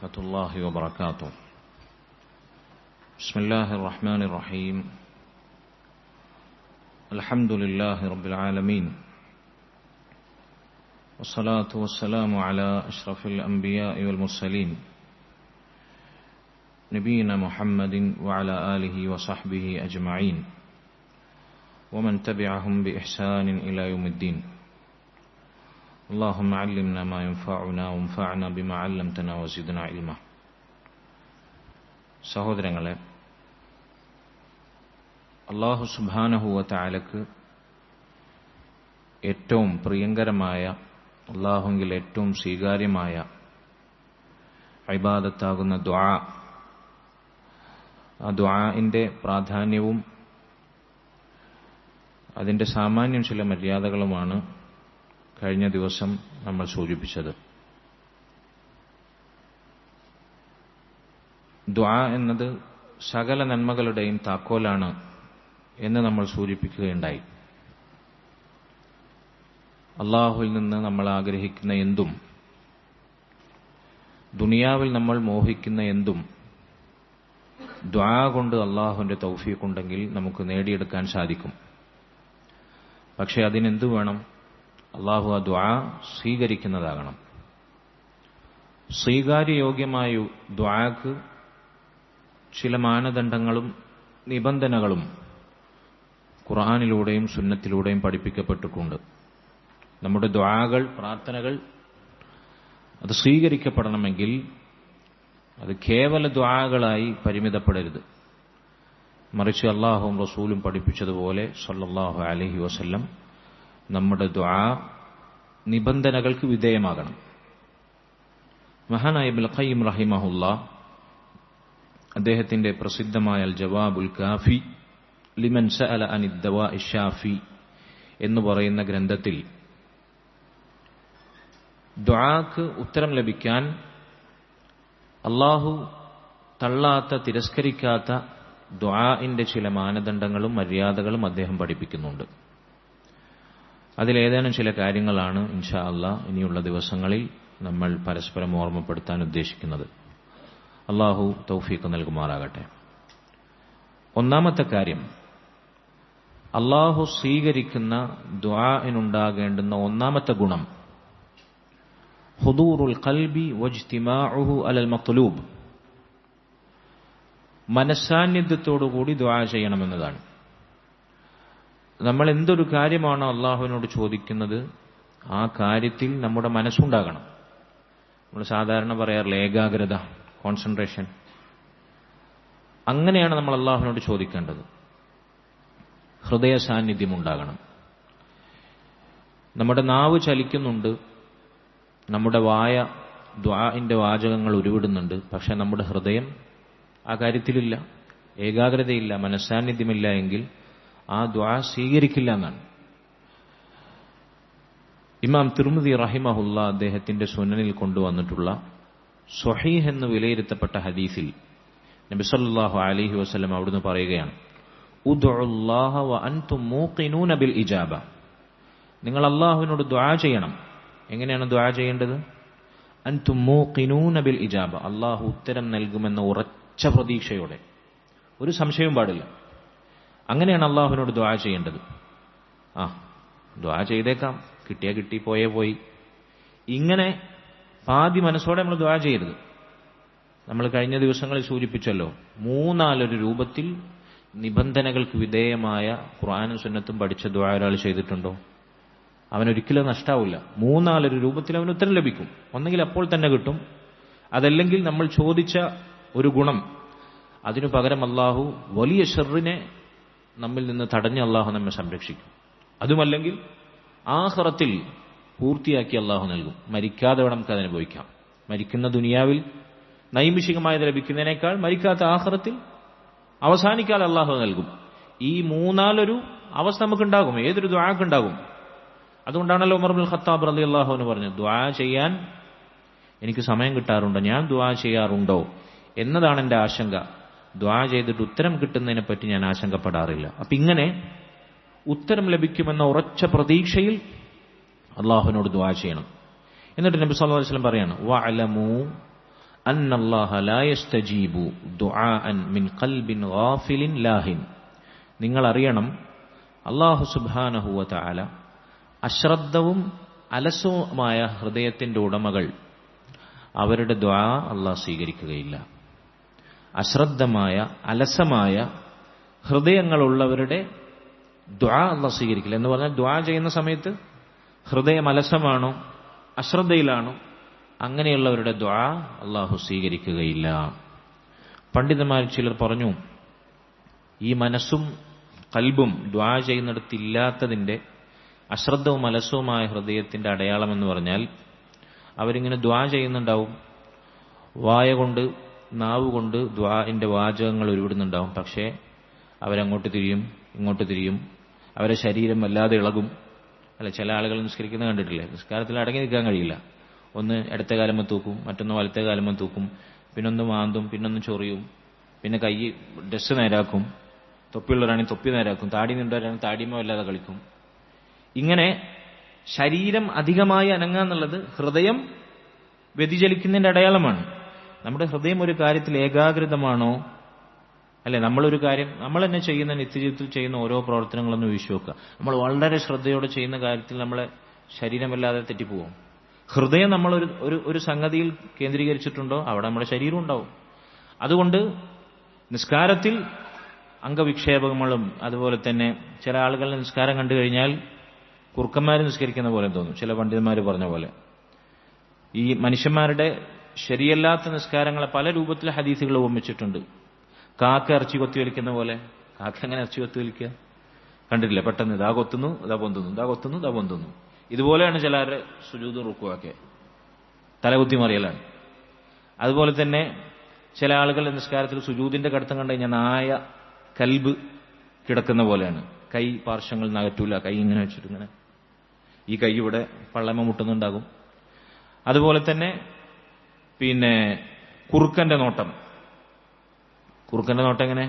ورحمة الله وبركاته. بسم الله الرحمن الرحيم. الحمد لله رب العالمين، والصلاة والسلام على أشرف الأنبياء والمرسلين نبينا محمد وعلى آله وصحبه أجمعين ومن تبعهم بإحسان إلى يوم الدين. اللهم علمنا ما ينفعنا وانفعنا بما علمتنا وزدنا علما. സഹോദരങ്ങളെ, അല്ലാഹു സുബ്ഹാനഹു വ തആലക്ക് ഏറ്റവും പ്രിയങ്കരമായ, അല്ലാഹുവിൽ ഏറ്റവും സ്വീകാര്യമായ ഇബാദത്താകുന്ന ദുആ, ആ ദുആഇന്റെ പ്രാധാന്യവും അതിന്റെ സാമാന്യം ചില മര്യാദകളുമാണ് കഴിഞ്ഞ ദിവസം നമ്മൾ സൂചിപ്പിച്ചത്. ദുആ എന്നത് സകല നന്മകളുടെയും താക്കോലാണ് എന്ന് നമ്മൾ സൂചിപ്പിക്കുകയുണ്ടായി. അല്ലാഹുവിൽ നിന്ന് നമ്മൾ ആഗ്രഹിക്കുന്ന എന്തും, ദുനിയാവിൽ നമ്മൾ മോഹിക്കുന്ന എന്തും ദുആ കൊണ്ട് അല്ലാഹുവിന്റെ തൗഫീഖ് ഉണ്ടെങ്കിൽ നമുക്ക് നേടിയെടുക്കാൻ സാധിക്കും. പക്ഷെ അതിനെന്തു വേണം? അല്ലാഹു ആ ദുആ സ്വീകരിക്കുന്നതാകണം. സ്വീകാര്യയോഗ്യമായ ദുആക്ക് ചില മാനദണ്ഡങ്ങളും നിബന്ധനകളും ഖുർആനിലൂടെയും സുന്നത്തിലൂടെയും പഠിപ്പിക്കപ്പെട്ടിട്ടുണ്ട്. നമ്മുടെ ദുആകൾ, പ്രാർത്ഥനകൾ അത് സ്വീകരിക്കപ്പെടണമെങ്കിൽ അത് കേവല ദുആകളായി പരിമിതപ്പെടരുത്. മറിച്ച് അല്ലാഹുവും റസൂലും പഠിപ്പിച്ചതുപോലെ സല്ലല്ലാഹു അലൈഹി വസല്ലം നമ്മുടെ ദുആ നിബന്ധനകൾക്ക് വിധേയമാകണം. മഹാനായ ഇബ്നുൽ ഖയ്യിം റഹിമഹുല്ലാഹ് അദ്ദേഹത്തിന്റെ പ്രസിദ്ധമായ അൽ ജവാബുൽ കാഫി ലിമൻ സഅല അനിദ് ദവാഇ ശാഫി എന്ന് പറയുന്ന ഗ്രന്ഥത്തിൽ ദുആക്ക് ഉത്തരം ലഭിക്കാൻ അല്ലാഹു തള്ളാത്ത, തിരസ്കരിക്കാത്ത ദുആഇന്റെ ചില മാനദണ്ഡങ്ങളും മര്യാദകളും അദ്ദേഹം പഠിപ്പിക്കുന്നുണ്ട്. അതിലേതാനും ചില കാര്യങ്ങളാണ് ഇൻഷാ അല്ലാഹ് ഇനിയുള്ള ദിവസങ്ങളിൽ നമ്മൾ പരസ്പരം ഓർമ്മപ്പെടുത്താൻ ഉദ്ദേശിക്കുന്നത്. അല്ലാഹു തൗഫീഖ് നൽകുമാറാകട്ടെ. ഒന്നാമത്തെ കാര്യം, അല്ലാഹു സ്വീകരിക്കുന്ന ദുആഇനുണ്ടാകേണ്ടുന്ന ഒന്നാമത്തെ ഗുണം ഹുദൂറുൽ ഖൽബി വജ്തിമാഉഹു അലൽ മത്ലൂബ്, മനസ്സാന്നിധ്യത്തോടുകൂടി ദുആ ചെയ്യണമെന്നതാണ്. നമ്മൾ എന്തൊരു കാര്യമാണോ അള്ളാഹുവിനോട് ചോദിക്കുന്നത്, ആ കാര്യത്തിൽ നമ്മുടെ മനസ്സുണ്ടാകണം. നമ്മൾ സാധാരണ പറയാറില്ല ഏകാഗ്രത, കോൺസെൻട്രേഷൻ. അങ്ങനെയാണ് നമ്മൾ അള്ളാഹുവിനോട് ചോദിക്കേണ്ടത്. ഹൃദയ സാന്നിധ്യം ഉണ്ടാകണം. നമ്മുടെ നാവ് ചലിക്കുന്നുണ്ട്, നമ്മുടെ വായ ദുആഇന്റെ വാചകങ്ങൾ ഉരുവിടുന്നുണ്ട്. പക്ഷെ നമ്മുടെ ഹൃദയം ആ കാര്യത്തിലില്ല, ഏകാഗ്രതയില്ല, മനസ്സാന്നിധ്യമില്ല എങ്കിൽ ആ ദുആ സ്വീകരിക്കില്ല എന്നാണ്. ഇമാം തിർമിദി റഹിമഹുല്ലാ അദ്ദേഹത്തിന്റെ സുനനിൽ കൊണ്ടുവന്നിട്ടുള്ള സ്വഹീഹ് എന്ന് വിലയിരുത്തപ്പെട്ട ഹദീസിൽ നബി സല്ലല്ലാഹു അലൈഹി വസല്ലം അവിടുന്ന് പറയുകയാണ്, ഉദ്ഉല്ലാഹ വ അൻതും മൂഖിനൂന ബിൽ ഇജാബ. നിങ്ങൾ അല്ലാഹുവിനോട് ദുആ ചെയ്യണം. എങ്ങനെയാണ് ദുആ ചെയ്യേണ്ടത്? അൻതും മൂഖിനൂന ബിൽ ഇജാബ, അല്ലാഹു ഉത്തരം നൽകുമെന്ന ഉറച്ച പ്രതീക്ഷയോടെ, ഒരു സംശയവും പാടില്ല. അങ്ങനെയാണ് അള്ളാഹുവിനോട് ദുആ ചെയ്യേണ്ടത്. ദുആ ചെയ്തേക്കാം, കിട്ടിയാ കിട്ടി, പോയേ പോയി, ഇങ്ങനെ പാതി മനസ്സോടെ നമ്മൾ ദുആ ചെയ്യരുത്. നമ്മൾ കഴിഞ്ഞ ദിവസങ്ങളിൽ സൂചിപ്പിച്ചല്ലോ, മൂന്നാലൊരു രൂപത്തിൽ നിബന്ധനകൾക്ക് വിധേയമായ ഖുർആനും സുന്നത്തും പഠിച്ച ദുആ ഒരാൾ ചെയ്തിട്ടുണ്ടോ, അവനൊരിക്കലും നഷ്ടാവില്ല. മൂന്നാലൊരു രൂപത്തിൽ അവന് ഉത്തരം ലഭിക്കും. ഒന്നെങ്കിൽ അപ്പോൾ തന്നെ കിട്ടും, അതല്ലെങ്കിൽ നമ്മൾ ചോദിച്ച ഒരു ഗുണം, അതിനു പകരം അള്ളാഹു വലിയ ഷർറിനെ നമ്മിൽ നിന്ന് തടഞ്ഞ് അള്ളാഹു നമ്മെ സംരക്ഷിക്കും. അതുമല്ലെങ്കിൽ ആഖിറത്തിൽ പൂർത്തിയാക്കി അള്ളാഹു നൽകും. മരിക്കാതെ നമുക്ക് അതിനുഭവിക്കാം. മരിക്കുന്ന ദുനിയാവിൽ നൈമിഷികമായത് ലഭിക്കുന്നതിനേക്കാൾ മരിക്കാത്ത ആഖിറത്തിൽ അവസാനിക്കാതെ അള്ളാഹു നൽകും. ഈ മൂന്നാലൊരു അവസ്ഥ നമുക്കുണ്ടാകും, ഏതൊരു ദുആക്കുണ്ടാകും. അതുകൊണ്ടാണല്ലോ ഉമർ ഇബ്നുൽ ഖത്താബ് റളിയല്ലാഹു അൻഹു പറഞ്ഞത്, ദുആ ചെയ്യാൻ എനിക്ക് സമയം കിട്ടാറുണ്ടോ, ഞാൻ ദുആ ചെയ്യാറുണ്ടോ എന്നതാണ് എൻ്റെ ആശങ്ക. ദുആ ചെയ്തിട്ട് ഉത്തരം കിട്ടുന്നതിനെ പറ്റി ഞാൻ ആശങ്കപ്പെടാറില്ല. അപ്പം ഇങ്ങനെ ഉത്തരം ലഭിക്കുമെന്ന ഉറച്ച പ്രതീക്ഷയിൽ അള്ളാഹുവിനോട് ദുആ ചെയ്യണം. എന്നിട്ട് നബി സല്ലല്ലാഹു അലൈഹി വസല്ലം പറയാണ്, വഅലമു അന്നല്ലാഹ ലാ യസ്തജീബു ദുആഅൻ മിൻ ഖൽബിൻ ഗാഫിലിൻ ലാഹിൻ. നിങ്ങൾ അറിയണം, അല്ലാഹു സുബ്ഹാനഹു വ തആല അശ്രദ്ധവും അലസവുമായ ഹൃദയത്തിന്റെ ഉടമകൾ, അവരുടെ ദുആ അല്ലാഹു സ്വീകരിക്കുകയില്ല. അശ്രദ്ധമായ അലസമായ ഹൃദയങ്ങളുള്ളവരുടെ ദുആ അല്ലാഹു സ്വീകരിക്കില്ല. എന്ന് പറഞ്ഞാൽ ദുആ ചെയ്യുന്ന സമയത്ത് ഹൃദയം അലസമാണോ അശ്രദ്ധയിലാണോ അങ്ങനെയുള്ളവരുടെ ദുആ അല്ലാഹു സ്വീകരിക്കുകയില്ല. പണ്ഡിതന്മാർ ചിലർ പറഞ്ഞു, ഈ മനസ്സും ഖൽബും ദുആ ചെയ്യുന്നിടത്തില്ലാത്തതിന്റെ അശ്രദ്ധവും അലസവുമായ ഹൃദയത്തിന്റെ അടയാളം എന്ന് പറഞ്ഞാൽ, അവരിങ്ങനെ ദുആ ചെയ്യുന്നുണ്ടാവും, വായ കൊണ്ട് നാവ് കൊണ്ട് ദുആഇന്റെ വാചകങ്ങൾ ഉരുവിടുന്നുണ്ടാവും. പക്ഷേ അവരങ്ങോട്ട് തിരിയും ഇങ്ങോട്ട് തിരിയും, അവരെ ശരീരം വല്ലാതെ ഇളകും. അല്ല, ചില ആളുകൾ നിസ്കരിക്കുന്നത് കണ്ടിട്ടില്ലേ, നിസ്കാരത്തിൽ അടങ്ങി നിൽക്കാൻ കഴിയില്ല. ഒന്ന് ഇടത്ത കാലമ തൂക്കും, മറ്റൊന്ന് വലത്തെ കാലമ തൂക്കും, പിന്നൊന്ന് മാന്തും, പിന്നൊന്ന് ചൊറിയും, പിന്നെ കൈ ഡ്രസ്സ് നേരാക്കും, തൊപ്പിയുള്ളവരാണെങ്കിൽ തൊപ്പി നേരാക്കും, താടി നീണ്ടവരാണെങ്കിൽ താടിമോ അല്ലാതെ കളിക്കും. ഇങ്ങനെ ശരീരം അധികമായി അനങ്ങാന്നുള്ളത് ഹൃദയം വ്യതിചലിക്കുന്നതിന്റെ അടയാളമാണ്. നമ്മുടെ ഹൃദയം ഒരു കാര്യത്തിൽ ഏകാഗ്രതമാണോ, അല്ലെ, നമ്മളൊരു കാര്യം നമ്മൾ തന്നെ ചെയ്യുന്ന നിത്യജീവിതത്തിൽ ചെയ്യുന്ന ഓരോ പ്രവർത്തനങ്ങളൊന്നും വീശുവെക്കുക. നമ്മൾ വളരെ ശ്രദ്ധയോടെ ചെയ്യുന്ന കാര്യത്തിൽ നമ്മളെ ശരീരമല്ലാതെ തെറ്റിപ്പോവും. ഹൃദയം നമ്മൾ ഒരു സംഗതിയിൽ കേന്ദ്രീകരിച്ചിട്ടുണ്ടോ അവിടെ നമ്മുടെ ശരീരം ഉണ്ടാവും. അതുകൊണ്ട് നിസ്കാരത്തിൽ അംഗവിക്ഷേപങ്ങളും അതുപോലെ തന്നെ ചില ആളുകളുടെ നിസ്കാരം കണ്ടു കഴിഞ്ഞാൽ കുറുക്കന്മാർ നിസ്കരിക്കുന്ന പോലെ തോന്നും. ചില പണ്ഡിതന്മാർ പറഞ്ഞ പോലെ ഈ മനുഷ്യന്മാരുടെ ശരിയല്ലാത്ത നിസ്കാരങ്ങളെ പല രൂപത്തിൽ ഹദീസുകൾ ഉപമിച്ചിട്ടുണ്ട്. കാക്ക ഇറച്ചി കൊത്തിവലിക്കുന്ന പോലെ. കാക്ക എങ്ങനെ ഇറച്ചി കൊത്തിവലിക്കുക കണ്ടിട്ടില്ല? പെട്ടെന്ന് ഇതാ കൊത്തുന്നു, ഇതാ പൊന്തുന്നു, ഇതാ കൊത്തുന്നു, ഇതാ പൊന്തുന്നു. ഇതുപോലെയാണ് ചിലരുടെ സുജൂദ് റുക്കുവൊക്കെ, തലകുത്തി മറിയലാണ്. അതുപോലെ തന്നെ ചില ആളുകളുടെ നിസ്കാരത്തിൽ സുജൂദിന്റെ കടത്തം കണ്ടു കഴിഞ്ഞാൽ നായ കൽബ് കിടക്കുന്ന പോലെയാണ്. കൈ പാർശ്വങ്ങൾ നകറ്റൂല, കൈ ഇങ്ങനെ വെച്ചിട്ട് ഇങ്ങനെ ഈ കൈ ഇവിടെ പള്ളമ മുട്ടുന്നുണ്ടാകും. അതുപോലെ തന്നെ പിന്നെ കുറുക്കന്റെ നോട്ടം. കുറുക്കന്റെ നോട്ടം എങ്ങനെ?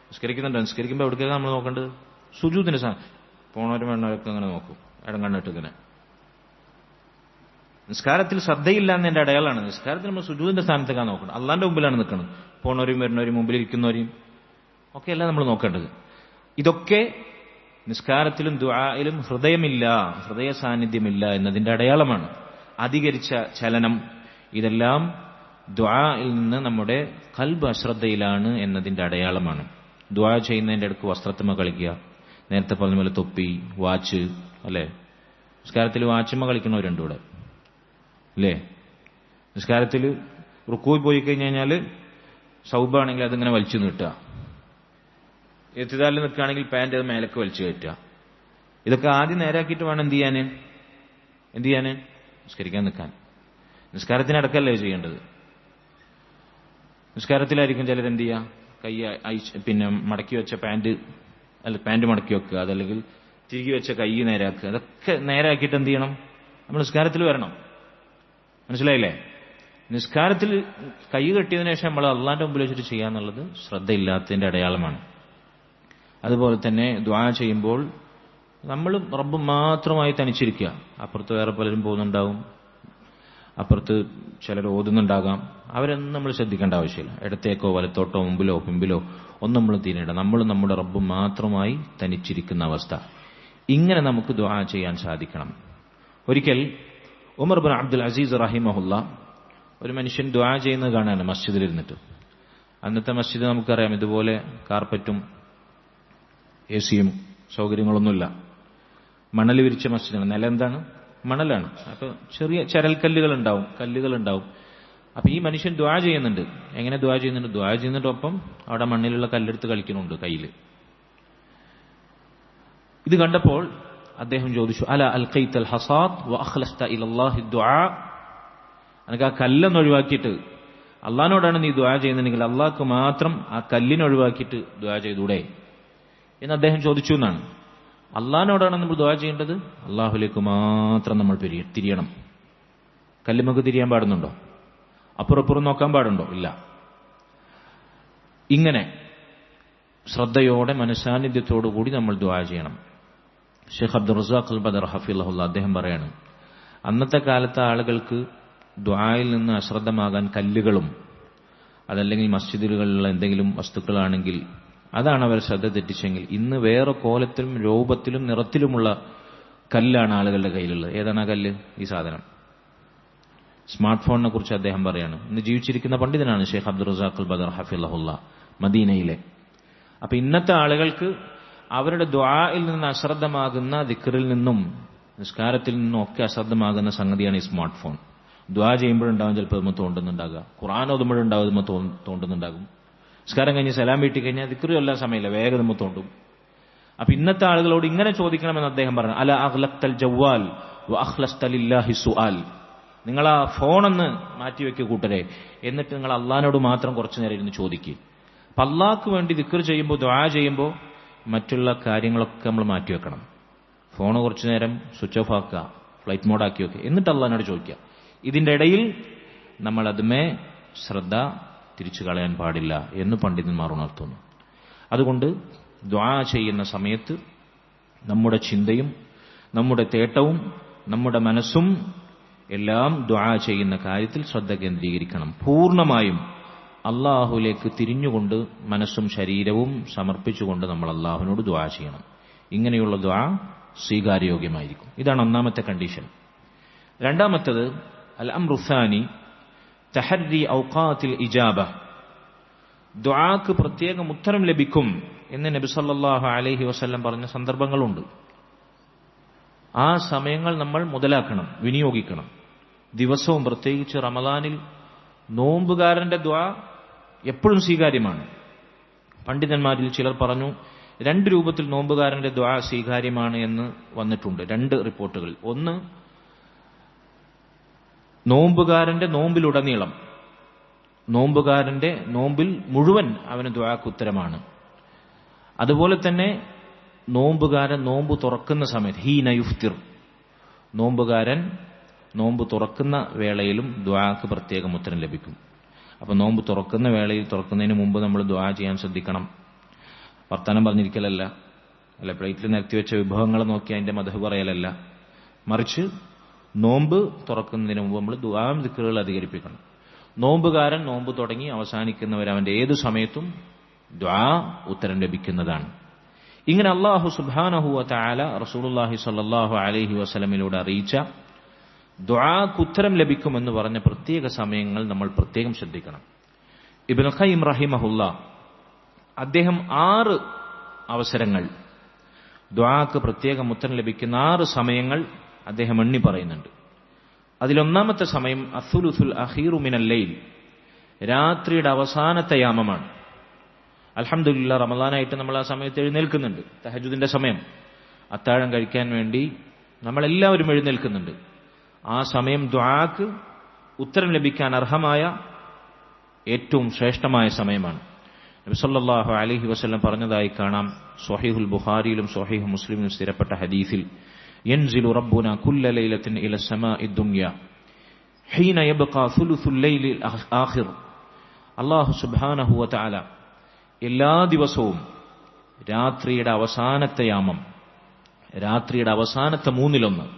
നിസ്കരിക്കുന്നുണ്ടോ? നിസ്കരിക്കുമ്പോൾ എവിടേക്കാണ് നമ്മൾ നോക്കേണ്ടത്? സുജൂദിന്റെ സാധനം. പോണവരും വേണവരൊക്കെ അങ്ങനെ നോക്കും, ഇടം കണ്ടിട്ട് ഇങ്ങനെ. നിസ്കാരത്തിൽ ശ്രദ്ധയില്ല എന്നതിന്റെ അടയാളമാണ്. നിസ്കാരത്തിൽ നമ്മൾ സുജൂദിന്റെ സ്ഥാനത്തേക്കാണ് നോക്കണം. അള്ളാന്റെ മുമ്പിലാണ് നിൽക്കണം. പോണവരും വരുന്നവരും മുമ്പിലിരിക്കുന്നവരെയും ഒക്കെ അല്ല നമ്മൾ നോക്കേണ്ടത്. ഇതൊക്കെ നിസ്കാരത്തിലും ദുആയിലും ഹൃദയമില്ല, ഹൃദയ സാന്നിധ്യമില്ല എന്നതിന്റെ അടയാളമാണ്. അധികരിച്ച ചലനം, ഇതെല്ലാം ദുആയിൽ നിന്ന് നമ്മുടെ ഖൽബ് അശ്രദ്ധയിലാണ് എന്നതിന്റെ അടയാളമാണ്. ദുആ ചെയ്യുന്നതിന്റെ ഇടയ്ക്ക് വസ്ത്രത്തിന്മേൽ കളിക്കുക, നേരത്തെ പറഞ്ഞ പോലെ തൊപ്പി, വാച്ച്, അല്ലേ? നിസ്കാരത്തിൽ വാച്ചുമ്മ കളിക്കണവരുണ്ട് ഇവിടെ, അല്ലേ? നിസ്കാരത്തിൽ റുക്കൂയിൽ പോയി കഴിഞ്ഞാൽ സൗബാണെങ്കിൽ അതിങ്ങനെ വലിച്ചു നീട്ടുക, എത്തിദാലിൽ നിൽക്കുകയാണെങ്കിൽ പാൻറ് അത് മേലക്ക് വലിച്ചു കയറ്റുക. ഇതൊക്കെ ആദ്യം നേരാക്കിയിട്ട് വേണം എന്ത് ചെയ്യാന് നിസ്കരിക്കാൻ നിൽക്കാൻ. നിസ്കാരത്തിനടക്കല്ലേ ചെയ്യേണ്ടത്. നിസ്കാരത്തിലായിരിക്കും ചിലരെന്ത് ചെയ്യുക, കൈ പിന്നെ മടക്കി വെച്ച പാൻറ് മടക്കി വെക്കുക, അതല്ലെങ്കിൽ തിരികെ വെച്ച കൈ നേരാക്കുക. അതൊക്കെ നേരാക്കിയിട്ട് എന്ത് ചെയ്യണം? നമ്മൾ നിസ്കാരത്തിൽ വരണം. മനസ്സിലായില്ലേ? നിസ്കാരത്തിൽ കൈ കെട്ടിയതിനു ശേഷം നമ്മൾ അള്ളാന്റെ മുമ്പിൽ വെച്ചിട്ട് ചെയ്യാന്നുള്ളത് ശ്രദ്ധയില്ലാത്തതിന്റെ അടയാളമാണ്. അതുപോലെ തന്നെ ദുആ ചെയ്യുമ്പോൾ നമ്മൾ റബ്ബ് മാത്രമായി തനിച്ചിരിക്കുക. അപ്പുറത്ത് വേറെ പലരും പോകുന്നുണ്ടാവും, അപ്പുറത്ത് ചിലർ ഓതുന്നുണ്ടാകാം. അവരൊന്നും നമ്മൾ ശ്രദ്ധിക്കേണ്ട ആവശ്യമില്ല. ഇടത്തേക്കോ വലത്തോട്ടോ മുമ്പിലോ പിമ്പിലോ ഒന്നും നമ്മൾ തീരേണ്ട. നമ്മൾ നമ്മുടെ റബ്ബ് മാത്രമായി തനിച്ചിരിക്കുന്ന അവസ്ഥ. ഇങ്ങനെ നമുക്ക് ദുആ ചെയ്യാൻ സാധിക്കണം. ഒരിക്കൽ ഉമർ ബിൻ അബ്ദുൽ അസീസ് റഹിമഹുല്ല ഒരു മനുഷ്യൻ ദുആ ചെയ്യുന്നത് കാണാണ് മസ്ജിദിലിരുന്നിട്ട്. അന്നത്തെ മസ്ജിദ് നമുക്കറിയാം, ഇതുപോലെ കാർപ്പറ്റും എസിയും സൗകര്യങ്ങളൊന്നുമില്ല. മണൽ വിരിച്ച മസ്ജിദാണ്. നിലം എന്താണ്? മണലാണ്. അപ്പൊ ചെറിയ കല്ലുകളുണ്ടാവും. അപ്പൊ ഈ മനുഷ്യൻ ദുആ ചെയ്യുന്നുണ്ട്. എങ്ങനെ ദുആ ചെയ്യുന്നുണ്ട്? ദുആ ചെയ്യുന്നതിനൊപ്പം അവിടെ മണ്ണിലുള്ള കല്ലെടുത്ത് കളിക്കുന്നുണ്ട് കയ്യിൽ. ഇത് കണ്ടപ്പോൾ അദ്ദേഹം ചോദിച്ചു, അല അൽഖൈതൽ ഹസാദ് വ അഖ്ലസ്ത ഇലല്ലാഹി ദുആ. അനക്ക് ആ കല്ലൊന്ന് ഒഴിവാക്കിയിട്ട് അള്ളാഹിനോടാണ് നീ ദുആ ചെയ്യുന്നുണ്ടെങ്കിൽ അള്ളാഹ്ക്ക് മാത്രം ആ കല്ലിനൊഴിവാക്കിയിട്ട് ദുആ ചെയ്തൂടെ എന്ന് അദ്ദേഹം ചോദിച്ചു എന്നാണ്. അള്ളാഹിനോടാണ് നമ്മൾ ദുആ ചെയ്യേണ്ടത്, അള്ളാഹുലേക്ക് മാത്രം നമ്മൾ തിരിയണം. കല്ലുമക്ക് തിരിയാൻ പാടുന്നുണ്ടോ? അപ്പുറപ്പുറം നോക്കാൻ പാടുണ്ടോ? ഇല്ല. ഇങ്ങനെ ശ്രദ്ധയോടെ മനസാന്നിധ്യത്തോടുകൂടി നമ്മൾ ദുആ ചെയ്യണം. ഷെയ്ഖ് അബ്ദുർ റസാഖ് അൽ ബദർ ഹഫിളഹുല്ലാ അദ്ദേഹം പറയാണ്, അന്നത്തെ കാലത്തെ ആളുകൾക്ക് ദുആയിൽ നിന്ന് അശ്രദ്ധമാകാൻ കല്ലുകളും അതല്ലെങ്കിൽ മസ്ജിദുകളിലുള്ള എന്തെങ്കിലും വസ്തുക്കളാണെങ്കിൽ അതാണ് അവർ ശ്രദ്ധ തെറ്റിച്ചെങ്കിൽ ഇന്ന് വേറെ കോലത്തിലും രൂപത്തിലും നിറത്തിലുമുള്ള കല്ലാണ് ആളുകളുടെ കയ്യിലുള്ളത്. ഏതാണ് ആ കല്ല്? ഈ സാധനം. സ്മാർട്ട് ഫോണിനെ കുറിച്ച് അദ്ദേഹം പറയാണ്. ഇന്ന് ജീവിച്ചിരിക്കുന്ന പണ്ഡിതനാണ് ഷെയ്ഖ് അബ്ദുൾ റസാഖ് അൽ ബദർ ഹഫിളഹുല്ല, മദീനയിലെ. അപ്പൊ ഇന്നത്തെ ആളുകൾക്ക് അവരുടെ ദുആയിൽ നിന്ന് അശ്രദ്ധമാകുന്ന ദിക്റിൽ നിന്നും നിസ്കാരത്തിൽ നിന്നും ഒക്കെ അശ്രദ്ധമാകുന്ന സംഗതിയാണ് ഈ സ്മാർട്ട് ഫോൺ. ദുആ ചെയ്യുമ്പോഴുണ്ടാകും ചിലപ്പോൾ നമ്മൾ തോണ്ടുന്നുണ്ടാകുക, ഖുർആൻ ഓതുമ്പോഴുണ്ടാവും നമ്മൾ തോണ്ടുന്നുണ്ടാകും, നിസ്കാരം കഴിഞ്ഞ് സലാം വീട്ടി കഴിഞ്ഞാൽ ദിക്റ് ചൊല്ലാൻ സമയമില്ല, വേഗം നമ്മൾ തോണ്ടും. അപ്പൊ ഇന്നത്തെ ആളുകളോട് ഇങ്ങനെ ചോദിക്കണമെന്ന് അദ്ദേഹം പറഞ്ഞു. അല അഗ്ലഖ്തൽ ജവ്വാൽ വ അഖ്ലസ്ത ലില്ലാഹി സുആൽ. നിങ്ങൾ ആ ഫോണൊന്ന് മാറ്റിവെക്കുക കൂട്ടരെ, എന്നിട്ട് നിങ്ങൾ അള്ളാഹിനോട് മാത്രം കുറച്ചു നേരം ഇരുന്ന് ചോദിക്കുക. അപ്പൊ അള്ളാഹ്ക്ക് വേണ്ടി ദിക്ർ ചെയ്യുമ്പോൾ ദുആ ചെയ്യുമ്പോൾ മറ്റുള്ള കാര്യങ്ങളൊക്കെ നമ്മൾ മാറ്റിവെക്കണം. ഫോൺ കുറച്ചു നേരം സ്വിച്ച് ഓഫ് ആക്കുക, ഫ്ലൈറ്റ് മോഡ് ആക്കി വെക്കുക, എന്നിട്ട് അള്ളാഹിനോട് ചോദിക്കുക. ഇതിന്റെ ഇടയിൽ നമ്മൾ അതുമേ ശ്രദ്ധ തിരിച്ചു കളയാൻ പാടില്ല എന്ന് പണ്ഡിതന്മാർ ഉണർത്തുന്നു. അതുകൊണ്ട് ദുആ ചെയ്യുന്ന സമയത്ത് നമ്മുടെ ചിന്തയും നമ്മുടെ തേട്ടവും നമ്മുടെ മനസ്സും എല്ലാം ദുആ ചെയ്യുന്ന കാര്യത്തിൽ ശ്രദ്ധ കേന്ദ്രീകരിക്കണം. പൂർണ്ണമായും അള്ളാഹുലേക്ക് തിരിഞ്ഞുകൊണ്ട് മനസ്സും ശരീരവും സമർപ്പിച്ചുകൊണ്ട് നമ്മൾ അള്ളാഹുവിനോട് ദുആ ചെയ്യണം. ഇങ്ങനെയുള്ള ദുആ സ്വീകാര്യോഗ്യമായിരിക്കും. ഇതാണ് ഒന്നാമത്തെ കണ്ടീഷൻ. രണ്ടാമത്തേത് അൽ അംറുസാനി തഹരി ഔഖാത്തിൽ ഇജാബ. ദുആക്ക് പ്രത്യേകം ഉത്തരം ലഭിക്കും എന്ന് നബി സല്ലല്ലാഹു അലൈഹി വസല്ലം പറഞ്ഞ സന്ദർഭങ്ങളുണ്ട്. ആ സമയങ്ങൾ നമ്മൾ മുതലാക്കണം, വിനിയോഗിക്കണം. ദിവസവും പ്രത്യേകിച്ച് റമദാനിൽ നോമ്പുകാരന്റെ ദുആ എപ്പോഴും സ്വീകാര്യമാണ്. പണ്ഡിതന്മാരിൽ ചിലർ പറഞ്ഞു 2 രൂപത്തിൽ നോമ്പുകാരന്റെ ദുആ സ്വീകാര്യമാണ് എന്ന് വന്നിട്ടുണ്ട്. 2 റിപ്പോർട്ടുകൾ. ഒന്ന്, നോമ്പുകാരന്റെ നോമ്പിലുടനീളം, നോമ്പുകാരന്റെ നോമ്പിൽ മുഴുവൻ അവന് ദുആക്ക് ഉത്തരമാണ്. അതുപോലെ തന്നെ നോമ്പുകാരൻ നോമ്പ് തുറക്കുന്ന സമയത്ത്, ഹീന യുഫ്തിർ, നോമ്പുകാരൻ നോമ്പ് തുറക്കുന്ന വേളയിലും ദുആക്ക് പ്രത്യേകം ഉത്തരം ലഭിക്കും. അപ്പൊ നോമ്പ് തുറക്കുന്ന വേളയിൽ, തുറക്കുന്നതിന് മുമ്പ് നമ്മൾ ദുആ ചെയ്യാൻ ശ്രദ്ധിക്കണം. വർത്തമാനം പറഞ്ഞിരിക്കലല്ല, അല്ല പ്ലേറ്റിൽ നിരത്തി വെച്ച വിഭവങ്ങൾ നോക്കി അതിന്റെ മദ്ഹ് പറയലല്ല, മറിച്ച് നോമ്പ് തുറക്കുന്നതിന് മുമ്പ് നമ്മൾ ദുആയും ദിക്റുകൾ അധികരിപ്പിക്കണം. നോമ്പുകാരൻ നോമ്പ് തുടങ്ങി അവസാനിക്കുന്നവർ അവന്റെ ഏതു സമയത്തും ദുആ ഉത്തരം ലഭിക്കുന്നതാണ്. ഇങ്ങനെ അല്ലാഹു സുബ്ഹാനഹു വ തആല റസൂലുള്ളാഹി സ്വല്ലല്ലാഹു അലൈഹി വസല്ലമയിലൂടെ അറിയിച്ച ദുആക്ക് ഉത്തരം ലഭിക്കുമെന്ന് പറഞ്ഞ പ്രത്യേക സമയങ്ങൾ നമ്മൾ പ്രത്യേകം ശ്രദ്ധിക്കണം. ഇബ്നുൽ ഖയ്യിം റഹിമഹുല്ലാ അദ്ദേഹം 6 അവസരങ്ങൾ, ദുആക്ക് പ്രത്യേകം ഉത്തരം ലഭിക്കുന്ന 6 സമയങ്ങൾ അദ്ദേഹം എണ്ണി പറയുന്നുണ്ട്. അതിലൊന്നാമത്തെ സമയം അസ്സുലുസുൽ അഖീറു മിനൽ ലൈൽ, രാത്രിയുടെ അവസാനത്തെ യാമമാണ്. അൽഹംദുലില്ലാ റമദാനായിട്ട് നമ്മൾ ആ സമയത്ത് എഴുന്നേൽക്കുന്നുണ്ട്. തഹജ്ജുദിന്റെ സമയം, അത്താഴം കഴിക്കാൻ വേണ്ടി നമ്മളെല്ലാവരും എഴുന്നേൽക്കുന്നുണ്ട്. ആ സമയം ദുആക്ക് ഉത്തരം ലഭിക്കാൻ അർഹമായ ഏറ്റവും ശ്രേഷ്ഠമായ സമയമാണ്. നബി സല്ലല്ലാഹു അലൈഹി വസല്ലം പറഞ്ഞതായി കാണാം സ്വഹീഹുൽ ബുഖാരിയിലും സ്വഹീഹ് മുസ്ലിമിലും സ്ഥിരപ്പെട്ട ഹദീസിൽ, യൻസിലു റബ്ബുനാ കുല്ല ലൈലത്തിൻ ഇല സമാഇ ദുനിയ ഹീന യബ്ഖാ സുലുസുൽ ലൈലിൽ ആഖിർ. അല്ലാഹു സുബ്ഹാനഹു വ തആല എല്ലാ ദിവസവും രാത്രിയുടെ അവസാനത്തെ യാമം, രാത്രിയുടെ അവസാനത്തെ 1/3,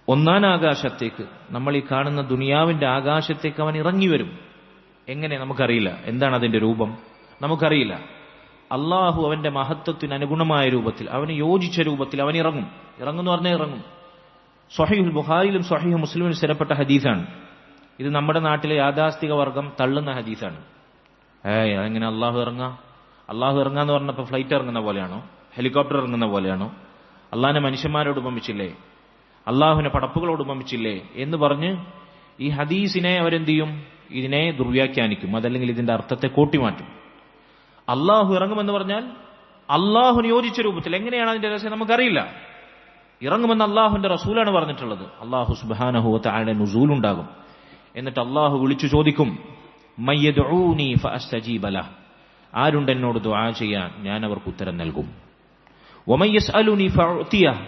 ഒന്നാം ആകാശത്തേക്ക്, നമ്മൾ ഈ കാണുന്ന ദുനിയാവിന്റെ ആകാശത്തേക്ക് അവൻ ഇറങ്ങി വരും. എങ്ങനെ? നമുക്കറിയില്ല. എന്താണ് അതിന്റെ രൂപം? നമുക്കറിയില്ല. അള്ളാഹു അവന്റെ മഹത്വത്തിന് അനുഗുണമായ രൂപത്തിൽ, അവന് യോജിച്ച രൂപത്തിൽ അവൻ ഇറങ്ങും. ഇറങ്ങുന്നു പറഞ്ഞാൽ ഇറങ്ങും. സ്വഹീഹുൽ ബുഖാരിയിലും സ്വഹീഹ് മുസ്ലിമിലും സ്ഥിരപ്പെട്ട ഹദീസാണ്. ഇത് നമ്മുടെ നാട്ടിലെ യാഥാസ്ഥിക വർഗം തള്ളുന്ന ഹദീസാണ്. അതെങ്ങനെ അള്ളാഹു ഇറങ്ങാ? അള്ളാഹു ഇറങ്ങാന്ന് പറഞ്ഞപ്പോൾ ഫ്ലൈറ്റ് ഇറങ്ങുന്ന പോലെയാണോ? ഹെലികോപ്റ്റർ ഇറങ്ങുന്ന പോലെയാണോ? അള്ളാഹിനെ മനുഷ്യന്മാരോട് ഉപമിച്ചില്ലേ? അള്ളാഹുവിനെ പടപ്പുകളോട് ഉപമിച്ചില്ലേ എന്ന് പറഞ്ഞ് ഈ ഹദീസിനെ അവരെന്ത് ചെയ്യും? ഇതിനെ ദുർവ്യാഖ്യാനിക്കും. അതല്ലെങ്കിൽ ഇതിന്റെ അർത്ഥത്തെ കൂട്ടിമാറ്റും. അള്ളാഹു ഇറങ്ങുമെന്ന് പറഞ്ഞാൽ അള്ളാഹുന് യോജിച്ച രൂപത്തിൽ. എങ്ങനെയാണ് അതിന്റെ രഹസ്യം? നമുക്കറിയില്ല. ഇറങ്ങുമെന്ന് അള്ളാഹുവിന്റെ റസൂലാണ് പറഞ്ഞിട്ടുള്ളത്. അള്ളാഹു സുബ്ഹാനഹു വ തആല നുസൂൽ ഉണ്ടാകും. എന്നിട്ട് അള്ളാഹു വിളിച്ചു ചോദിക്കും, മയ്യദ്ഊനി ഫഅസ്തജീബ ലഹ്, ആരുണ്ട് എന്നോട് ദുആ ചെയ്യാൻ, ഞാൻ അവർക്ക് ഉത്തരം നൽകും. വമയ്യസ്അലുനി ഫഉതിയഹ്,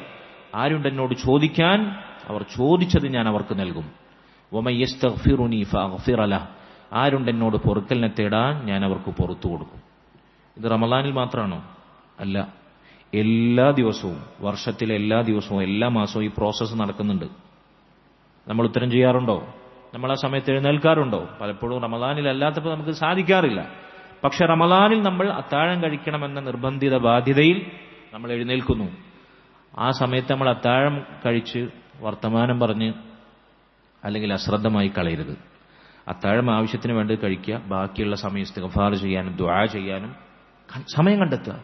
ആരുണ്ട് എന്നോട് ചോദിക്കാൻ, അവർ ചോദിച്ചത് ഞാൻ അവർക്ക് നൽകും. വമയ്യസ്തഗ്ഫിറുനി ഫഅഗ്ഫിറ ലഹ്, ആരുണ്ട് എന്നോട് പൊറുക്കലിനെ തേടാൻ, ഞാൻ അവർക്ക് പുറത്തു കൊടുക്കും. ഇത് റമദാനിൽ മാത്രമാണോ? അല്ല, എല്ലാ ദിവസവും, വർഷത്തിലെ എല്ലാ ദിവസവും, എല്ലാ മാസവും ഈ പ്രോസസ്സ് നടക്കുന്നുണ്ട്. നമ്മൾ ഉത്തരം ചെയ്യാറുണ്ടോ? നമ്മൾ ആ സമയത്ത് എഴുന്നേൽക്കാറുണ്ടോ? പലപ്പോഴും റമദാനിലല്ലാത്തപ്പോൾ നമുക്ക് സാധിക്കാറില്ല. പക്ഷെ റമദാനിൽ നമ്മൾ അത്താഴം കഴിക്കണമെന്ന നിർബന്ധിത ബാധ്യതയിൽ നമ്മൾ എഴുന്നേൽക്കുന്നു. ആ സമയത്ത് നമ്മൾ അത്താഴം കഴിച്ച് വർത്തമാനം പറഞ്ഞ് അല്ലെങ്കിൽ അശ്രദ്ധമായി കളയരുത്. അത്താഴം ആവശ്യത്തിന് വേണ്ടി കഴിക്കുക. ബാക്കിയുള്ള സമയം ഇസ്തിഗ്ഫാർ ചെയ്യാനും ദുആ ചെയ്യാനും സമയം കണ്ടെത്തുക.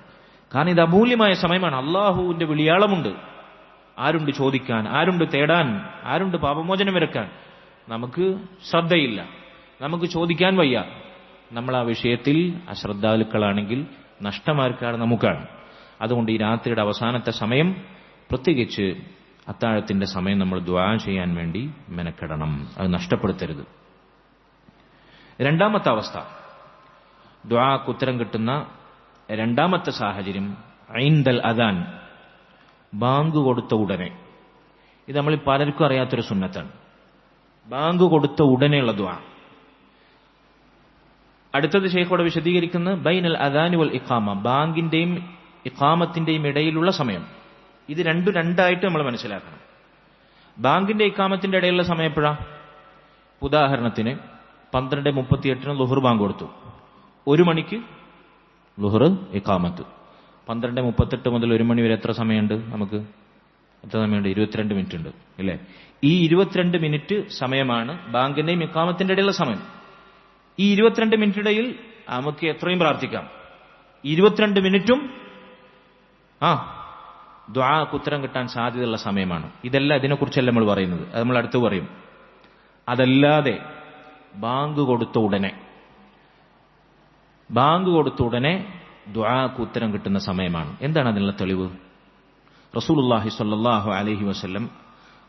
കാരണം ഇത് അമൂല്യമായ സമയമാണ്. അള്ളാഹുവിന്റെ വിളിയാളമുണ്ട്. ആരുണ്ട് ചോദിക്കാൻ, ആരുണ്ട് തേടാൻ, ആരുണ്ട് പാപമോചനം വരക്കാൻ. നമുക്ക് ശ്രദ്ധയില്ല, നമുക്ക് ചോദിക്കാൻ വയ്യ. നമ്മൾ ആ വിഷയത്തിൽ അശ്രദ്ധാലുക്കളാണെങ്കിൽ നഷ്ടമാർക്കാണ് നമുക്കാണ്. അതുകൊണ്ട് ഈ രാത്രിയുടെ അവസാനത്തെ സമയം, പ്രത്യേകിച്ച് അത്താഴത്തിന്റെ സമയം, നമ്മൾ ദുആ ചെയ്യാൻ വേണ്ടി മെനക്കെടണം. അത് നഷ്ടപ്പെടുത്തരുത്. രണ്ടാമത്തെ അവസ്ഥ, ദുആക്ക് ഉത്തരം കിട്ടുന്ന രണ്ടാമത്തെ സാഹചര്യം ഐൻദൽ അദാൻ, ബാങ്ക് കൊടുത്ത ഉടനെ. ഇത് നമ്മൾ പലർക്കും അറിയാത്തൊരു സുന്നത്താണ്. ബാങ്ക് കൊടുത്ത ഉടനെയുള്ള ദുആ. അടുത്തത് ശൈഖോടെ വിശദീകരിക്കുന്ന ബൈനൽ അദാനി വൽ ഇഖാമ, ബാങ്കിന്റെയും ഇഖാമത്തിന്റെയും ഇടയിലുള്ള സമയം. ഇത് രണ്ടായിട്ട് നമ്മൾ മനസ്സിലാക്കണം. ബാങ്കിന്റെ ഇഖാമത്തിന്റെ ഇടയിലുള്ള സമയം എപ്പോഴാ? ഉദാഹരണത്തിന് 12:38 ലുഹർ ബാങ്ക് കൊടുത്തു. 1 മണിക്ക് ലുഹർ ഇഖാമത്ത്. 12:38 മുതൽ 1 മണി വരെ എത്ര സമയമുണ്ട്? നമുക്ക് എത്ര സമയമുണ്ട്? 22 മിനിറ്റ് ഉണ്ട്, അല്ലേ? ഈ 22 മിനിറ്റ് സമയമാണ് ബാങ്കിന്റെയും ഇഖാമത്തിന്റെ ഇടയിലുള്ള സമയം. ഈ 22 മിനിറ്റിടയിൽ നമുക്ക് എത്രയും പ്രാർത്ഥിക്കാം. 22 മിനിറ്റും ദുആക്ക് ഉത്തരം കിട്ടാൻ സാധ്യതയുള്ള സമയമാണ്. ഇതെല്ലാം ഇതിനെക്കുറിച്ചല്ല നമ്മൾ പറയുന്നത്, അത് നമ്മൾ അടുത്ത് പറയും. അതല്ലാതെ ബാങ്ക് കൊടുത്ത ഉടനെ ദുആക്ക് ഉത്തരം കിട്ടുന്ന സമയമാണ്. എന്താണ് അതിനുള്ള തെളിവ്? റസൂലുള്ളാഹി സ്വല്ലല്ലാഹു അലൈഹി വസല്ലം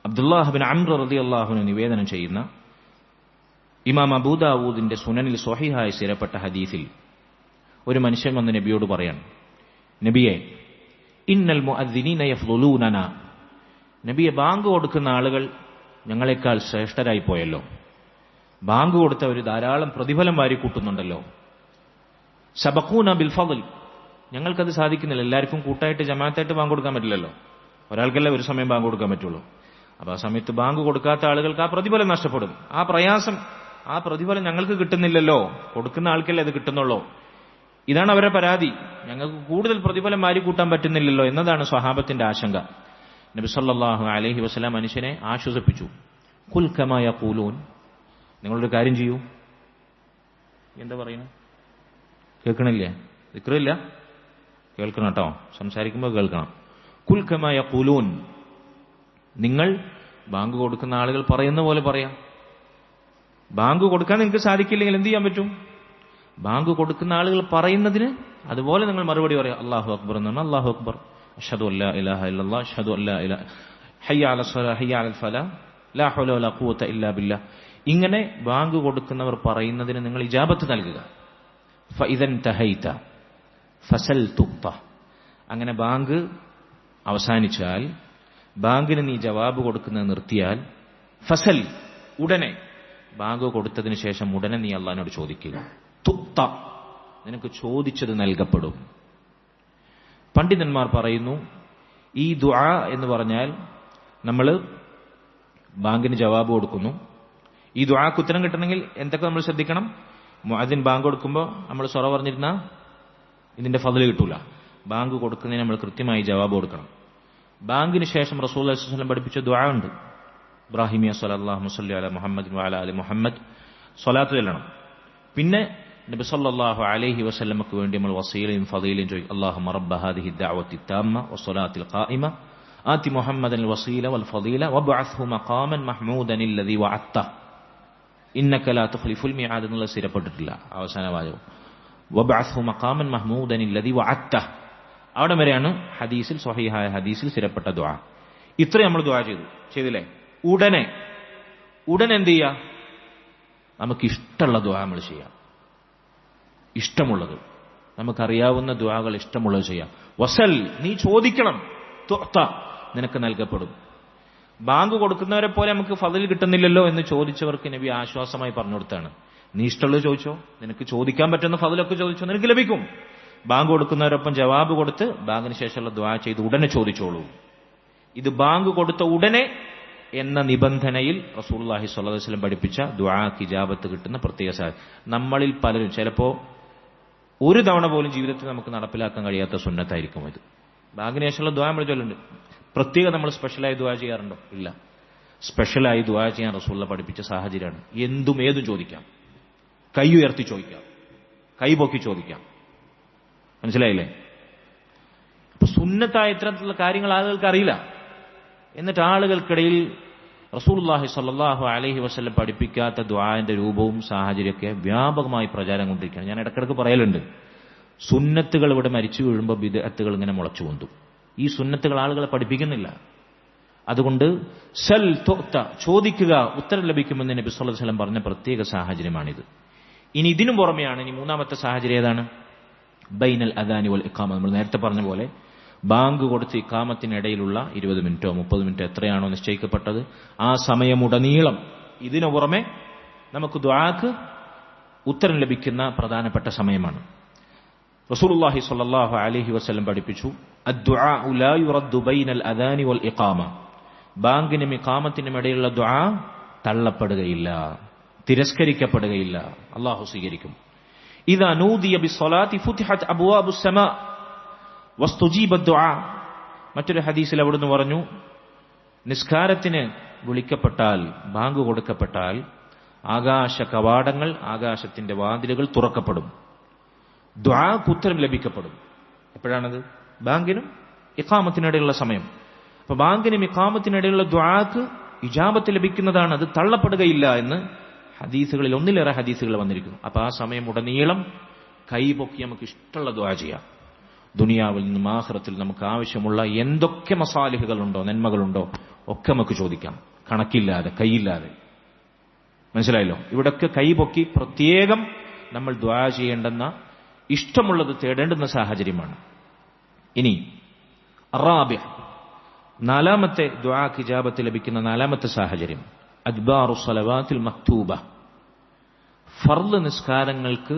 അബ്ദുല്ലാഹ് ബിൻ അംർ റളിയല്ലാഹു അൻഹു നിവേദനം ചെയ്യുന്ന ഇമാം അബൂദാവൂദിന്റെ സുനനിൽ സ്വഹീഹായി സ്ഥിരപ്പെട്ട ഹദീസിൽ ഒരു മനുഷ്യൻ വന്ന് നബിയോട് പറയാണ്, നബിയെ, ഇന്നൽ മുഅദ്ദിനീന യഫ്ളുലൂനന, നബിയെ, ബാങ്ക് കൊടുക്കുന്ന ആളുകൾ ഞങ്ങളെക്കാൾ ശ്രേഷ്ഠരായി പോയല്ലോ. ബാങ്ക് കൊടുത്തവർ ധാരാളം പ്രതിഫലം വാരിക്കൂട്ടുന്നുണ്ടല്ലോ. സബഖൂന ബിൽ ഫضൽ, ഞങ്ങൾക്കത് സാധിക്കുന്നില്ല. എല്ലാവർക്കും കൂട്ടായിട്ട് ജമാഅത്തായിട്ട് ബാങ്ക് കൊടുക്കാൻ പറ്റില്ലല്ലോ. ഒരാൾക്കല്ലേ ഒരു സമയം ബാങ്ക് കൊടുക്കാൻ പറ്റുള്ളൂ. അപ്പൊ ആ സമയത്ത് ബാങ്ക് കൊടുക്കാത്ത ആളുകൾക്ക് ആ പ്രതിഫലം നഷ്ടപ്പെടും. ആ പ്രയാസം, ആ പ്രതിഫലം ഞങ്ങൾക്ക് കിട്ടുന്നില്ലല്ലോ, കൊടുക്കുന്ന ആൾക്കല്ലേ അത് കിട്ടുന്നുള്ളൂ. ഇതാണ് അവരുടെ പരാതി. ഞങ്ങൾക്ക് കൂടുതൽ പ്രതിഫലം വാരിക്കൂട്ടാൻ പറ്റുന്നില്ലല്ലോ എന്നതാണ് സ്വഹാബത്തിന്റെ ആശങ്ക. നബി സല്ലല്ലാഹു അലൈഹി വസല്ലം മനുഷ്യനെ ആശ്വസിപ്പിച്ചു. ഖുൽ കമാ യഖൂലൂൻ, നിങ്ങളൊരു കാര്യം ചെയ്യൂ. എന്താ പറയുന്നത്? കേൾക്കണില്ലേ? ദിക്റില്ല? കേൾക്കണം കേട്ടോ, സംസാരിക്കുമ്പോൾ കേൾക്കണം. ഖുൽ കമാ യഖൂലൂൻ, നിങ്ങൾ ബാങ്ക് കൊടുക്കുന്ന ആളുകൾ പറയുന്ന പോലെ പറയാം. ബാങ്ക് കൊടുക്കാൻ നിങ്ങൾക്ക് സാധിക്കില്ലെങ്കിൽ എന്ത് ചെയ്യാൻ പറ്റും? ബാങ്ക് കൊടുക്കുന്ന ആളുകൾ പറയുന്നതിന് അതുപോലെ നിങ്ങൾ മറുപടി പറയാം. അല്ലാഹു അക്ബർ എന്ന് പറഞ്ഞാൽ അല്ലാഹു അക്ബർ, അഷ്ഹദു അല്ലാ ഇലാഹ ഇല്ലല്ലാഹ്, അഷ്ഹദു അല്ലാ ഇലാഹ, ഹയ്യ അലൽ സ്വലാഹ്, ഹയ്യ അലൽ ഫലാഹ്, ലാ ഹൗല വലാ ഖുവത ഇല്ലാ ബില്ലാഹ്. ഇങ്ങനെ ബാങ്ക് കൊടുക്കുന്നവർ പറയുന്നതിന് നിങ്ങൾ ഇജാബത്ത് നൽകുക. ഫഇദൻ തഹൈത ഫസൽ തുഖ്ത, അങ്ങനെ ബാങ്ക് അവസാനിച്ചാൽ, ബാങ്കിന് നീ ജവാബ് കൊടുക്കുന്നത് നിർത്തിയാൽ, ഫസൽ, ഉടനെ, ബാങ്ക് കൊടുത്തതിന് ശേഷം ഉടനെ നീ അള്ളാഹിനോട് ചോദിക്കുക. തുക്ത, നിനക്ക് ചോദിച്ചത് നൽകപ്പെടും. പണ്ഡിതന്മാർ പറയുന്നു, ഈ ദുആ എന്ന് പറഞ്ഞാൽ നമ്മൾ ബാങ്കിന് ജവാബ് കൊടുക്കുന്നു. ഈ ദുആക്ക് ഉത്തരം കിട്ടണമെങ്കിൽ എന്തൊക്കെ നമ്മൾ ശ്രദ്ധിക്കണം? മുഅദ്ദിൻ ബാങ്ക് കൊടുക്കുമ്പോൾ നമ്മൾ സ്വറ പറഞ്ഞിരുന്ന ഇതിന്റെ ഫضل കിട്ടൂല. ബാങ്ക് കൊടുക്കുന്നതിന് നമ്മൾ കൃത്യമായി ജവാബ് കൊടുക്കണം. ബാങ്കിന് ശേഷം റസൂലുള്ളാഹി സ്വല്ലല്ലാഹു അലൈഹി വസല്ലം പഠിപ്പിച്ച ദുആ ഉണ്ട്. ഇബ്രാഹിമിയ സ്വല്ലല്ലാഹു അലൈഹി മുഹമ്മദ് വഅലാ ആലി മുഹമ്മദ്, സ്വലാത്ത് ചൊല്ലണം. പിന്നെ നബി സല്ലല്ലാഹു അലൈഹി വസല്ലമക്ക് വേണ്ടി നമ്മൾ വസീലയും ഫളീലയും ചോദിക്കും. അല്ലാഹുമ്മ റബ്ബ ഹാദിഹി ദഅവത്തി താമ്മ വസ്സലാത്തിൽ ഖായിമ ആതി മുഹമ്മദൻ വസീല വൽ ഫളീല വബ്അത്ഹു മഖാമൻ മഹ്മൂദൻ അല്ലദീ വഅത്ത ഇന്നക ലാ തുഖ്ലിഫുൽ മിആദ് എന്നുള്ള സ്ഥിരപ്പെട്ടിട്ടില്ല അവസാന വാചകം. വബ്അത്ഹു മഖാമൻ മഹ്മൂദൻ അല്ലദീ വഅത്ത, അവിടെ വരെയാണ് ഹദീസിൽ, സ്വഹീഹായ ഹദീസിൽ സ്ഥിരപ്പെട്ട ദുആ. ഇത്രയും നമ്മൾ ദുആ ചെയ്തില്ലേ? ഉടനെ എന്ത് ചെയ്യുക? നമുക്ക് ഇഷ്ടമുള്ള ദുആ നമ്മൾ ചെയ്യാം. ഇഷ്ടമുള്ളത്, നമുക്കറിയാവുന്ന ദുആകൾ ഇഷ്ടമുള്ളത് ചെയ്യാം. വസൽ, നീ ചോദിക്കണം. തുഅത, നിനക്ക് നൽകപ്പെടും. ബാങ്ക് കൊടുക്കുന്നവരെ പോലെ നമുക്ക് ഫضل കിട്ടുന്നില്ലല്ലോ എന്ന് ചോദിച്ചവർക്ക് നബി ആശ്വാസമായി പറഞ്ഞു കൊടുത്താണ്. നീ ഇഷ്ടമുള്ളത് ചോദിച്ചോ, നിനക്ക് ചോദിക്കാൻ പറ്റുന്ന ഫضലൊക്കെ ചോദിച്ചോ, നിനക്ക് ലഭിക്കും. ബാങ്ക് കൊടുക്കുന്നവരൊപ്പം ജവാബ് കൊടുത്ത് ബാങ്കിന് ശേഷമുള്ള ദുആ ചെയ്ത് ഉടനെ ചോദിച്ചോളൂ. ഇത് ബാങ്ക് കൊടുത്ത ഉടനെ എന്ന നിബന്ധനയിൽ റസൂലുള്ളാഹി സ്വല്ലല്ലാഹു അലൈഹി വസല്ലം പഠിപ്പിച്ച ദുആക്ക് ഇജാബത്ത് കിട്ടുന്ന പ്രത്യേക സാഹചര്യം. നമ്മളിൽ പലരും ചിലപ്പോൾ ഒരു തവണ പോലും ജീവിതത്തിൽ നമുക്ക് നടപ്പിലാക്കാൻ കഴിയാത്ത സുന്നത്തായിരിക്കും ഇത്. ബാങ്കിന് ശേഷമുള്ള ദുആ നമ്മൾ ചൊല്ലുന്നുണ്ട്. പ്രത്യേകം നമ്മൾ സ്പെഷ്യലായി ദുആ ചെയ്യാറുണ്ടോ? ഇല്ല. സ്പെഷ്യലായി ദുആ ചെയ്യാൻ റസൂലുള്ളാഹി പഠിപ്പിച്ച സാഹചര്യമാണ്. എന്തും ഏതും ചോദിക്കാം, കൈ ഉയർത്തി ചോദിക്കാം, കൈ പൊക്കി ചോദിക്കാം. മനസ്സിലായില്ലേ? അപ്പൊ സുന്നത്തായ ഇത്തരത്തിലുള്ള കാര്യങ്ങൾ ആളുകൾക്ക് അറിയില്ല. എന്നിട്ട് ആളുകൾക്കിടയിൽ റസൂലുള്ളാഹി സ്വല്ലല്ലാഹു അലൈഹി വസല്ലം പഠിപ്പിക്കാത്ത ദുആന്റെ രൂപവും സാഹചര്യമൊക്കെ വ്യാപകമായി പ്രചാരം കൊണ്ടിരിക്കുകയാണ്. ഞാൻ ഇടയ്ക്കിടയ്ക്ക് പറയലുണ്ട്, സുന്നത്തുകൾ ഇവിടെ മരിച്ചു വീഴുമ്പോൾ ബിദ്അത്തുകൾ ഇങ്ങനെ മുളച്ചു പൊന്തും. ഈ സുന്നത്തുകൾ ആളുകളെ പഠിപ്പിക്കുന്നില്ല. അതുകൊണ്ട് സൽ തുഅത, ചോദിക്കുക ഉത്തരം ലഭിക്കുമെന്ന് നബി സല്ലല്ലാഹു അലൈഹി വസല്ലം പറഞ്ഞ പ്രത്യേക സാഹചര്യമാണിത്. ഇനി ഇതിനു പുറമെയാണ് ഇനി മൂന്നാമത്തെ സാഹചര്യം ഏതാണ്? ബൈനൽ അദാനി വൽ ഇഖാമ. നമ്മൾ നേരത്തെ പറഞ്ഞ പോലെ ബാങ്ക് കൊടുത്ത് ഇഖാമത്തിനിടയിലുള്ള 20 മിനിറ്റോ 30 മിനിറ്റോ എത്രയാണോ നിശ്ചയിക്കപ്പെട്ടത് ആ സമയമുടനീളം ഇതിനു പുറമെ നമുക്ക് ദുആക്ക് ഉത്തരം ലഭിക്കുന്ന പ്രധാനപ്പെട്ട സമയമാണ്. റസൂലുള്ളാഹി സ്വല്ലല്ലാഹു അലൈഹി വസല്ലം പഠിപ്പിച്ചു, അദ്ദുആഉ ലാ യുറദ്ദു ബൈനൽ അദാനി വൽ ഇഖാമ. ബാങ്കിനും ഇഖാമത്തിനും ഇടയിലുള്ള ദുആ തള്ളപ്പെടുകയില്ല, തിരസ്കരിക്കപ്പെടുകയില്ല, അല്ലാഹു സ്വീകരിക്കും. ഇദാ നൂദിയ ബിസ്സലാത്തി ഫുതിഹത് അബ്വാബുസ് സമാ വസ്തുജീബ ദുആ. മറ്റൊരു ഹദീസിൽ അവിടുന്ന് പറഞ്ഞു, നിസ്കാരത്തിന് വിളിക്കപ്പെട്ടാൽ, ബാങ്ക് കൊടുക്കപ്പെട്ടാൽ ആകാശ കവാടങ്ങൾ, ആകാശത്തിന്റെ വാതിലുകൾ തുറക്കപ്പെടും, ദുആക്ക് ഉത്തരം ലഭിക്കപ്പെടും. എപ്പോഴാണത്? ബാങ്കിനും ഇഖാമത്തിനിടയിലുള്ള സമയം. അപ്പൊ ബാങ്കിനും ഇഖാമത്തിനിടയിലുള്ള ദുആക്ക് ഇജാബത്ത് ലഭിക്കുന്നതാണ്, അത് തള്ളപ്പെടുകയില്ല എന്ന് ഹദീസുകളിൽ ഒന്നിലേറെ ഹദീസുകൾ വന്നിരിക്കുന്നു. അപ്പൊ ആ സമയം ഉടനീളം കൈ പൊക്കി നമുക്ക് ഇഷ്ടമുള്ള ദുആ ചെയ്യാം. ദുനിയാവിൽ നിന്നും ആഖിറത്തിൽ നമുക്ക് ആവശ്യമുള്ള എന്തൊക്കെ മസാലിഹുകളുണ്ടോ, നന്മകളുണ്ടോ ഒക്കെ നമുക്ക് ചോദിക്കാം, കണക്കില്ലാതെ, കൈയില്ലാതെ. മനസ്സിലായല്ലോ? ഇവിടൊക്കെ കൈ പൊക്കി പ്രത്യേകം നമ്മൾ ദുആ ചെയ്യേണ്ടെന്ന, ഇഷ്ടമുള്ളത് തേടേണ്ടുന്ന സാഹചര്യമാണ്. ഇനി അറാബിഹ, നാലാമത്തെ ദുആക്ക് ഇജാബത്ത് ലഭിക്കുന്ന നാലാമത്തെ സാഹചര്യം, അദ്ബാറു സ്വലവാത്തിൽ മക്തൂബ, ഫർള് നിസ്കാരങ്ങൾക്ക്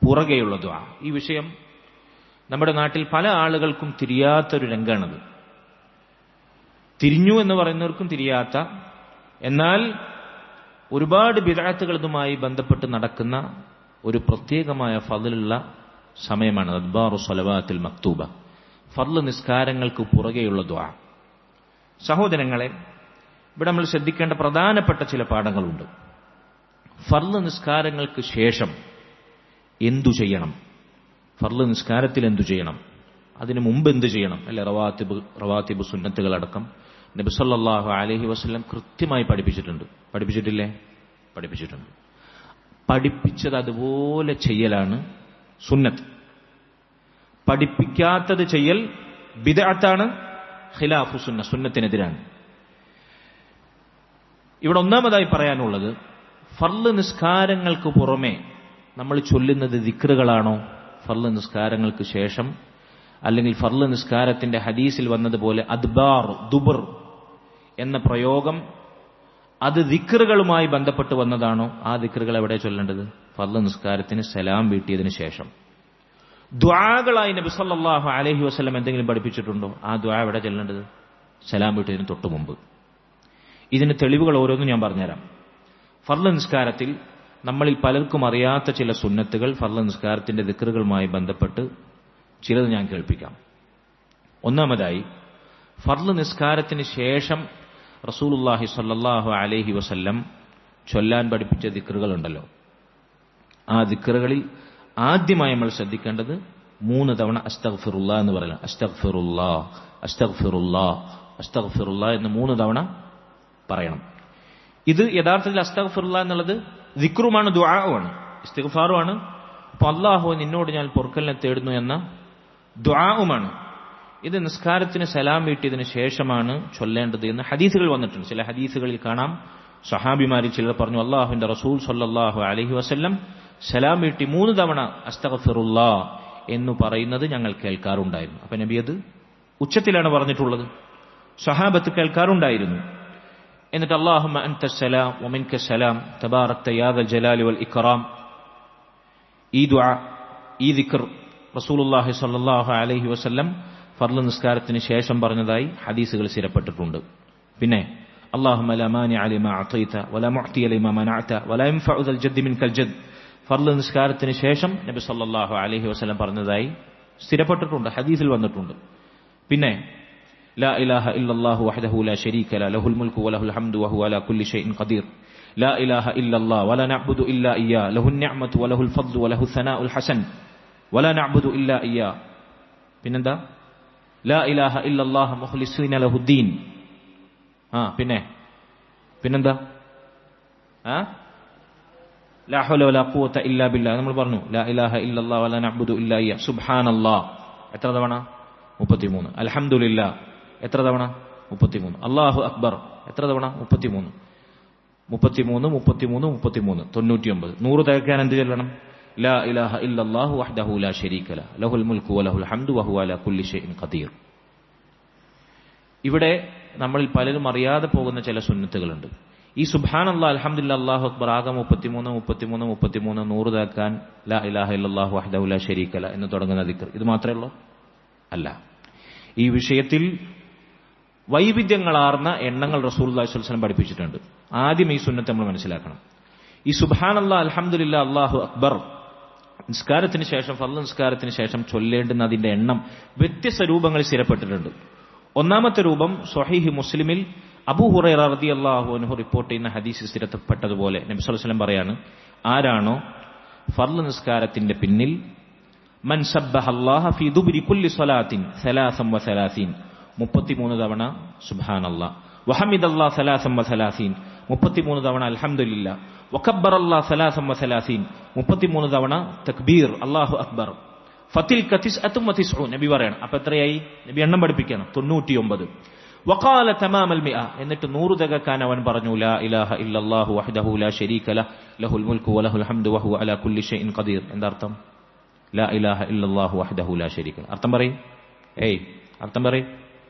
പുറകെയുള്ള ദുആ. ഈ വിഷയം നമ്മുടെ നാട്ടിൽ പല ആളുകൾക്കും തിരിയാത്തൊരു രംഗാണത്. തിരിഞ്ഞു എന്ന് പറയുന്നവർക്കും തിരിയാത്ത, എന്നാൽ ഒരുപാട് ബിദ്അത്തുകൾ ഇതുമായി ബന്ധപ്പെട്ട് നടക്കുന്ന ഒരു പ്രത്യേകമായ ഫളലുള്ള സമയമാണ് അദ്ബാറു സ്വലവാത്തിൽ മക്തൂബ, ഫർള് നിസ്കാരങ്ങൾക്ക് പുറകെയുള്ള ദുആ. സഹോദരങ്ങളെ, ഇവിടെ നമ്മൾ ശ്രദ്ധിക്കേണ്ട പ്രധാനപ്പെട്ട ചില പാഠങ്ങളുണ്ട്. ഫർള് നിസ്കാരങ്ങൾക്ക് ശേഷം എന്തു ചെയ്യണം, ഫർള് നിസ്കാരത്തിൽ എന്തു ചെയ്യണം, അതിനു മുമ്പ് എന്ത് ചെയ്യണം, അല്ലെ? റവാത്തിബ് സുന്നത്തുകളടക്കം നബി സല്ലല്ലാഹു അലൈഹി വസല്ലം കൃത്യമായി പഠിപ്പിച്ചിട്ടുണ്ട്. പഠിപ്പിച്ചിട്ടില്ലേ? പഠിപ്പിച്ചിട്ടുണ്ട്. പഠിപ്പിച്ചത് അതുപോലെ ചെയ്യലാണ് സുന്നത്ത്. പഠിപ്പിക്കാത്തത് ചെയ്യൽ ബിദ്അത്താണ്, ഖിലാഫു സുന്ന, സുന്നത്തിനെതിരാണ്. ഇവിടെ ഒന്നാമതായി പറയാനുള്ളത്, ഫർള് നിസ്കാരങ്ങൾക്ക് പുറമെ നമ്മൾ ചൊല്ലുന്നത് ദിക്റുകളാണോ? ഫർള് നിസ്കാരങ്ങൾക്ക് ശേഷം, അല്ലെങ്കിൽ ഫർള് നിസ്കാരത്തിന്റെ ഹദീസിൽ വന്നതുപോലെ അദ്ബാർ, ദുബർ എന്ന പ്രയോഗം അത് ദിക്റുകളുമായി ബന്ധപ്പെട്ട് വന്നതാണോ? ആ ദിക്റുകൾ എവിടെ ചൊല്ലേണ്ടത്? ഫർള് നിസ്കാരത്തിന് സലാം വീട്ടിയതിനു ശേഷം. ദുആകളായി നബി സല്ലല്ലാഹു അലൈഹി വസല്ലം എന്തെങ്കിലും പഠിപ്പിച്ചിട്ടുണ്ടോ? ആ ദുആ എവിടെ ചൊല്ലേണ്ടത്? സലാം വീട്ടിയതിന് തൊട്ട് മുമ്പ്. ഇതിന് തെളിവുകൾ ഓരോന്നും ഞാൻ പറഞ്ഞുതരാം. ഫർള് നിസ്കാരത്തിൽ നമ്മളിൽ പലർക്കും അറിയാത്ത ചില സുന്നത്തുകൾ ഫർള് നിസ്കാരത്തിന്റെ ദിക്റുകളുമായി ബന്ധപ്പെട്ട് ചിലത് ഞാൻ കേൾപ്പിക്കാം. ഒന്നാമതായി, ഫർള് നിസ്കാരത്തിന് ശേഷം റസൂലുള്ളാഹി സ്വല്ലല്ലാഹു അലൈഹി വസല്ലം ചൊല്ലാൻ പഠിപ്പിച്ച ദിക്റുകളുണ്ടല്ലോ, ആ ദിക്റുകളിൽ ആദ്യമായി നമ്മൾ ശ്രദ്ധിക്കേണ്ടത് 3 തവണ അസ്തഗ്ഫിറുല്ലാ എന്ന് പറയണം. അസ്തഗ്ഫിറുല്ലാ, അസ്തഗ്ഫിറുല്ലാ, അസ്തഗ്ഫിറുല്ലാ എന്ന് 3 തവണ പറയണം. ഇത് യഥാർത്ഥത്തിൽ അസ്തഗ്ഫിറുല്ലാ എന്നുള്ളത് ദിക്റുമാണ്, ദുആവുമാണ്, ഇസ്തിഗ്ഫാറുമാണ്. അപ്പൊ അല്ലാഹു നിന്നോട് ഞാൻ പൊറുക്കലിനെ തേടുന്നു എന്ന ദുആവുമാണ്. ഇത് നിസ്കാരത്തിന് സലാം വീട്ടിയതിന് ശേഷമാണ് ചൊല്ലേണ്ടത് എന്ന് ഹദീസുകൾ വന്നിട്ടുണ്ട്. ചില ഹദീസുകളിൽ കാണാം, സഹാബിമാരിൽ ചിലർ പറഞ്ഞു, അല്ലാഹുവിന്റെ റസൂൽ സ്വല്ലല്ലാഹു അലൈഹി വസല്ലം സലാം വീട്ടി 3 തവണ അസ്തഗ്ഫിറുല്ലാ എന്ന് പറയുന്നത് ഞങ്ങൾ കേൾക്കാറുണ്ടായിരുന്നു. അപ്പൊ നബി അത് ഉച്ചത്തിലാണ് പറഞ്ഞിട്ടുള്ളത്, സഹാബത്ത് കേൾക്കാറുണ്ടായിരുന്നു. എന്നിട്ട് അല്ലാഹുമ്മ അൻതസ്സലാം വമിൻകസ്സലാം തബാറക്ത യാ ദൽ ജലാലി വൽ ഇക്റാം, ഈ ദുആ, ഈ ദിക്ർ റസൂലുള്ളാഹി സ്വല്ലല്ലാഹു അലൈഹി വസല്ലം ഫർള് നിസ്കാരത്തിന് ശേഷം പറഞ്ഞതായി ഹദീസുകൾ സ്ഥിരപ്പെട്ടിട്ടുണ്ട്. പിന്നെ അല്ലാഹുമ്മ ലാ മാനിഅ ലിമാ അഅതൈത വലാ മുഅ്തിയ ലിമാ മനഅത വലാ യൻഫഉ ദൽ ജദ്ദി മിൻകൽ ജദ്ദ്. ഫർള് നിസ്കാരത്തിന് ശേഷം നബി സല്ലല്ലാഹു അലൈഹി വസല്ലം പറഞ്ഞതായി സ്ഥിരപ്പെട്ടിട്ടുണ്ട്, ഹദീസിൽ വന്നിട്ടുണ്ട്. പിന്നെ ലാ ഇലാഹ ഇല്ലല്ലാഹു വഹ്ദഹു ലാ ശരീക ലഹു ലഹുൽ മുൽക്കു വലഹുൽ ഹംദു വഹുവ അലാ കുല്ലി ഷൈഇൻ ഖദീർ. ലാ ഇലാഹ ഇല്ലല്ലാഹു വലാ നഅ്ബുദു ഇല്ലാ ഇയ്യാ ലഹുൻ നിഅമതു വലഹുൽ ഫദ്ലു വലഹു സനാഉൽ ഹസൻ വലാ നഅ്ബുദു ഇല്ലാ ഇയ്യാ. പിന്നെന്താ? ലാ ഇലാഹ ഇല്ലല്ലാഹു മുഖ്ലിസീന ലഹുദ്ദീൻ. പിന്നെന്താ? ലാ ഹൗല വലാ ഖുവത ഇല്ലാ ബില്ലാഹ്. നമ്മൾ പറഞ്ഞു ലാ ഇലാഹ ഇല്ലല്ലാഹു വലാ നഅ്ബുദു ഇല്ലാ ഇയ്യാ. സുബ്ഹാനല്ലാഹ് എത്ര തവണ? 33. അൽഹംദുലില്ലാഹ് എത്ര തവണ? 33. അല്ലാഹു അക്ബർ എത്ര തവണ? 33. 99. 100 തികക്കാൻ എന്ത് ചൊല്ലണം? ലാ ഇലാഹ ഇല്ലല്ലാഹു വഹ്ദഹു ലാ ശരീക ലഹു ലഹുൽ മുൽക്കു വലഹുൽ ഹംദു വഹുവ അലാ കുല്ലി ഷൈഇൻ ഖദീർ. ഇവിടെ നമ്മളിൽ പലരും അറിയാതെ പോകുന്ന ചില സുന്നത്തുകളുണ്ട്. ഈ സുബ്ഹാനല്ലാഹ് അൽഹംദുലില്ലാഹ് അല്ലാഹു അക്ബർ ആകെ 33 100 തികക്കാൻ ലാ ഇലാഹ ഇല്ലല്ലാഹു വഹ്ദഹു ലാ ശരീക ലഹു എന്ന് തുടങ്ങുന്ന ദിക്ർ ഇത് മാത്രമേ ഉള്ളൂ? അല്ല. ഈ വിഷയത്തിൽ വൈവിധ്യങ്ങളാർന്ന എണ്ണങ്ങൾ റസൂലുള്ളാഹി സ്വല്ലല്ലാഹു അലൈഹി വസല്ലം പഠിപ്പിച്ചിട്ടുണ്ട്. ആദ്യം ഈ സുന്നത്ത് നമ്മൾ മനസ്സിലാക്കണം. ഈ സുബ്ഹാനല്ലാഹ് അൽഹംദുലില്ലാഹ് അല്ലാഹു അക്ബർ നിസ്കാരത്തിന് ശേഷം, ഫർള് നിസ്കാരത്തിന് ശേഷം ചൊല്ലേണ്ടുന്ന അതിന്റെ എണ്ണം വ്യത്യസ്ത രൂപങ്ങളിൽ സ്ഥിരപ്പെട്ടിട്ടുണ്ട്. ഒന്നാമത്തെ രൂപം സ്വഹീഹ് മുസ്ലിമിൽ അബൂ ഹുറൈറ റളിയല്ലാഹു അൻഹു റിപ്പോർട്ട് ചെയ്യുന്ന ഹദീസിൽ സ്ഥിരപ്പെട്ടതുപോലെ നബി സല്ലല്ലാഹു അലൈഹി വസല്ലം പറയാണ്, ആരാണോ ഫർള് നിസ്കാരത്തിന്റെ പിന്നിൽ മൻ സബ്ബഹല്ലാഹ ഫീ ദുബ്രി കുല്ലി സ്വലാത്തിൻ 33 തവണ സുബ്ഹാനല്ലാഹ് വഹമിദല്ലാഹ് 33 തവണ അൽഹംദുലില്ലാഹ് വകബ്ബറല്ലാഹ് 33 തവണ തക്ബീർ അല്ലാഹു അക്ബർ ഫതിൽക 99 നബി പറയാണ്. അപ്പൊ എത്രയായി? നബി എണ്ണം പഠിപ്പിക്കണം 99. വഖാല തമാമൽ മിഅ എന്നിട്ട് 100 തികക്കാൻ അവൻ പറഞ്ഞു ലാ ഇലാഹ ഇല്ലല്ലാഹു വഹ്ദഹു ലാ ശരീക ലഹു ലഹുൽ മുൽക്കു വലഹുൽ ഹംദു വഹുവ അലാ കുല്ലി ഷൈഇൻ ഖദീർ. എന്താ അർത്ഥം? ലാ ഇലാഹ ഇല്ലല്ലാഹു വഹ്ദഹു ലാ ശരീക ലഹു. അർത്ഥം പറയും. അർത്ഥം പറയും.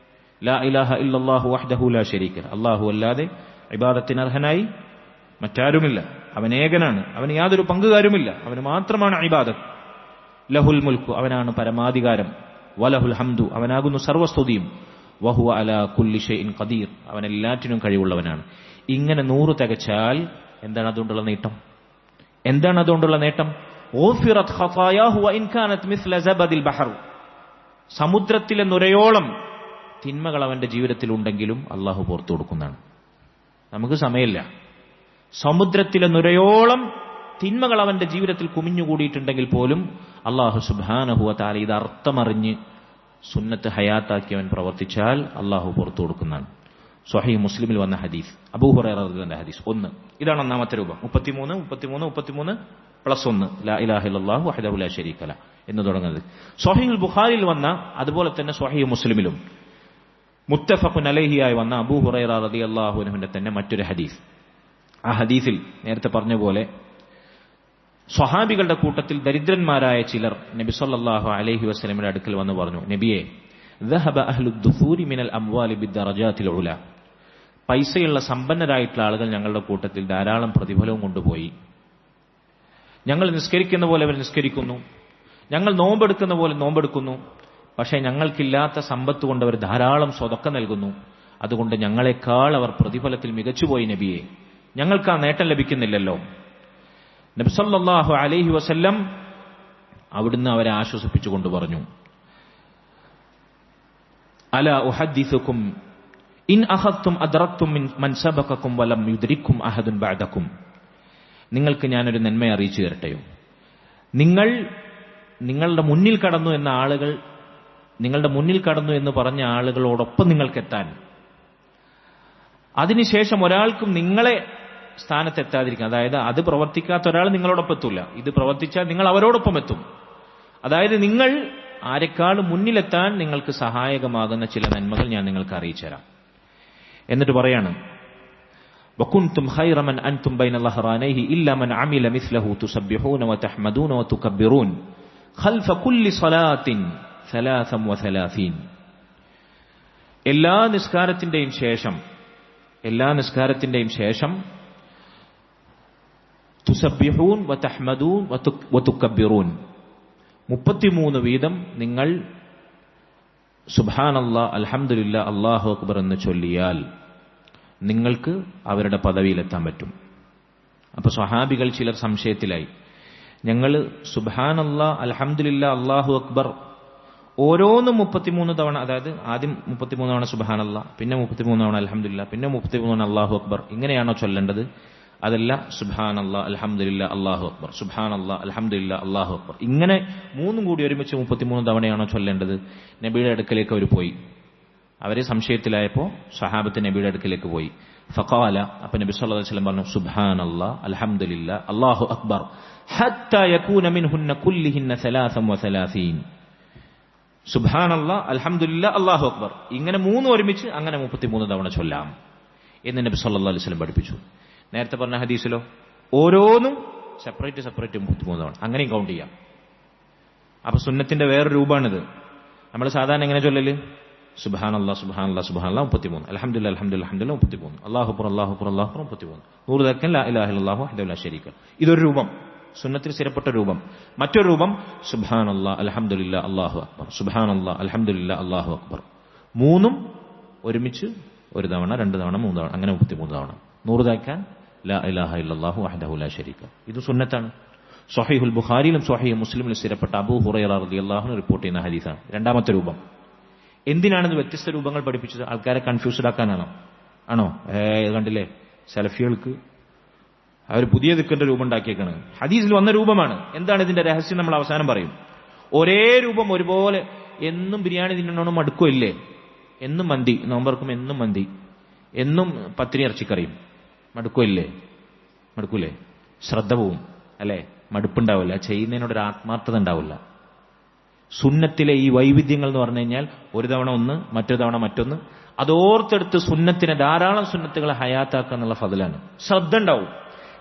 ലാ ഇലാഹ ഇല്ലല്ലാഹു വഹ്ദഹു ലാ ശരീക ലഹു. അല്ലാഹു അല്ലാതെ ഇബാദത്തിന് അർഹനായി മറ്റാരുമില്ല. അവൻ ഏകനാണ്, അവന് യാതൊരു പങ്കുകാരുമില്ല, അവന് മാത്രമാണ് ഇബാദത്ത്. ലഹുൽ മുൽക്കു അവനാണ് പരമാധികാരം, വലഹുൽ ഹംദു അവനാകുന്നു സർവസ്തുതിയും, വഹുവ അലാ കുല്ലി ഷൈഇൻ ഖദീർ അവൻ എല്ലാറ്റിനും കഴിവുള്ളവനാണ്. ഇങ്ങനെ 100 തികച്ചാൽ എന്താണ് അതുകൊണ്ടുള്ള നേട്ടം? എന്താണ് അതുകൊണ്ടുള്ള നേട്ടം? ഗുഫിറത് ഖതായാഹു വഇൻ കാനത് മിസ്ല സബദിൽ ബഹർ. സമുദ്രത്തിലെ നുരയോളം തിന്മകൾ അവന്റെ ജീവിതത്തിൽ ഉണ്ടെങ്കിലും അള്ളാഹു പുറത്തു കൊടുക്കുന്നതാണ്. നമുക്ക് സമയമില്ല. സമുദ്രത്തിലെ നുരയോളം തിന്മകൾ അവന്റെ ജീവിതത്തിൽ കുമിഞ്ഞുകൂടിയിട്ടുണ്ടെങ്കിൽ പോലും അള്ളാഹു സുബ്ഹാനഹു വ തആല ഇത് അർത്ഥമറിഞ്ഞ് സുന്നത്ത് ഹയാത്താക്കി അവൻ പ്രവർത്തിച്ചാൽ അള്ളാഹു പുറത്തു കൊടുക്കുന്നതാണ്. സ്വഹീഹ് മുസ്ലിമിൽ വന്ന ഹദീസ്, അബൂ ഹുറൈറ റളിയല്ലാഹു ഹദീസ് 1. ഇതാണ് ഒന്നാമത്തെ രൂപം. 33 പ്ലസ് 1 ലാ ഇലാഹ ഇല്ലല്ലാഹു വഹ്ദഹു ലാ ശരീക ലഹു എന്ന് തുടങ്ങുന്നത്. സ്വഹീഹുൽ ബുഖാരിയിൽ വന്ന, അതുപോലെ തന്നെ സ്വഹീഹ് മുസ്ലിമിലും മുത്തഫഖുൻ അലൈഹിയായി വന്ന അബൂ ഹുറൈറ റളിയല്ലാഹു അൻഹുവിന്റെ തന്നെ മറ്റൊരു ഹദീസ്. ആ ഹദീസിൽ നേരത്തെ പറഞ്ഞ പോലെ സ്വഹാബികളുടെ കൂട്ടത്തിൽ ദരിദ്രന്മാരായ ചിലർ നബി സല്ലല്ലാഹു അലൈഹി വസല്ലമയുടെ അടുക്കൽ വന്ന് പറഞ്ഞു, നബിയെ ദഹബ അഹ്ലുദ് ദുഫൂരി മിനൽ അംവാലി ബിദ്ദറജാതിൽ ഉല. പൈസയുള്ള സമ്പന്നരായിട്ടുള്ള ആളുകൾ ഞങ്ങളുടെ കൂട്ടത്തിൽ ധാരാളം പ്രതിഫലവും കൊണ്ടുപോയി. ഞങ്ങൾ നിസ്കരിക്കുന്ന പോലെ അവർ നിസ്കരിക്കുന്നു, ഞങ്ങൾ നോമ്പെടുക്കുന്ന പോലെ നോമ്പെടുക്കുന്നു, പക്ഷേ ഞങ്ങൾക്കില്ലാത്ത സമ്പത്ത് കൊണ്ട് അവർ ധാരാളം സ്വതക്ക നൽകുന്നു. അതുകൊണ്ട് ഞങ്ങളെക്കാൾ അവർ പ്രതിഫലത്തിൽ മികച്ചുപോയി നബിയെ, ഞങ്ങൾക്ക് ആ നേട്ടം ലഭിക്കുന്നില്ലല്ലോ. നബി സല്ലല്ലാഹു അലൈഹി വസല്ലം അവിടുന്ന് അവരെ ആശ്വസിപ്പിച്ചുകൊണ്ട് പറഞ്ഞു, അലാ ഉഹദ്ദിസുകും ഇൻ അഖദ്തും അദ്റക്തും മൻ സബഖകും വലം യുദ്രിക്കും അഹദുൻ ബഅദകും. നിങ്ങൾക്ക് ഞാനൊരു നന്മ അറിയിച്ചു തരട്ടെയോ? നിങ്ങളുടെ മുന്നിൽ കടന്നു എന്ന ആളുകൾ, നിങ്ങളുടെ മുന്നിൽ കടന്നു എന്ന് പറഞ്ഞ ആളുകളോടൊപ്പം നിങ്ങൾക്കെത്താൻ, അതിനുശേഷം ഒരാൾക്കും നിങ്ങളെ സ്ഥാനത്തെത്താതിരിക്കും. അതായത് അത് പ്രവർത്തിക്കാത്ത ഒരാൾ നിങ്ങളോടൊപ്പം എത്തൂല, ഇത് പ്രവർത്തിച്ചാൽ നിങ്ങൾ അവരോടൊപ്പം എത്തും. അതായത് നിങ്ങൾ ആരെക്കാളും മുന്നിലെത്താൻ നിങ്ങൾക്ക് സഹായകമാകുന്ന ചില നന്മകൾ ഞാൻ നിങ്ങൾക്ക് അറിയിച്ചു തരാം. എന്നിട്ട് പറയാണ്, വകുൻതും ഖൈറ മൻ അൻതും ബൈന ലഹ്റാനൈഹി ഇല്ലാ മൻ അമില മിസ്ലഹു തുസബ്ബിഹൂന വതഹ്മദൂന വതുകബ്ബിറൂൻ ഖൽഫ കുല്ലി സ്വലാത്തിൻ 33. എല്ലാ നിസ്കാരത്തിന്റെയും ശേഷം തുസബ്ബിഹൂൻ വതഹ്മദൂൻ വതുകബ്ബിറൂൻ 33 വീതം നിങ്ങൾ സുബ്ഹാനല്ലാഹ് അൽഹംദുലില്ലാഹ് അല്ലാഹു അക്ബർ എന്ന് ചൊല്ലിയാൽ നിങ്ങൾക്ക് അവരുടെ പദവിയിലെത്താൻ പറ്റും. അപ്പൊ സ്വഹാബികൾ ചിലർ സംശയത്തിലായി. ഞങ്ങൾ സുബ്ഹാനല്ലാ, അൽഹംദുലില്ലാ, അല്ലാഹു അക്ബർ ഓരോന്നും 33 തവണ, അതായത് ആദ്യം 33 തവണ സുബ്ഹാനല്ലാ, പിന്നെ 33 തവണ അൽഹംദുലില്ലാ, പിന്നെ 33 തവണ അല്ലാഹു അക്ബർ, ഇങ്ങനെയാണോ ചൊല്ലേണ്ടത്? അതല്ല, സുബ്ഹാനല്ലാ, അൽഹംദുലില്ലാ, അല്ലാഹു അക്ബർ, സുബ്ഹാനല്ലാ, അൽഹംദുലില്ലാ, അല്ലാഹു അക്ബർ, ഇങ്ങനെ മൂന്നും കൂടി ഒരുമിച്ച് 33 തവണയാണോ ചൊല്ലേണ്ടത്? നബിയുടെ അടുക്കലേക്ക് അവർ പോയി. അവരെ സംശയത്തിലായപ്പോൾ സഹാബത്ത് നബിയുടെ അടുക്കലേക്ക് പോയി. ഫഖാല, അപ്പൊ നബി സല്ലല്ലാഹു അലൈഹി വസല്ലം പറഞ്ഞു, സുബ്ഹാനല്ലാ, അൽഹംദുലില്ലാ, അല്ലാഹു അക്ബർ ഹത്താ യകൂന മിൻഹുന്ന കുല്ലിഹിന്ന 33. സുബ്ഹാനല്ലാ, അൽഹംദുലില്ലാ, അല്ലാഹു അക്ബർ, ഇങ്ങനെ മൂന്നും ഒരുമിച്ച് അങ്ങനെ 33 തവണ ചൊല്ലാം എന്ന് നബി സല്ലല്ലാഹു അലൈഹി വസല്ലം പഠിപ്പിച്ചു. നേരത്തെ പറഞ്ഞ ഹദീസിലോ ഓരോന്നും സെപ്പറേറ്റ് 33 തവണ അങ്ങനെയും കൗണ്ട് ചെയ്യാം. അപ്പൊ സുന്നത്തിന്റെ വേറൊരു രൂപമാണിത്. നമ്മൾ സാധാരണ എങ്ങനെ ചൊല്ലല്? സുബ്ഹാനല്ലാ, സുബ്ഹാനല്ലാ, സുബ്ഹാനല്ലാ 33, അൽഹംദുലില്ലാ, അൽഹംദുലില്ലാ, അൽഹംദുലില്ലാ 33, അല്ലാഹു അക്ബർ, അല്ലാഹു അക്ബർ, അല്ലാഹു അക്ബർ 33, 100 തവണ ലാ ഇലാഹ ഇല്ലല്ലാഹു വഹ്ദഹു ലാ ശരീക. ഇതൊരു രൂപം, സുന്നത്തിൽ സ്ഥിരപ്പെട്ട രൂപം. മറ്റൊരു രൂപം സുബ്ഹാനല്ലാ, അൽഹംദുലില്ലാ, അല്ലാഹു അക്ബർ, സുബ്ഹാനല്ലാ, അൽഹംദുലില്ലാ, അല്ലാഹു അക്ബർ, മൂന്നും ഒരുമിച്ച് ഒരു തവണ, 2 തവണ, 3 തവണ, അങ്ങനെ 33 തവണ. 100 തവണ ലാ ഇലാഹ ഇല്ലല്ലാഹു വഹ്ദഹു ലാ ശരീക. ഇത് സുന്നത്താണ്. സ്വഹീഹുൽ ബുഖാരിയിലും സ്വഹീഹ് മുസ്ലിമിലും സ്ഥിരപ്പെട്ട അബൂ ഹുറൈറ റളിയല്ലാഹു അൻഹു റിപ്പോർട്ട് ചെയ്യുന്ന ഹദീസാണ്. രണ്ടാമത്തെ രൂപം. എന്തിനാണിത് വ്യത്യസ്ത രൂപങ്ങൾ പഠിപ്പിച്ചത്? ആൾക്കാരെ കൺഫ്യൂസ്ഡ് ആക്കാനാണോ? ആണോ? കണ്ടില്ലേ, സലഫികൾക്ക് അവർ പുതിയ ദിക്റിന്റെ രൂപം ഉണ്ടാക്കിയേക്കാണ്. ഹദീസിൽ വന്ന രൂപമാണ്. എന്താണ് ഇതിന്റെ രഹസ്യം? നമ്മൾ അവസാനം പറയും. ഒരേ രൂപം ഒരുപോലെ. എന്നും ബിരിയാണി തിന്നണോന്ന് മടുക്കില്ലേ? എന്നും മന്തി, നോമ്പർക്കും എന്നും മന്തി, എന്നും പത്തിരി ഇറച്ചിക്കറിയും, മടുക്കില്ലേ? മടുക്കൂലേ? ശ്രദ്ധ പോവും അല്ലെ? മടുപ്പുണ്ടാവില്ല, ചെയ്യുന്നതിനോടൊരു ആത്മാർത്ഥത ഉണ്ടാവില്ല. സുന്നത്തിലെ ഈ വൈവിധ്യങ്ങൾ എന്ന് പറഞ്ഞു കഴിഞ്ഞാൽ ഒരു തവണ ഒന്ന്, മറ്റൊരു തവണ മറ്റൊന്ന്, അതോർത്തെടുത്ത് സുന്നത്തിനെ, ധാരാളം സുന്നത്തുകളെ ഹയാത്താക്കുക എന്നുള്ള ഫضലാണ്. ശ്രദ്ധ ഉണ്ടാവും.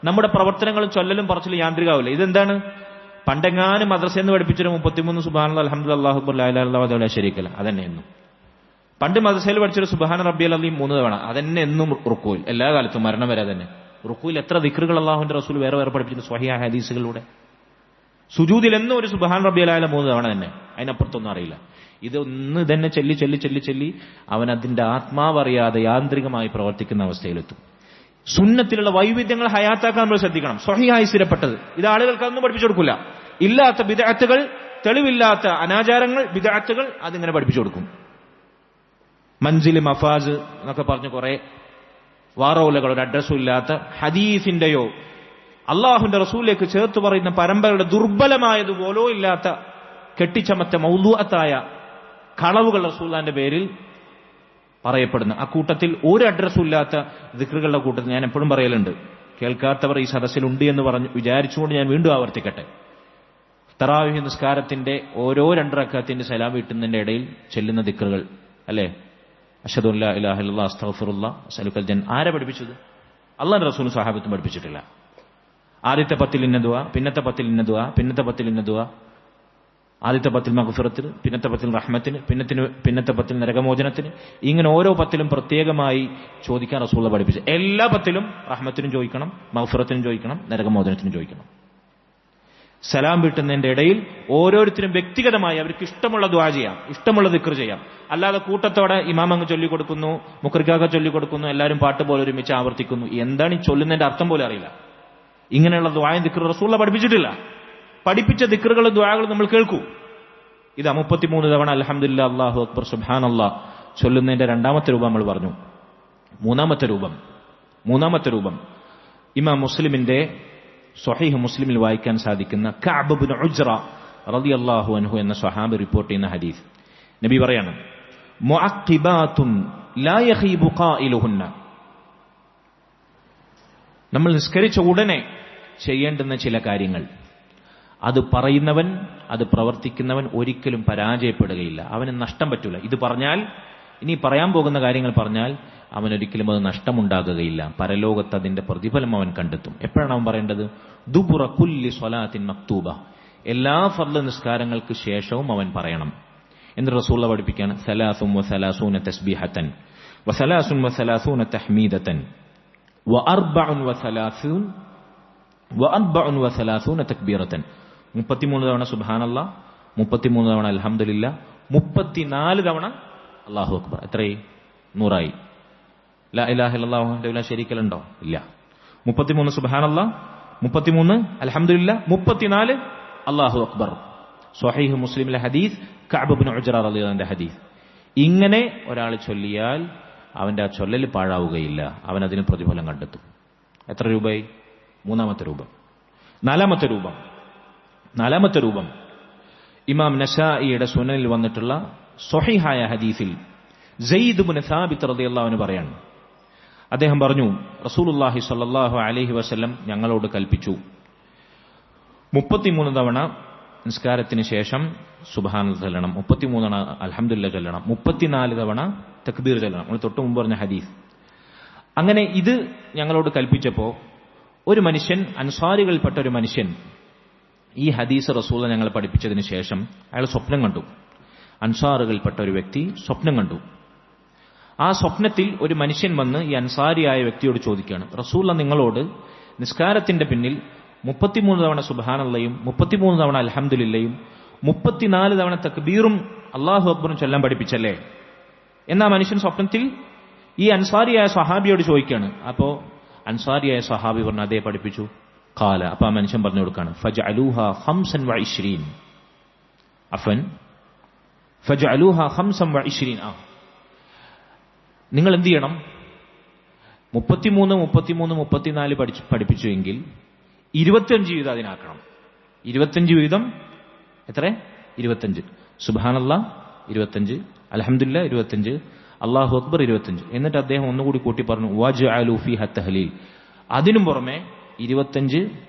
നമ്മുടെ പ്രവർത്തനങ്ങളും ചൊല്ലലും പറച്ചിലും യാന്ത്രികാവില്ല. ഇതെന്താണ്? പണ്ടെങ്ങാനും മദ്രസയെന്ന് പഠിപ്പിച്ചൊരു 33 സുബ്ഹാനല്ലാഹ്, അൽഹംദുലില്ലാഹ്, അല്ലാഹു അക്ബർ, ലാ ഇലാഹ ഇല്ലല്ലാഹു വഹ്ദഹു ലാ ശരീക ലഹ്, അതന്നെ എന്നും. പണ്ട് മദ്രസയിൽ പഠിച്ചൊരു സുബ്ഹാന റബ്ബിയൽ അസീം 3 തവണ, അതന്നെ എന്നും റുക്കൂയിൽ, എല്ലാ കാലത്തും മരണം വരെ തന്നെ. റുക്കൂയിൽ എത്ര ദിക്റുകൾ അല്ലാഹുവിന്റെ റസൂൽ വേറെ വേറെ പഠിപ്പിച്ചിട്ടുണ്ട് സ്വഹീഹ ഹദീസുകളിലൂടെ. സുജൂദിൽ എന്നും ഒരു സുബ്ഹാന റബ്ബിയൽ അഅല 3 തവണ തന്നെ, അതിനപ്പുറത്തൊന്നും അറിയില്ല. ഇതൊന്ന് തന്നെ ചൊല്ലി ചൊല്ലി ചൊല്ലി ചൊല്ലി അവൻ അതിന്റെ ആത്മാവറിയാതെ യാന്ത്രികമായി പ്രവർത്തിക്കുന്ന അവസ്ഥയിലെത്തും. സുന്നത്തിലുള്ള വൈവിധ്യങ്ങൾ ഹയാത്താക്കാൻ നമ്മൾ ശ്രദ്ധിക്കണം. സ്വഹീഹായി സ്ഥിരപ്പെട്ടത് ഇത് ആളുകൾക്ക് അതൊന്നും പഠിപ്പിച്ചു കൊടുക്കില്ല. ഇല്ലാത്ത ബിദ്അത്തുകൾ, തെളിവില്ലാത്ത അനാചാരങ്ങൾ, ബിദ്അത്തുകൾ അതിങ്ങനെ പഠിപ്പിച്ചു കൊടുക്കും. മൻസിൽ മഫാസ് എന്നൊക്കെ പറഞ്ഞ് കുറെ വാറോലകൾ, ഒരു അഡ്രസ്സും ഇല്ലാത്ത, ഹദീസിന്റെയോ അള്ളാഹുവിന്റെ റസൂലിലേക്ക് ചേർത്ത് പറയുന്ന പരമ്പരയുടെ ദുർബലമായതുപോലോ ഇല്ലാത്ത കെട്ടിച്ചമറ്റ മൗദൂഅത്തായ കളവുകൾ റസൂലുള്ളാഹിന്റെ പേരിൽ പറയപ്പെടുന്ന അക്കൂട്ടത്തിൽ ഒരു അഡ്രസ്സും ഇല്ലാത്ത ദിക്റുകളുടെ കൂട്ടത്തിൽ ഞാൻ എപ്പോഴും പറയലുണ്ട്, കേൾക്കാത്തവർ ഈ സദസ്സിലുണ്ട് എന്ന് പറഞ്ഞു വിചാരിച്ചുകൊണ്ട് ഞാൻ വീണ്ടും ആവർത്തിക്കട്ടെ. തറാവീഹ് നിസ്കാരത്തിന്റെ ഓരോ 2 റക്അത്തിന്റെ സലാം വീട്ടുന്നതിന്റെ ഇടയിൽ ചെല്ലുന്ന ദിക്റുകൾ അല്ലേ? അശ്ഹദു അല്ലാ ഇലാഹ ഇല്ലല്ലാഹ് അസ്തഗ്ഫിറുല്ലാഹ് അസ്അലുക്കൽ ജന്ന. ആരെ പഠിപ്പിച്ചത്? അല്ലാഹുവിന്റെ റസൂലും സ്വഹാബത്തും പഠിപ്പിച്ചിട്ടില്ല. ആദ്യത്തെ 10 ഇന്ന ദുആ, പിന്നത്തെ 10 ഇന്ന ദുആ, പിന്നത്തെ 10 ഇന്ന ദുആ, ആദ്യത്തെ 10 മഗ്ഫിറത്തിന്, പിന്നത്തെ 10 റഹ്മത്തിന്, പിന്നത്തെ 10 നരകമോചനത്തിന്, ഇങ്ങനെ ഓരോ 10 പ്രത്യേകമായി ചോദിക്കാൻ റസൂലുള്ള പഠിപ്പിച്ചു. എല്ലാ 10 റഹ്മത്തിനും ചോദിക്കണം, മഗ്ഫിറത്തിനും ചോദിക്കണം, നരകമോചനത്തിനും ചോദിക്കണം. സലാം വീട്ടുന്നതിന്റെ ഇടയിൽ ഓരോരുത്തരും വ്യക്തിഗതമായി അവർക്ക് ഇഷ്ടമുള്ള ദുആ ചെയ്യാം, ഇഷ്ടമുള്ള ദിക്ർ ചെയ്യാം. അല്ലാതെ കൂട്ടത്തോടെ ഇമാം അങ്ങ് ചൊല്ലിക്കൊടുക്കുന്നു, മുഖർക്കാക്ക ചൊല്ലിക്കൊടുക്കുന്നു, എല്ലാവരും പാട്ട് പോലെ ഒരുമിച്ച് ആവർത്തിക്കുന്നു. എന്താണ് ഈ ചൊല്ലുന്നതിന്റെ അർത്ഥം പോലും അറിയില്ല. ഇങ്ങനെയുള്ള ദുആയും ദിക്ർ റസൂലുള്ള പഠിപ്പിച്ചിട്ടില്ല. പഠിപ്പിച്ച ദിക്റുകളും ദുആകളും നമ്മൾ കേൾക്കൂ. ഇത് 33 തവണ അൽഹംദുലില്ലാ, അല്ലാഹു അക്ബർ, സുബ്ഹാനല്ലാഹ് ചൊല്ലുന്നതിന്റെ രണ്ടാമത്തെ രൂപം നമ്മൾ പറഞ്ഞു. മൂന്നാമത്തെ രൂപം ഇമാം മുസ്ലിമിന്റെ സ്വഹീഹ് മുസ്ലിമിൽ വായിക്കാൻ സാധിക്കുന്ന കഅബ് ഇബ്നു ഉജ്റ റളിയല്ലാഹു അൻഹു എന്ന സ്വഹാബി റിപ്പോർട്ട് ചെയ്യുന്ന ഹദീസ്. നബി പറയാണ്, മുഅഖിബാതുൻ ലാ യഖീബു ഖായിലുഹുന്ന. നമ്മൾ നിസ്കരിച്ച ഉടനെ ചെയ്യേണ്ടുന്ന ചില കാര്യങ്ങൾ, അത് പറയുന്നവൻ, അത് പ്രവർത്തിക്കുന്നവൻ ഒരിക്കലും പരാജയപ്പെടുകയില്ല, അവന് നഷ്ടം പറ്റൂല. ഇത് പറഞ്ഞാൽ, ഇനി പറയാൻ പോകുന്ന കാര്യങ്ങൾ പറഞ്ഞാൽ അവനൊരിക്കലും അത് നഷ്ടമുണ്ടാകുകയില്ല. പരലോകത്ത് അതിന്റെ പ്രതിഫലം അവൻ കണ്ടെത്തും. എപ്പോഴാണ് അവൻ പറയേണ്ടത്? ദുബുറ കുല്ലി സ്വലാത്തിൻ മക്തൂബ. എല്ലാ ഫർള് നിസ്കാരങ്ങൾക്ക് ശേഷവും അവൻ പറയണം. എന്നിട്ട് റസൂലുള്ള പഠിപ്പിക്കാൻ സലാസും വസലാസൂന തസ്ബീഹത്തൻ വസലാസുൻ വസലാസൂന തഹ്മീദത്തൻ വഅർബഉൻ വസലാസൂന തക്ബീറത്തൻ. 33 തവണ സുബ്ഹാനല്ലാഹ്, 33 തവണ അൽഹംദുലില്ലാ, 34 തവണ അല്ലാഹു അക്ബർ. എത്രയായി? 100ആയി. ലാ ഇലാഹ ഇല്ലല്ലാഹു വഹ്ദഹു ലാ ശരീക ലഹു ഉണ്ടോ? ഇല്ല. 33 സുബ്ഹാനല്ലാഹ്, 33 അൽഹംദുലില്ലാഹ്, 34 അല്ലാഹു അക്ബർ. സ്വഹീഹ് മുസ്ലിമിലെ ഹദീസ്, കഅബ് ഇബ്നു ഉജ്റ റളിയല്ലാഹു അൻഹുവിന്റെ ഹദീസ്. ഇങ്ങനെ ഒരാൾ ചൊല്ലിയാൽ അവന്റെ ആ ചൊല്ലൽ പാഴാവുകയില്ല, അവൻ അതിന് പ്രതിഫലം കണ്ടെത്തും. എത്ര രൂപയായി? മൂന്നാമത്തെ രൂപം. നാലാമത്തെ രൂപം ഇമാം നസായിയുടെ സുനനിൽ വന്നിട്ടുള്ള സ്വഹീഹായ ഹദീസിൽ സയ്യിദ് ഇബ്നു സാബിത്ത് റളിയല്ലാഹു അൻഹു പറയാണ്, അദ്ദേഹം പറഞ്ഞു, റസൂലുള്ളാഹി സ്വല്ലല്ലാഹു അലൈഹി വസല്ലം ഞങ്ങളോട് കൽപ്പിച്ചു, 33 തവണ നിസ്കാരത്തിന് ശേഷം സുബ്ഹാനല്ലാഹ് ചൊല്ലണം, 33 തവണ അൽഹംദുലില്ലാഹ് ചൊല്ലണം, 34 തവണ തക്ബീർ ചൊല്ലണം. നമ്മൾ തൊട്ട് മുമ്പ് പറഞ്ഞ ഹദീസ്. അങ്ങനെ ഇത് ഞങ്ങളോട് കൽപ്പിച്ചപ്പോൾ ഒരു മനുഷ്യൻ, അൻസാരികളിൽപ്പെട്ട ഒരു മനുഷ്യൻ, ഈ ഹദീസ് റസൂൽ ഞങ്ങളെ പഠിപ്പിച്ചതിന് ശേഷം അയാൾ സ്വപ്നം കണ്ടു. അൻസാറുകളിൽപ്പെട്ട ഒരു വ്യക്തി സ്വപ്നം കണ്ടു. ആ സ്വപ്നത്തിൽ ഒരു മനുഷ്യൻ വന്ന് ഈ അൻസാരിയായ വ്യക്തിയോട് ചോദിക്കുകയാണ്, റസൂൽ നിങ്ങളോട് നിസ്കാരത്തിന്റെ പിന്നിൽ 33 തവണ സുബ്ഹാനല്ലാഹും 33 തവണ അൽഹംദുലില്ലയും 34 തവണ തക്ബീറും അല്ലാഹു അക്ബറും ചൊല്ലാൻ പഠിപ്പിച്ചല്ലേ? എന്നാ മനുഷ്യൻ സ്വപ്നത്തിൽ ഈ അൻസാരിയായ സ്വഹാബിയോട് ചോദിക്കുകയാണ്. അപ്പോ അൻസാരിയായ സ്വഹാബി പറഞ്ഞു, അതേ പഠിപ്പിച്ചു. ഖാല, അപ്പൊ ആ മനുഷ്യൻ പറഞ്ഞു കൊടുക്കുകയാണ്, ഫജ്അലൂഹാ 25 ഫജ്അലൂഹാ 25. നിങ്ങൾ എന്ത് ചെയ്യണം? 33, 34 പഠിപ്പിച്ചുവെങ്കിൽ 25 വീതം അതിനാക്കണം. 25 വീതം എത്ര? 25. സുബ്ഹാനല്ലാഹ് 25, അൽഹംദുലില്ലാഹ് 25, അല്ലാഹു അക്ബർ 25. എന്നിട്ട് അദ്ദേഹം ഒന്നുകൂടി കൂട്ടി പറഞ്ഞു, വജ്അലൂ ഫീഹ തഹ്ലീൽ. അതിനും പുറമെ 25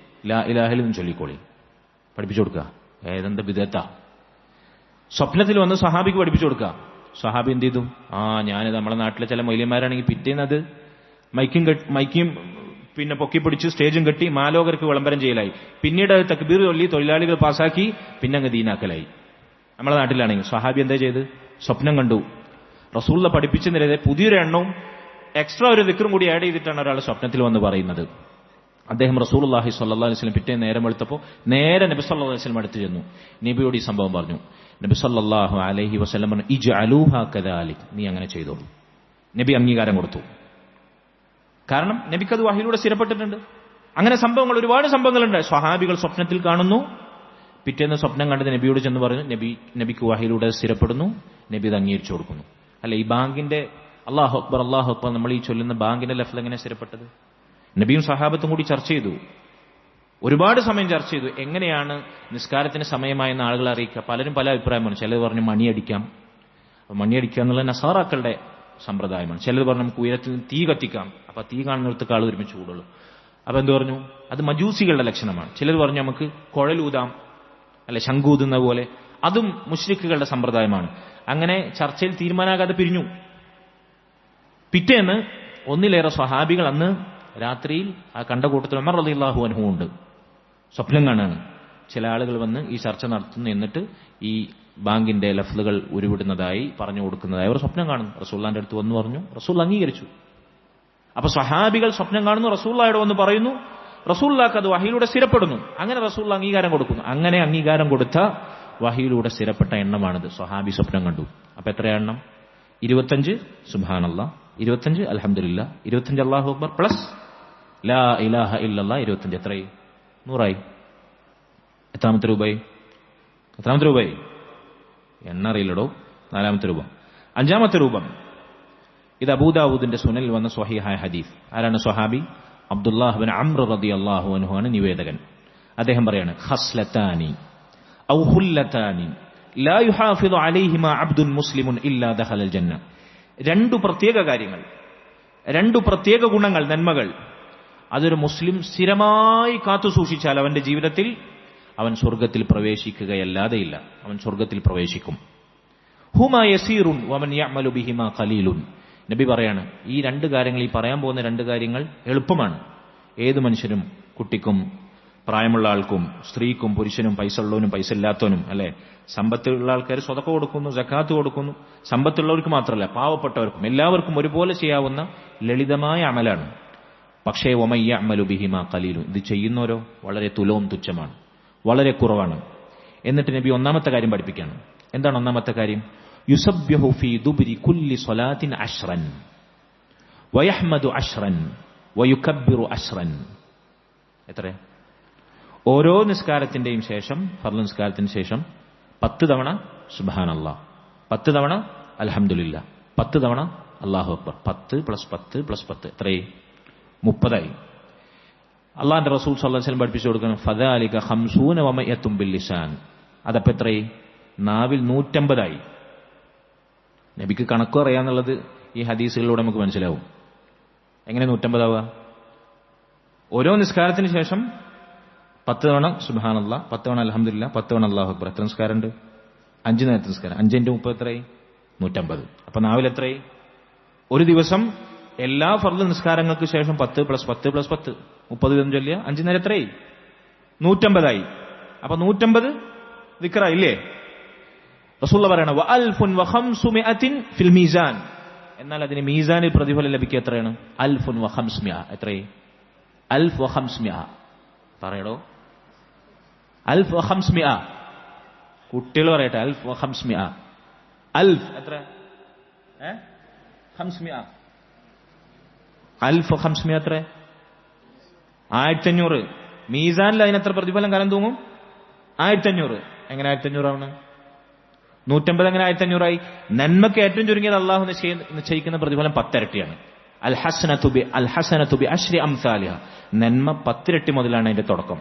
ലാ ഇലാഹ ഇല്ലല്ലാഹ് ചൊല്ലിക്കോളി. പഠിപ്പിച്ചു കൊടുക്കുക. ഏതെന്താ ബിദ്അത്താ? സ്വപ്നത്തിൽ വന്ന് സഹാബിക്ക് പഠിപ്പിച്ചു കൊടുക്കുക. സഹാബി എന്ത് ചെയ്തു? ഞാനിത് നമ്മളെ നാട്ടിലെ ചില മൗലവിമാരാണെങ്കിൽ പിറ്റേന്ന് അത് മൈക്കും പിന്നെ പൊക്കിപ്പിടിച്ച് സ്റ്റേജും കെട്ടി മാലോകർക്ക് വിളംബരം ചെയ്യലായി. പിന്നീട് അത് തക്ബീർ ചൊല്ലി തൊഴിലാളികൾ പാസാക്കി, പിന്നെ അങ്ങ് ദീനാക്കലായി. നമ്മളെ നാട്ടിലാണെങ്കിൽ സഹാബി എന്താ ചെയ്ത്? സ്വപ്നം കണ്ടു. റസൂലുള്ള പഠിപ്പിച്ച നിലയിൽ പുതിയൊരു എണ്ണവും എക്സ്ട്രാ ഒരു ദിക്റും കൂടി ആഡ് ചെയ്തിട്ടാണ് ഒരാൾ സ്വപ്നത്തിൽ വന്ന് പറയുന്നത്. അദ്ദേഹം റസൂലുള്ളാഹി സ്വല്ലല്ലാഹു അലൈഹി വസല്ലം പിറ്റേ നേരം വെളുത്തപ്പോൾ നേരെ നബി സല്ലല്ലാഹു അലൈഹി വസല്ലം അടുത്ത് ചെന്നു. നബിയോട് ഈ സംഭവം പറഞ്ഞു. നബി സല്ലല്ലാഹു അലൈഹി വസല്ലം പറഞ്ഞു, ഇജ്അലൂഹാ കദാലിക്, നീ അങ്ങനെ ചെയ്തോളൂ. നബി അംഗീകാരം കൊടുത്തു. കാരണം നബിക്കത് വഹയിലൂടെ സ്ഥിരപ്പെട്ടിട്ടുണ്ട്. അങ്ങനെ സംഭവങ്ങൾ, ഒരുപാട് സംഭവങ്ങളുണ്ട്. സ്വഹാബികൾ സ്വപ്നത്തിൽ കാണുന്നു, പിറ്റേന്ന് സ്വപ്നം കണ്ടത് നബിയോട് ചെന്ന് പറഞ്ഞു, നബിക്ക് വഹയിലൂടെ സ്ഥിരപ്പെടുന്നു, നബി ഇത് അംഗീകരിച്ചു കൊടുക്കുന്നു. അല്ല, ഈ ബാങ്കിന്റെ അല്ലാഹു അക്ബർ നമ്മൾ ഈ ചൊല്ലുന്ന ബാങ്കിന്റെ ലഫ്ള് എങ്ങനെ സ്ഥിരപ്പെട്ടത്? നബിയും സഹാബത്തും കൂടി ചർച്ച ചെയ്തു, ഒരുപാട് സമയം ചർച്ച ചെയ്തു. എങ്ങനെയാണ് നിസ്കാരത്തിന് സമയമായെന്ന് ആളുകളെ അറിയിക്കുക? പലരും പല അഭിപ്രായമാണ്. ചിലർ പറഞ്ഞു മണിയടിക്കാം എന്നുള്ള നസാറാക്കളുടെ സമ്പ്രദായമാണ്. ചിലർ പറഞ്ഞു നമുക്ക് ഉയരത്തിൽ നിന്ന് തീ കത്തിക്കാം, അപ്പൊ തീ കാണുന്നിടത്ത് ആൾ ഒരുമിച്ച് കൂടുള്ളൂ. അപ്പൊ എന്ത് പറഞ്ഞു? അത് മജൂസികളുടെ ലക്ഷണമാണ്. ചിലർ പറഞ്ഞു നമുക്ക് കുഴലൂതാം, അല്ലെ ശംഖൂതുന്ന പോലെ, അതും മുശ്രിക്കുകളുടെ സമ്പ്രദായമാണ്. അങ്ങനെ ചർച്ചയിൽ തീരുമാനാകാതെ പിരിഞ്ഞു. പിറ്റേന്ന് ഒന്നിലേറെ സ്വഹാബികൾ അന്ന് രാത്രിയിൽ ആ കണ്ട കൂട്ടത്തിൽ ഉമർ റളിയല്ലാഹു അൻഹു ഉണ്ട്. സ്വപ്നം കാണാണ്. ചില ആളുകൾ വന്ന് ഈ ചർച്ച നടത്തുന്നു, എന്നിട്ട് ഈ ബാങ്കിന്റെ ലഫ്ലുകൾ ഉരുവിടുന്നതായി പറഞ്ഞു കൊടുക്കുന്നതായി അവർ സ്വപ്നം കാണുന്നു. റസൂലുള്ളാഹിന്റെ അടുത്ത് വന്ന് പറഞ്ഞു, റസൂൽ അംഗീകരിച്ചു. അപ്പൊ സ്വഹാബികൾ സ്വപ്നം കാണുന്നു, റസൂലുള്ളാഹിയോട് വന്ന് പറയുന്നു, റസൂലുള്ളാഹിക്ക് അത് വഹയിലൂടെ സ്ഥിരപ്പെടുന്നു. അങ്ങനെ റസൂലുള്ളാഹി അംഗീകാരം കൊടുക്കുന്നു. അങ്ങനെ അംഗീകാരം കൊടുത്ത വഹയിലൂടെ സ്ഥിരപ്പെട്ട എണ്ണമാണിത്. സ്വഹാബി സ്വപ്നം കണ്ടു. അപ്പൊ എത്രയാ എണ്ണം? 25 സുബ്ഹാനല്ലാഹ്, 25 അൽഹംദുലില്ലാഹ്, 25 അല്ലാഹു അക്ബർ പ്ലസ് ലാ ഇലാഹ ഇല്ലല്ലാഹ് 25. എത്രയായി? 100ആയി. എത്രാമത്തെ രൂപയായി? എണ്ണ അറിയില്ലടോ. 4ാമത്തെ രൂപം. 5ാമത്തെ രൂപം, ഇത് അബൂദാവൂദിന്റെ സുനനിൽ വന്ന സ്വഹീഹായ ഹദീസ്. ആരാണ് സ്വഹാബി? അബ്ദുല്ലാഹ് ഇബ്നു അംർ റളിയല്ലാഹു അൻഹു ആണ് നിവേദകൻ. അദ്ദേഹം പറയാണ്, ഖസ്ലതാനി ഔ ഹുല്ലതാനി ലാ യുഹാഫിദു അലൈഹിമാ അബ്ദുൻ മുസ്ലിമുൻ ഇല്ലാ ദഖലൽ ജന്ന. 2 പ്രത്യേക കാര്യങ്ങൾ, 2 പ്രത്യേക ഗുണങ്ങൾ, നന്മകൾ, അതൊരു മുസ്ലിം സ്ഥിരമായി കാത്തു സൂക്ഷിച്ചാൽ അവന്റെ ജീവിതത്തിൽ അവൻ സ്വർഗത്തിൽ പ്രവേശിക്കുകയല്ലാതെ ഇല്ല. അവൻ സ്വർഗത്തിൽ പ്രവേശിക്കും. ഹുമാ യസീറുൻ വമൻ യഅമലു ബിഹിമാ ഖലീലുൻ. നബി പറയാണ്, ഈ 2 കാര്യങ്ങൾ, ഈ പറയാൻ പോകുന്ന 2 കാര്യങ്ങൾ എളുപ്പമാണ്. ഏത് മനുഷ്യനും, കുട്ടിക്കും പ്രായമുള്ള ആൾക്കും, സ്ത്രീക്കും പുരുഷനും, പൈസ ഉള്ളവനും പൈസ ഇല്ലാത്തവനും, അല്ലെ, സമ്പത്തുള്ള ആൾക്കാർ സ്വതക്ക കൊടുക്കുന്നു, സക്കാത്ത് കൊടുക്കുന്നു. സമ്പത്തുള്ളവർക്ക് മാത്രമല്ല, പാവപ്പെട്ടവർക്കും എല്ലാവർക്കും ഒരുപോലെ ചെയ്യാവുന്ന ലളിതമായ അമലാണ്. പക്ഷേ വമൻ യഅമലു ബിഹിമാ ഖലീലുൻ, ഇത് ചെയ്യുന്നവരോ വളരെ തുച്ഛമാണ്, വളരെ കുറവാണ്. എന്നിട്ട് നബി 1ാമത്തെ കാര്യം പഠിപ്പിക്കുകയാണ്. എന്താണ് 1ാമത്തെ കാര്യം? യുസബ്ബിഹു ഫീ ദുബരി കുല്ലി സ്വലാത്തിൻ 10. വയഹ്മദു അശ്റൻ വയുകബ്ബിറു അശ്റൻ. എത്ര? ഓരോ നിസ്കാരത്തിന്റെയും ശേഷം, ഫർള് നിസ്കാരത്തിന് ശേഷം 10 തവണ സുബ്ഹാനല്ലാഹ്, 10 തവണ അൽഹംദുലില്ലാ, 10 തവണ അല്ലാഹു അക്ബർ. 10 + 10 + 10 എത്രയായി? 30ആയി. അള്ളാന്റെ റസൂൽ സല്ലല്ലാഹു അലൈഹി വസല്ലം പഠിപ്പിച്ചു കൊടുക്കണം, ഫദാലിക 50 വമയത്തും ബിൽ ലിസാൻ. അതപ്പോൾ എത്രയായി? നാവിൽ 150ആയി. നബിക്ക് കണക്കും അറിയാന്നുള്ളത് ഈ ഹദീസുകളിലൂടെ നമുക്ക് മനസ്സിലാവും. എങ്ങനെ 150 ആവുക? ഓരോ നിസ്കാരത്തിന് ശേഷം 10 തവണ സുബ്ഹാനല്ലാഹ്, 10 തവണ അൽഹംദുലില്ലാ, 10 തവണ അല്ലാഹു അക്ബർ. എത്ര നിസ്കാരമുണ്ട്? 5 നേരത്തെ നിസ്കാരം. 5 × 30 എത്രയായി? 150. അപ്പൊ നാവിൽ എത്രയായി? ഒരു ദിവസം എല്ലാ ഫർള് നിസ്കാരങ്ങൾക്ക് ശേഷം 10 + 10 + 10 30 വീതം ചൊല്ലിയ 5 നേരം എത്രയായി? 150ആയി. അപ്പൊ 150 ദിക്റായില്ലേ? റസൂലുള്ളാഹി പറയണ വഅൽഫുൻ വഖംസുമിഅത്തിൻ ഫിൽ മീസാൻ. എന്നാൽ അതിന് മീസാനിൽ പ്രതിഫലം ലഭിക്കുക എത്രയാണ്? 1500. എത്രയായി? 1500. പറയടോ, 1500. കുട്ടികൾ പറയട്ടെ, 1500. എത്ര? 500. 1500 എത്ര? 1500. മീസാനിൽ അതിനെത്ര പ്രതിഫലം കലം തൂങ്ങും? 1500. എങ്ങനെ 1500 ആവണം? 150 എങ്ങനെ 1500 ആയി? നന്മക്ക് ഏറ്റവും ചുരുങ്ങിയത് അള്ളാഹു നിശ്ചയിക്കുന്ന പ്രതിഫലം 10 ഇരട്ടിയാണ്. അൽഹസനതു ബി അശ്രി അംസാലിഹ. നന്മ 10 ഇരട്ടി മുതലാണ് അതിന്റെ തുടക്കം.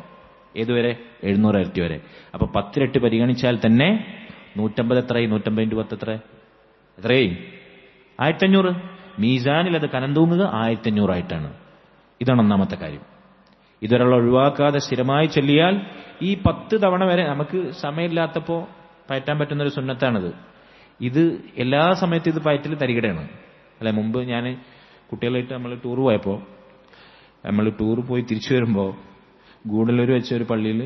ഏതുവരെ? 700 ഇരട്ടി വരെ. അപ്പൊ 10 ഇരട്ടി പരിഗണിച്ചാൽ തന്നെ 150 എത്രയായി? 150 × 10 എത്ര? എത്രയായി? 1500. മീസാനിൽ അത് കനം തൂങ്ങുക 1500 ആയിട്ടാണ്. ഇതാണ് ഒന്നാമത്തെ കാര്യം. ഇതൊരാൾ ഒഴിവാക്കാതെ സ്ഥിരമായി ചൊല്ലിയാൽ ഈ 10 തവണ വരെ, നമുക്ക് സമയമില്ലാത്തപ്പോൾ പയറ്റാൻ പറ്റുന്നൊരു സുന്നത്താണിത്. ഇത് എല്ലാ സമയത്തും ഇത് പയറ്റൽ തരികിടയാണ് അല്ലെ. മുമ്പ് ഞാൻ കുട്ടികളായിട്ട് നമ്മൾ ടൂർ പോയപ്പോൾ, നമ്മൾ ടൂർ പോയി തിരിച്ചു വരുമ്പോൾ ഗൂഡല്ലൂർ വെച്ച ഒരു പള്ളിയിൽ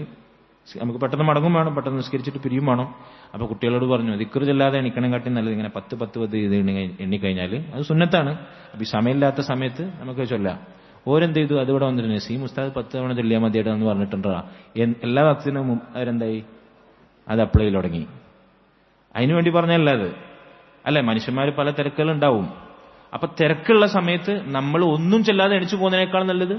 നമുക്ക് പെട്ടെന്ന് മടങ്ങും വേണം, പെട്ടെന്ന് നിസ്കരിച്ചിട്ട് പിരിയും വേണം. അപ്പോൾ കുട്ടികളോട് പറഞ്ഞു, ദിക്ർ ചെല്ലാതെ എണിക്കണം കാട്ടി നല്ലത് ഇങ്ങനെ 10 ഇത് എണ്ണിക്കഴിഞ്ഞാൽ അത് സുന്നത്താണ്. അപ്പോൾ ഈ സമയമില്ലാത്ത സമയത്ത് നമുക്ക് ചൊല്ലാം. ഓരെന്ത് ചെയ്തു? അതിവിടെ വന്നിരുന്നു, നസീം ഉസ്താദ് 10 തവണ ചൊല്ലിയാൽ മതിയായിട്ട് എന്ന് പറഞ്ഞിട്ടുണ്ടാ. എല്ലാ ഭക്തിനും അവരെന്തായി? അത് അപ്ലൈ ചെയ്ത് തുടങ്ങി. അതിനു വേണ്ടി പറഞ്ഞല്ല അത് അല്ലെ. മനുഷ്യന്മാർ പല തിരക്കുകളുണ്ടാവും. അപ്പൊ തിരക്കുള്ള സമയത്ത് നമ്മൾ ഒന്നും ചെല്ലാതെ എണിച്ചു പോകുന്നതിനേക്കാൾ നല്ലത്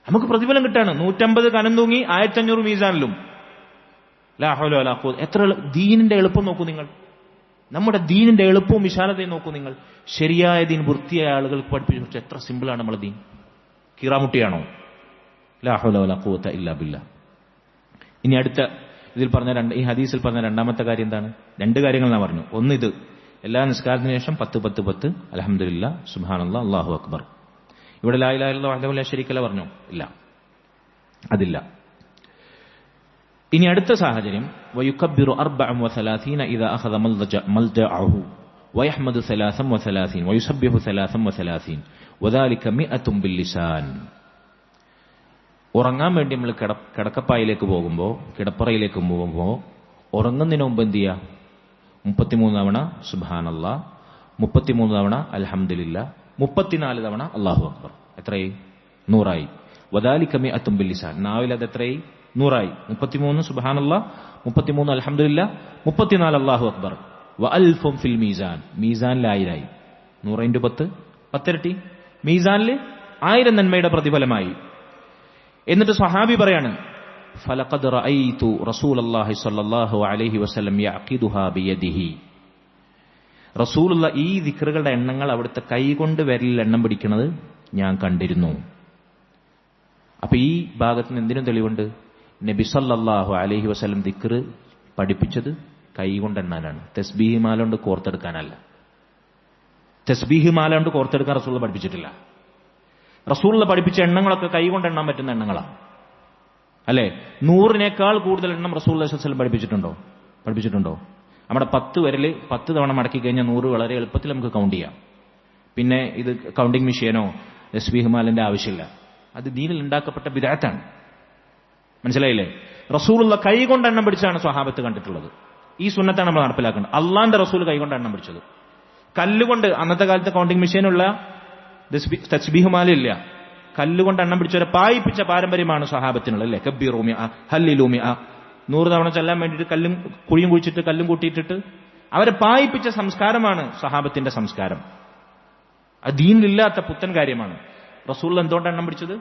നമുക്ക് പ്രതിഫലം കിട്ടാണ്. 150 കനം തൂങ്ങി 1500 മീസാനിലും. ലാ ഹൗല വലാ ഖുവത. എത്ര ദീനിന്റെ എളുപ്പം നോക്കൂ നിങ്ങൾ. നമ്മുടെ ദീനിന്റെ എളുപ്പവും വിശാലതയും നോക്കൂ നിങ്ങൾ. ശരിയായ ദീൻ വൃത്തിയായ ആളുകൾക്ക് പഠിപ്പിച്ചു എത്ര സിമ്പിളാണ് നമ്മളെ ദീൻ. കീറാമുട്ടിയാണോ? ലാ ഹൗല വലാ ഖുവത ഇല്ലാ ബില്ലാ. ഇനി അടുത്ത ഇതിൽ പറഞ്ഞ ഈ ഹദീസിൽ പറഞ്ഞ രണ്ടാമത്തെ കാര്യം എന്താണ്? 2 കാര്യങ്ങൾ ഞാൻ പറഞ്ഞു. ഒന്ന്, ഇത് എല്ലാ നിസ്കാരത്തിന് ശേഷം 10 അൽഹംദുലില്ലാ, സുബ്ഹാനല്ലാഹ്, അല്ലാഹു അക്ബർ. ഇവിടെ ലാ ഇലാഹ ഇല്ലല്ലാഹു വഹ്ദഹു ലാ ശരീക ലഹു പറഞ്ഞു ഇല്ല, അതില്ല. ഇനി അടുത്ത സാഹചര്യം, വയുകബ്ബിറു 34 ഇദാ അഖദ മൽജഅഹു വയഹ്മദു 33 വയുസബ്ബിഹു 33 വദാലിക 100 ബിൽ ലിസാൻ. ഉറങ്ങാൻ വേണ്ടി നമ്മൾ കിടക്കപ്പായിലേക്ക് പോകുമ്പോൾ, കിടപ്പറയിലേക്ക് പോകുമ്പോൾ ഉറങ്ങുന്നതിന് മുമ്പ് എന്ത് ചെയ്യുക? 33 തവണ സുബ്ഹാനല്ലാഹ്, 33 തവണ അൽഹംദുലില്ലാ, 34 തവണ അല്ലാഹു അക്ബർ. എത്രയായി? 100ആയി. വദാലിക 100 ബിൽ ലിസാൻ. നാവിൽ അത് എത്രയായി? 100ആയി. 33 സുബ്ഹാനല്ലാഹ്, 33 അൽഹംദുലില്ലാ, 34 അല്ലാഹു അക്ബർ. വഅൽഫും ഫിൽ മീസാൻ. മീസാനിൽ 1000ആയി. 100 × 10 10 ഇരട്ടി. മീസാനിൽ 1000 നന്മയുടെ പ്രതിഫലമായി. എന്നിട്ട് സ്വഹാബി പറയാണ്, ഫലഖദ് റഅയ്തു റസൂലല്ലാഹി സ്വല്ലല്ലാഹു അലൈഹി വസല്ലം യഅഖിദുഹാ ബിയദിഹി. റസൂലുള്ള ഈ ദിക്റുകളുടെ എണ്ണങ്ങൾ അവിടുത്തെ കൈകൊണ്ട് വിരലിൽ എണ്ണം പിടിക്കുന്നത് ഞാൻ കണ്ടിരുന്നു. അപ്പൊ ഈ ഭാഗത്തിന് എന്തിനും തെളിവുണ്ട്? നബി സല്ലല്ലാഹു അലൈഹി വസല്ലം ദിക്ർ പഠിപ്പിച്ചത് കൈകൊണ്ട് എണ്ണാനാണ്. തസ്ബീഹ് മാല കൊണ്ട് കോർത്തെടുക്കാനല്ല. തസ്ബീഹ് മാല കൊണ്ട് കോർത്തെടുക്കാൻ റസൂലുള്ള പഠിപ്പിച്ചിട്ടില്ല. റസൂലുള്ള പഠിപ്പിച്ച എണ്ണങ്ങളൊക്കെ കൈകൊണ്ട് എണ്ണാൻ പറ്റുന്ന എണ്ണങ്ങളാണ് അല്ലെ. 100-നേക്കാൾ കൂടുതൽ എണ്ണം റസൂലുള്ളാഹി സ്വല്ലല്ലാഹു അലൈഹി വസല്ലം പഠിപ്പിച്ചിട്ടുണ്ടോ? നമ്മുടെ 10 വിരല് 10 തവണ മടക്കി കഴിഞ്ഞാൽ 100 വളരെ എളുപ്പത്തിൽ നമുക്ക് കൗണ്ട് ചെയ്യാം. പിന്നെ ഇത് കൗണ്ടിങ് മെഷീനോ തസ്ബീഹ് മാലന്റെ ആവശ്യമില്ല. അത് ദീനിൽ ഉണ്ടാക്കപ്പെട്ട ബിദ്അത്താണ്. മനസ്സിലായില്ലേ? റസൂലുള്ള കൈകൊണ്ട് എണ്ണം പിടിച്ചാണ് സ്വഹാബത്ത് കണ്ടിട്ടുള്ളത്. ഈ സുന്നത്താണ് നമ്മൾ നടപ്പിലാക്കേണ്ടത്. അള്ളാന്റെ റസൂൽ കൈകൊണ്ട് എണ്ണം പിടിച്ചത്. കല്ലുകൊണ്ട്, അന്നത്തെ കാലത്ത് കൗണ്ടിങ് മെഷീനുള്ള തസ്ബീഹ് മാലയില്ല. കല്ലുകൊണ്ട് എണ്ണം പിടിച്ചവരെ പായിപ്പിച്ച പാരമ്പര്യമാണ് സ്വഹാബത്തിനുള്ളത് അല്ലേ. കബ്ബീറൂ മിഅ ഹല്ലിലൂ മിഅ. 100 തവണ ചെല്ലാൻ വേണ്ടിയിട്ട് കല്ലും കുഴിയും കുഴിച്ചിട്ട് കല്ലും കൂട്ടിയിട്ടിട്ട് അവരെ പായിപ്പിച്ച സംസ്കാരമാണ് സ്വഹാബത്തിന്റെ സംസ്കാരം. അത് ദീനിലില്ലാത്ത പുത്തൻ കാര്യമാണ്. റസൂൽ എന്തുകൊണ്ടാണ് എണ്ണം പിടിച്ചത്?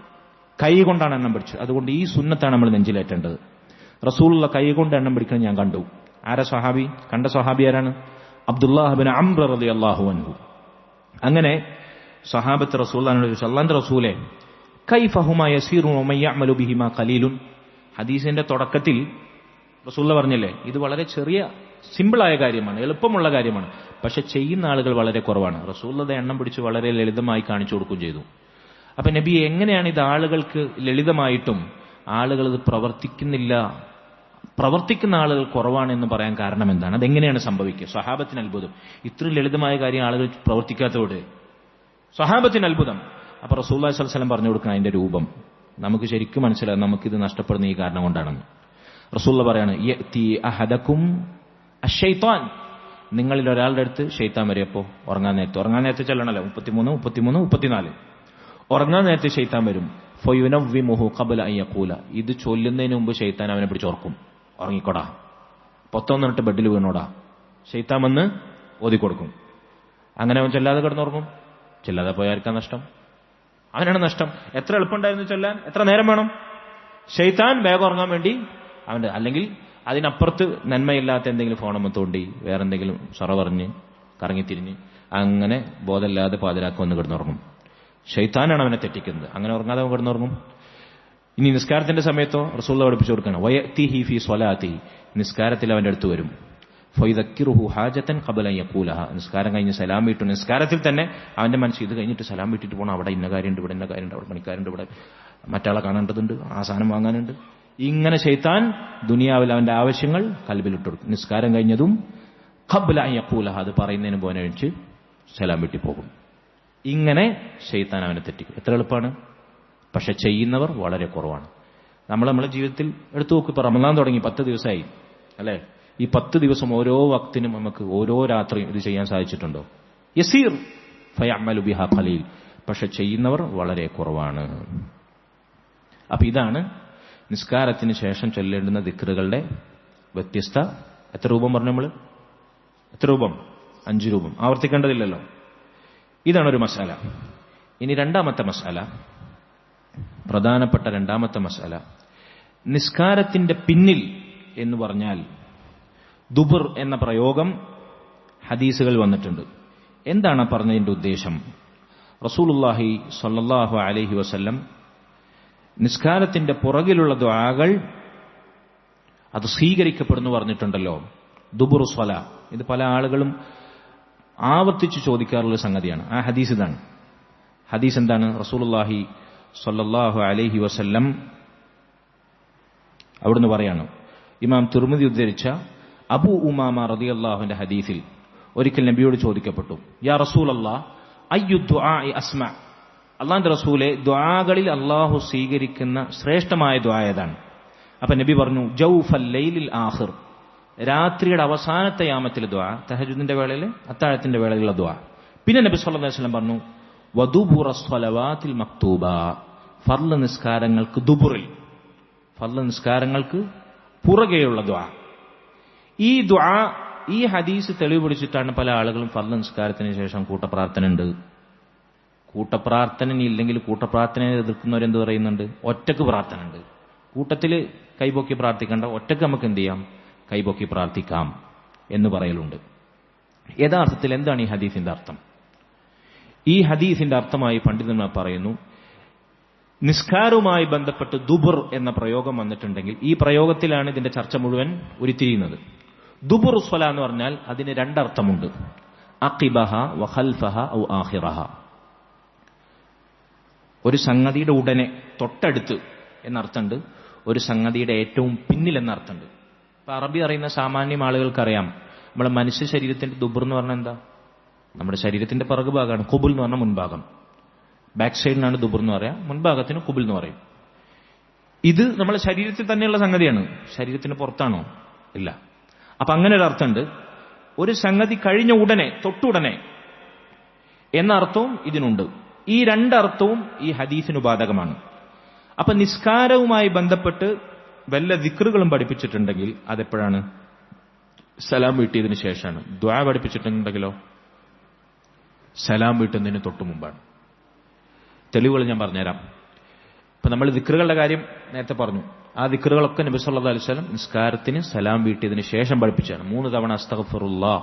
കൈ കൊണ്ടാണ് എണ്ണം പിടിച്ചത്. അതുകൊണ്ട് ഈ സുന്നത്താണ് നമ്മൾ നെഞ്ചിലേറ്റേണ്ടത്. റസൂലുള്ള കൈ കൊണ്ട് എണ്ണം പിടിക്കണം ഞാൻ കണ്ടു. ആരാ സ്വഹാബി? കണ്ട സ്വഹാബി ആരാണ്? അബ്ദുല്ലാഹ് ഇബ്നു അംർ റളിയല്ലാഹു അൻഹു. അങ്ങനെ സ്വഹാബത്ത് റസൂലുള്ളാഹിനോട് ചോദിച്ചു, അല്ലാഹുവിന്റെ റസൂലേ, കൈഫ ഹുമാ യസീറുൻ വമൻ യഅമലു ബിഹിമാ ഖലീലുൻ. ഹദീസിന്റെ തുടക്കത്തിൽ റസൂലുള്ള പറഞ്ഞില്ലേ, ഇത് വളരെ ചെറിയ സിമ്പിളായ കാര്യമാണ്, എളുപ്പമുള്ള കാര്യമാണ്, പക്ഷെ ചെയ്യുന്ന ആളുകൾ വളരെ കുറവാണ്. റസൂലുള്ളാഹിന്റെ എണ്ണം പിടിച്ച് വളരെ ലളിതമായി കാണിച്ചു കൊടുക്കുകയും ചെയ്തു. അപ്പൊ നബി എങ്ങനെയാണ് ഇത് ആളുകൾക്ക് ലളിതമായിട്ടും ആളുകൾ ഇത് പ്രവർത്തിക്കുന്ന ആളുകൾ കുറവാണ് എന്ന് പറയാൻ കാരണം എന്താണ്? അതെങ്ങനെയാണ് സംഭവിക്കുക? സ്വഹാബത്തിന് അത്ഭുതം. ഇത്രയും ലളിതമായ കാര്യം ആളുകൾ പ്രവർത്തിക്കാത്തതോടെ സ്വഹാബത്തിന് അത്ഭുതം. അപ്പൊ റസൂലുള്ളാഹി സ്വല്ലല്ലാഹു അലൈഹി വസല്ലം പറഞ്ഞു കൊടുക്കണം അതിന്റെ രൂപം. നമുക്ക് ശരിക്കും മനസ്സിലാകും നമുക്കിത് നഷ്ടപ്പെടുന്ന ഈ കാരണം കൊണ്ടാണെന്ന്. റസൂലുള്ള പറയാണ്, യഅതി അഹദകും അശ്ശൈത്താൻ. നിങ്ങളിൽ ഒരാളുടെ അടുത്ത് ശൈത്താൻ വരെയപ്പോ ഉറങ്ങാൻ നേരത്തെ ചെല്ലണല്ലോ, 33, 34. ഉറങ്ങാൻ നേരത്തെ ശൈത്താൻ വരും. ഫയുനവ്വിമുഹു ഖബ്ല അൻ യഖൂല. ഇത് ചൊല്ലുന്നതിന് മുമ്പ് ശൈത്താൻ അവനെ പിടിച്ചോർക്കും. ഉറങ്ങിക്കോടാ, പൊത്തൊന്നിട്ട് ബെഡിൽ വീണോടാ. ശൈത്താൻ വന്ന് ഓതിക്കൊടുക്കും. അങ്ങനെ അവൻ ചെല്ലാതെ കിടന്നുറങ്ങും. ചെല്ലാതെ പോയാർക്കാ നഷ്ടം? അവനാണ് നഷ്ടം. എത്ര എളുപ്പമുണ്ടായിരുന്നു ചെല്ലാൻ? എത്ര നേരം വേണം? ശൈത്താൻ വേഗം ഉറങ്ങാൻ വേണ്ടി അവന്റെ, അല്ലെങ്കിൽ അതിനപ്പുറത്ത് നന്മയില്ലാത്ത എന്തെങ്കിലും ഫോണമ്മ തോണ്ടി വേറെന്തെങ്കിലും സൊറ പറഞ്ഞ് കറങ്ങിത്തിരിഞ്ഞ് അങ്ങനെ ബോധമില്ലാതെ പാതിരാക്കം വന്ന് കിടന്നുറങ്ങും. ശൈത്താനാണ് അവനെ തെറ്റിക്കുന്നത്. അങ്ങനെ ഉറങ്ങാതെ അവൻ കിടന്നുറങ്ങും. ഇനി നിസ്കാരത്തിന്റെ സമയത്തോ റസൂലുള്ള പഠിപ്പിച്ചു കൊടുക്കണം, വയഅതിഹി ഫീ സ്വലാത്തി. നിസ്കാരത്തിൽ അവന്റെ അടുത്ത് വരും. ഫയദക്കിറുഹു ഹാജതൻ ഖബ്ല അൻ യഖൂലഹ. നിസ്കാരം കഴിഞ്ഞ് സലാം വീട്ടു. നിസ്കാരത്തിൽ തന്നെ അവന്റെ മനസ്സ് ഇത് കഴിഞ്ഞിട്ട് സലാം വീട്ടിട്ട് പോകണം, അവിടെ ഇന്ന കാര്യമുണ്ട്, ഇവിടെ ഇന്ന കാര്യമുണ്ട്, അവിടെ പണിക്കാരുണ്ട്, ഇവിടെ മറ്റാളെ കാണേണ്ടതുണ്ട്, ആ സാധനം വാങ്ങാനുണ്ട്. ഇങ്ങനെ ശൈത്താൻ ദുനിയാവിൽ അവന്റെ ആവശ്യങ്ങൾ കൽബിലിട്ട് കൊടുക്കും. നിസ്കാരം കഴിഞ്ഞതും ഖബ്ല അൻ യഖൂലഹ, അത് പറയുന്നതിന് പോനഴിച്ച് സലാം വീട്ടി പോകും. ഇങ്ങനെ ശൈത്താൻ അവനെ തെറ്റിക്കും. എത്ര എളുപ്പമാണ്, പക്ഷെ ചെയ്യുന്നവർ വളരെ കുറവാണ്. നമ്മളെ ജീവിതത്തിൽ എടുത്തു നോക്കും. ഇപ്പൊ റമദാൻ തുടങ്ങി 10 ദിവസമായി അല്ലെ? ഈ 10 ദിവസം ഓരോ വക്തിനും നമുക്ക് ഓരോ രാത്രിയും ഇത് ചെയ്യാൻ സാധിച്ചിട്ടുണ്ടോ? യസീർ ഫയഅമലു ബിഹാ ഖലീൽ. പക്ഷെ ചെയ്യുന്നവർ വളരെ കുറവാണ്. അപ്പൊ ഇതാണ് നിസ്കാരത്തിന് ശേഷം ചൊല്ലേണ്ടുന്ന ദിക്റുകളുടെ വ്യത്യസ്ത. എത്ര രൂപം പറഞ്ഞു നമ്മൾ? എത്ര രൂപം? 5 രൂപം. ആവർത്തിക്കേണ്ടതില്ലല്ലോ. ഇതാണ് ഒരു മസാല. ഇനി രണ്ടാമത്തെ മസാല, പ്രധാനപ്പെട്ട രണ്ടാമത്തെ മസാല, നിസ്കാരത്തിന്റെ പിന്നിൽ എന്ന് പറഞ്ഞാൽ ദുബുർ എന്ന പ്രയോഗം ഹദീസുകൾ വന്നിട്ടുണ്ട്. എന്താണ് പറഞ്ഞതിന്റെ ഉദ്ദേശം? റസൂലുള്ളാഹി സ്വല്ലല്ലാഹു അലൈഹി വസല്ലം നിസ്കാരത്തിന്റെ പുറകിലുള്ള ദുആകൾ അത് സ്വീകരിക്കപ്പെടുന്നു പറഞ്ഞിട്ടുണ്ടല്ലോ. ദുബുർ സ്വല, ഇത് പല ആളുകളും ആവർത്തിച്ച് ചോദിക്കാറുള്ള സംഗതിയാണ്. ആ ഹദീസ് ഇതാണ്. ഹദീസ് എന്താണ്? റസൂലുള്ളാഹി സ്വല്ലല്ലാഹു അലൈഹി വസല്ലം അവിടുന്ന് പറയാണ്, ഇമാം തിർമിദി ഉദ്ധരിച്ച അബൂ ഉമാമ റളിയല്ലാഹുവിന്റെ ഹദീസിൽ ഒരിക്കൽ നബിയോട് ചോദിക്കപ്പെട്ടു, യാ റസൂലല്ലാഹ് അയ്യു ദുആഇ അസ്മ. അല്ലാഹുവിന്റെ റസൂലെ, ദുആകളിൽ അല്ലാഹു സ്വീകരിക്കുന്ന ശ്രേഷ്ഠമായ ദുആ ഏതാണ്? അപ്പൊ നബി പറഞ്ഞു, ജൗഫൽ ലൈലിൽ ആഖിർ. രാത്രിയുടെ അവസാനത്തെ യാമത്തിലെ ദുആ, തഹജ്ജുദിന്റെ വേളയിൽ, അത്താഴത്തിന്റെ വേളയിലുള്ള ദുആ. പിന്നെ നബി സല്ലല്ലാഹു അലൈഹി വസല്ലം പറഞ്ഞു, വദുബുറ സ്വലവാത്തിൽ മക്തൂബ. ഫർള് നിസ്കാരങ്ങൾക്ക് ദുബുറിൽ, ഫർള് നിസ്കാരങ്ങൾക്ക് പുറകെയുള്ള ദുആ. ഈ ദുആ, ഈ ഹദീസ് തെളിവ് പിടിച്ചിട്ടാണ് പല ആളുകളും ഫർള് നിസ്കാരത്തിന് ശേഷം കൂട്ടപ്രാർത്ഥന ഉണ്ട്. കൂട്ടപ്രാർത്ഥന ഇല്ലെങ്കിൽ കൂട്ടപ്രാർത്ഥനയെ എതിർക്കുന്നവരെന്ത് പറയുന്നുണ്ട്? ഒറ്റക്ക് പ്രാർത്ഥന ഉണ്ട്. കൂട്ടത്തിൽ കൈപൊക്കി പ്രാർത്ഥിക്കേണ്ട, ഒറ്റക്ക് നമുക്ക് എന്ത് ചെയ്യാം? കൈപൊക്കി പ്രാർത്ഥിക്കാം എന്ന് പറയലുണ്ട്. യഥാർത്ഥത്തിൽ എന്താണ് ഈ ഹദീസിന്റെ അർത്ഥം? ഈ ഹദീസിന്റെ അർത്ഥമായി പണ്ഡിതന്മാർ പറയുന്നു, നിസ്കാരവുമായി ബന്ധപ്പെട്ട് ദുബുർ എന്ന പ്രയോഗം വന്നിട്ടുണ്ടെങ്കിൽ ഈ പ്രയോഗത്തിലാണ് ഇതിന്റെ ചർച്ച മുഴുവൻ ഉരുത്തിരിയുന്നത്. ദുബുർ സ്വല എന്ന് പറഞ്ഞാൽ അതിന് രണ്ടർത്ഥമുണ്ട്. അഖിബഹ വ ഖൽഫഹ ഔ ആഖിറഹ. ഒരു സംഗതിയുടെ ഉടനെ, തൊട്ടടുത്ത് എന്നർത്ഥമുണ്ട്. ഒരു സംഗതിയുടെ ഏറ്റവും പിന്നിൽ എന്നർത്ഥമുണ്ട്. ഇപ്പൊ അറബി അറിയുന്ന സാമാന്യം ആളുകൾക്കറിയാം, നമ്മളെ മനുഷ്യ ശരീരത്തിന്റെ ദുബുർ എന്ന് പറഞ്ഞാൽ എന്താ? നമ്മുടെ ശരീരത്തിന്റെ പിറകു ഭാഗമാണ്. കുബുൽ എന്ന് പറഞ്ഞാൽ മുൻഭാഗം. ബാക്ക് സൈഡിനാണ് ദുബുർ എന്ന് പറയാം, മുൻഭാഗത്തിന് കുബുൽ എന്ന് പറയും. ഇത് നമ്മുടെ ശരീരത്തിൽ തന്നെയുള്ള സംഗതിയാണ്. ശരീരത്തിന് പുറത്താണോ? ഇല്ല. അപ്പൊ അങ്ങനെ ഒരു അർത്ഥമുണ്ട്. ഒരു സംഗതി കഴിഞ്ഞ ഉടനെ, തൊട്ടുടനെ എന്ന അർത്ഥവും ഇതിനുണ്ട്. ഈ രണ്ടർത്ഥവും ഈ ഹദീസിന് ബാധകമാണ്. അപ്പൊ നിസ്കാരവുമായി ബന്ധപ്പെട്ട് വല്ല ദിക്റുകളും പഠിപ്പിച്ചിട്ടുണ്ടെങ്കിൽ സലാം വീട്ടുന്നതിന് തൊട്ടു മുമ്പാണ്. തെളിവുകൾ ഞാൻ പറഞ്ഞുതരാം. ഇപ്പൊ നമ്മൾ ദിക്റുകളുടെ കാര്യം നേരത്തെ പറഞ്ഞു. ആ ദിക്റുകളൊക്കെ നബി സല്ലല്ലാഹു അലൈഹി വസല്ലം നിസ്കാരത്തിന് സലാം വീട്ടിയതിന് ശേഷം പഠിപ്പിച്ചാണ്. 3 തവണ അസ്തഗ്ഫിറുല്ലാഹ്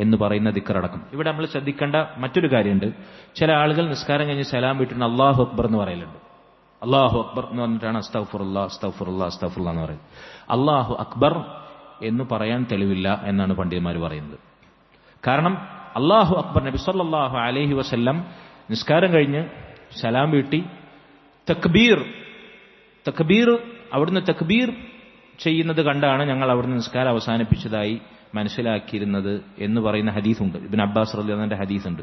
എന്ന് പറയുന്ന ദിക്റടക്കം. ഇവിടെ നമ്മൾ ശ്രദ്ധിക്കേണ്ട മറ്റൊരു കാര്യമുണ്ട്. ചില ആളുകൾ നിസ്കാരം കഴിഞ്ഞ് സലാം വീട്ടിന് അല്ലാഹു അക്ബർ എന്ന് പറയലുണ്ട്. അല്ലാഹു അക്ബർ എന്ന് പറഞ്ഞിട്ടാണ് അസ്തഗ്ഫിറുല്ലാഹ് അസ്തഗ്ഫിറുല്ലാഹ് അസ്തഗ്ഫിറുല്ലാഹ് എന്ന് പറയുന്നത്. അല്ലാഹു അക്ബർ എന്ന് പറയാൻ തെളിവില്ല എന്നാണ് പണ്ഡിതന്മാർ പറയുന്നത്. കാരണം അല്ലാഹു അക്ബർ നബി സല്ലല്ലാഹു അലൈഹി വസല്ലം നിസ്കാരം കഴിഞ്ഞ് സലാം വീട്ടി തക്ബീർ അവിടുന്ന് തക്ബീർ ചെയ്യുന്നത് കണ്ടാണ് ഞങ്ങൾ അവിടുന്ന് നിസ്കാരം അവസാനിപ്പിച്ചതായി മനസ്സിലാക്കിയിരുന്നത് എന്ന് പറയുന്ന ഹദീസുണ്ട്. ഇബ്നു അബ്ബാസ് റളിയല്ലാഹു അൻഹുവിന്റെ ഹദീസുണ്ട്.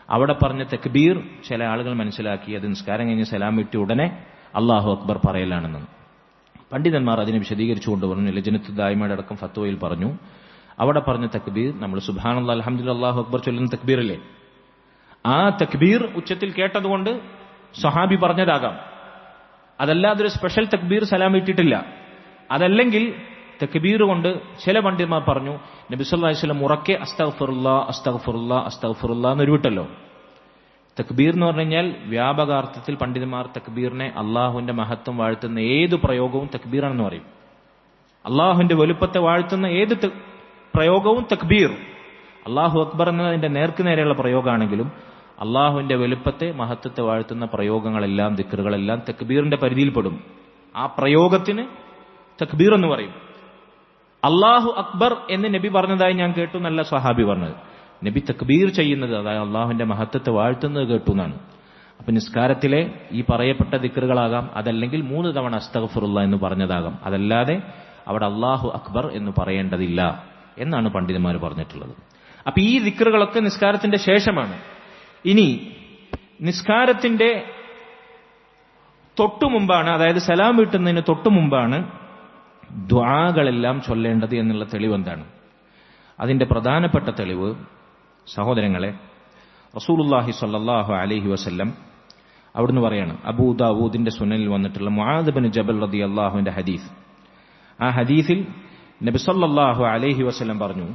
അവിടെ പറഞ്ഞ തക്ബീർ ചില ആളുകൾ മനസ്സിലാക്കി അത് നിസ്കാരം കഴിഞ്ഞ് സലാം വീട്ടി ഉടനെ അല്ലാഹു അക്ബർ പറയലാണെന്ന്. പണ്ഡിതന്മാർ അതിനെ വിശദീകരിച്ചുകൊണ്ട് പറഞ്ഞു. ലജ്നത്തു ദായിമയുടെ അടക്കം ഫത്വയിൽ പറഞ്ഞു, അവിടെ പറഞ്ഞ തക്ബീർ നമ്മൾ സുബ്ഹാനല്ലാഹ് അൽഹംദുലില്ലാഹ് അല്ലാഹു അക്ബർ ചൊല്ലുന്ന തക്ബീറല്ലേ, ആ തക്ബീർ ഉച്ചത്തിൽ കേട്ടതുകൊണ്ട് സഹാബി പറഞ്ഞതാകാം. അതല്ലാതെ ഒരു സ്പെഷ്യൽ തക്ബീർ സലാം വീട്ടിയിട്ടില്ല. അതല്ലെങ്കിൽ തക്ബീർ കൊണ്ട് ചില പണ്ഡിതന്മാർ പറഞ്ഞു നബി സല്ലല്ലാഹു അലൈഹി വസല്ലം ഉറക്കെ അസ്തഗ്ഫിറുല്ലാഹ് അസ്തഗ്ഫിറുല്ലാഹ് അസ്തഗ്ഫിറുല്ലാഹ് എന്ന് ഉരുവിട്ടല്ലോ. തക്ബീർ എന്ന് പറഞ്ഞു കഴിഞ്ഞാൽ വ്യാപകാർത്ഥത്തിൽ പണ്ഡിതന്മാർ തക്ബീറിനെ അള്ളാഹുവിന്റെ മഹത്വം വാഴ്ത്തുന്ന ഏത് പ്രയോഗവും തക്ബീറാണെന്ന് പറയും. അള്ളാഹുവിന്റെ വലുപ്പത്തെ വാഴ്ത്തുന്ന ഏത് പ്രയോഗവും തക്ബീർ. അള്ളാഹു അക്ബർ എന്നതിന്റെ നേർക്ക് നേരെയുള്ള പ്രയോഗമാണെങ്കിലും അള്ളാഹുവിന്റെ വലുപ്പത്തെ മഹത്വത്തെ വാഴ്ത്തുന്ന പ്രയോഗങ്ങളെല്ലാം ദിക്റുകളെല്ലാം തക്ബീറിന്റെ പരിധിയിൽപ്പെടും. ആ പ്രയോഗത്തിന് തക്ബീർ എന്ന് പറയും. അള്ളാഹു അക്ബർ എന്ന് നബി പറഞ്ഞതായി ഞാൻ കേട്ടു എന്നല്ല സ്വഹാബി പറഞ്ഞത്. നബി തക്ബീർ ചെയ്യുന്നത്, അതായത് അള്ളാഹുവിന്റെ മഹത്വത്തെ വാഴ്ത്തുന്നത് കേട്ടു എന്നാണ്. അപ്പൊ നിസ്കാരത്തിലെ ഈ പറയപ്പെട്ട ദിക്റുകളാകാം, അതല്ലെങ്കിൽ 3 തവണ അസ്തഗ്ഫിറുല്ലാഹ് എന്ന് പറഞ്ഞതാകാം. അതല്ലാതെ അവിടെ അള്ളാഹു അക്ബർ എന്ന് പറയേണ്ടതില്ല എന്നാണ് പണ്ഡിതന്മാർ പറഞ്ഞിട്ടുള്ളത്. അപ്പൊ ഈ ദിക്റുകളൊക്കെ നിസ്കാരത്തിന്റെ ശേഷമാണ്. ഇനി നിസ്കാരത്തിന്റെ തൊട്ടു മുമ്പാണ്, അതായത് സലാം വീട്ടുന്നതിന് തൊട്ടു മുമ്പാണ് ദുആകളെല്ലാം ചൊല്ലേണ്ടത് എന്നുള്ള തെളിവ് എന്താണ്? അതിന്റെ പ്രധാനപ്പെട്ട തെളിവ് സഹോദരങ്ങളെ, റസൂലുള്ളാഹി സ്വല്ലല്ലാഹു അലൈഹി വസല്ലം അവിടുന്ന് പറയാണ്, അബൂ ദാവൂദിന്റെ സുനനിൽ വന്നിട്ടുള്ള മുആദ് ഇബ്നു ജബൽ റളിയല്ലാഹുവിന്റെ ഹദീസ്. ആ ഹദീസിൽ നബി സല്ലല്ലാഹു അലൈഹി വസല്ലം പറഞ്ഞു,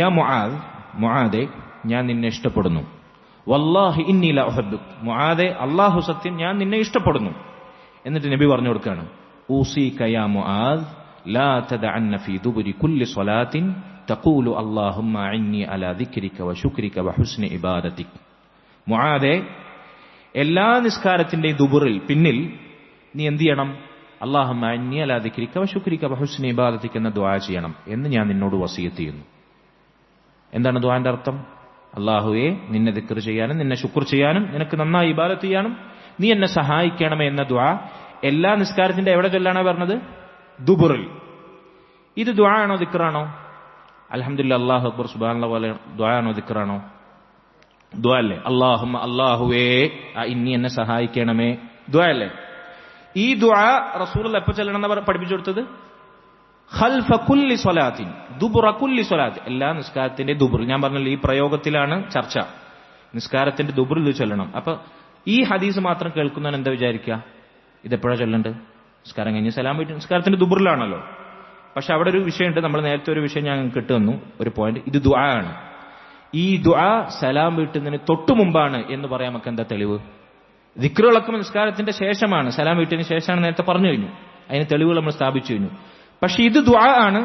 യാ മുആദ്, മുആദേ ഞാൻ നിന്നെ ഇഷ്ടപ്പെടുന്നു. വല്ലാഹി ഇന്നി ല ഉഹിബ്ബുക, മുആദേ അല്ലാഹു സത്യം ഞാൻ നിന്നെ ഇഷ്ടപ്പെടുന്നു. എന്നിട്ട് നബി പറഞ്ഞു കൊടുക്കുകയാണ്, ഊസീക യാ മുആദ് ലാ തദഅന്ന ഫീ ദുബുരി കുല്ലി സ്വലാത്തിൻ തഖൂലു അല്ലാഹുമ്മ അഇന്നി അലാ ദിക്രിക വശുക്രിക വഹുസ്നി ഇബാദതിക. മുആദേ എല്ലാ നിസ്കാരത്തിന്റെയും ദുബുറിൽ പിന്നിൽ നീ എന്ത് ചെയ്യണം? അല്ലാഹുമ്മ അഇന്നി അലാ ദിക്രിക വശുക്രിക വഹുസ്നി ഇബാദതിക എന്ന ദുആ ചെയ്യണം എന്ന് ഞാൻ നിന്നോട് വസിയത്ത് ചെയ്യുന്നു. എന്താണ് ദുആന്റെ അർത്ഥം? അല്ലാഹുവേ, നിന്നെ ദിക്ർ ചെയ്യാനും നിന്നെ ശുക്ർ ചെയ്യാനും നിനക്ക് നന്നായി ഇബാദത്ത് ചെയ്യാനും നീ എന്നെ സഹായിക്കണമേ എന്ന ദുആ എല്ലാ നിസ്കാരത്തിന്റെ എവിടെ ചൊല്ലാനാണ് പറഞ്ഞത്? ദുബുറിൽ. ഇത് ദുആ ആണോ ദിക്റാണോ? അൽഹംദുലില്ലാഹ് അല്ലാഹു അക്ബർ സുബ്ഹാനല്ലാഹ് പോലെ ദുആ ആണോ ദിക്റാണോ? ദുആ അല്ലേ? അല്ലാഹുമ്മ, അല്ലാഹുവേ ഇനി എന്നെ സഹായിക്കണമേ, ദുആ അല്ലേ? ഈ ദുആ റസൂലുള്ളാഹി എപ്പോൾ ചൊല്ലണം എന്നാ പഠിപ്പിച്ചു കൊടുത്തത്? ഖൽഫ കുല്ലി സ്വലാത്തിൻ ദുബുറ കുല്ലി സ്വലാത്ത്, എല്ലാ നിസ്കാരത്തിന്റെ ദുബുർ. ഞാൻ പറഞ്ഞല്ലോ ഈ പ്രയോഗത്തിലാണ് ചർച്ച. നിസ്കാരത്തിന്റെ ദുബുറിൽ ഇത് ചൊല്ലണം. അപ്പൊ ഈ ഹദീസ് മാത്രം കേൾക്കുന്നവൻ എന്താ വിചാരിക്കുക? ഇതെപ്പോഴാണ് ചൊല്ലേണ്ടത്? നിസ്കാരം കഴിഞ്ഞ് സലാം വീട്ടി നിസ്കാരത്തിന്റെ ദുബുറിലാണല്ലോ. പക്ഷെ അവിടെ ഒരു വിഷയമുണ്ട്. നമ്മൾ നേരത്തെ ഒരു വിഷയം ഞാൻ കിട്ടുന്നു, ഒരു പോയിന്റ്. ഇത് ദുആ ആണ്. ഈ ദുആ സലാം വീട്ടുന്നതിന് തൊട്ടു മുമ്പാണ് എന്ന് പറയാൻ നമുക്ക് എന്താ തെളിവ്? ദിക്റുകളൊക്കെ നിസ്കാരത്തിന്റെ ശേഷമാണ്, സലാം വീട്ടിന് ശേഷമാണ് നേരത്തെ പറഞ്ഞു കഴിഞ്ഞു. അതിന് തെളിവുകൾ നമ്മൾ സ്ഥാപിച്ചു കഴിഞ്ഞു. പക്ഷെ ഇത് ദുആ ആണ്.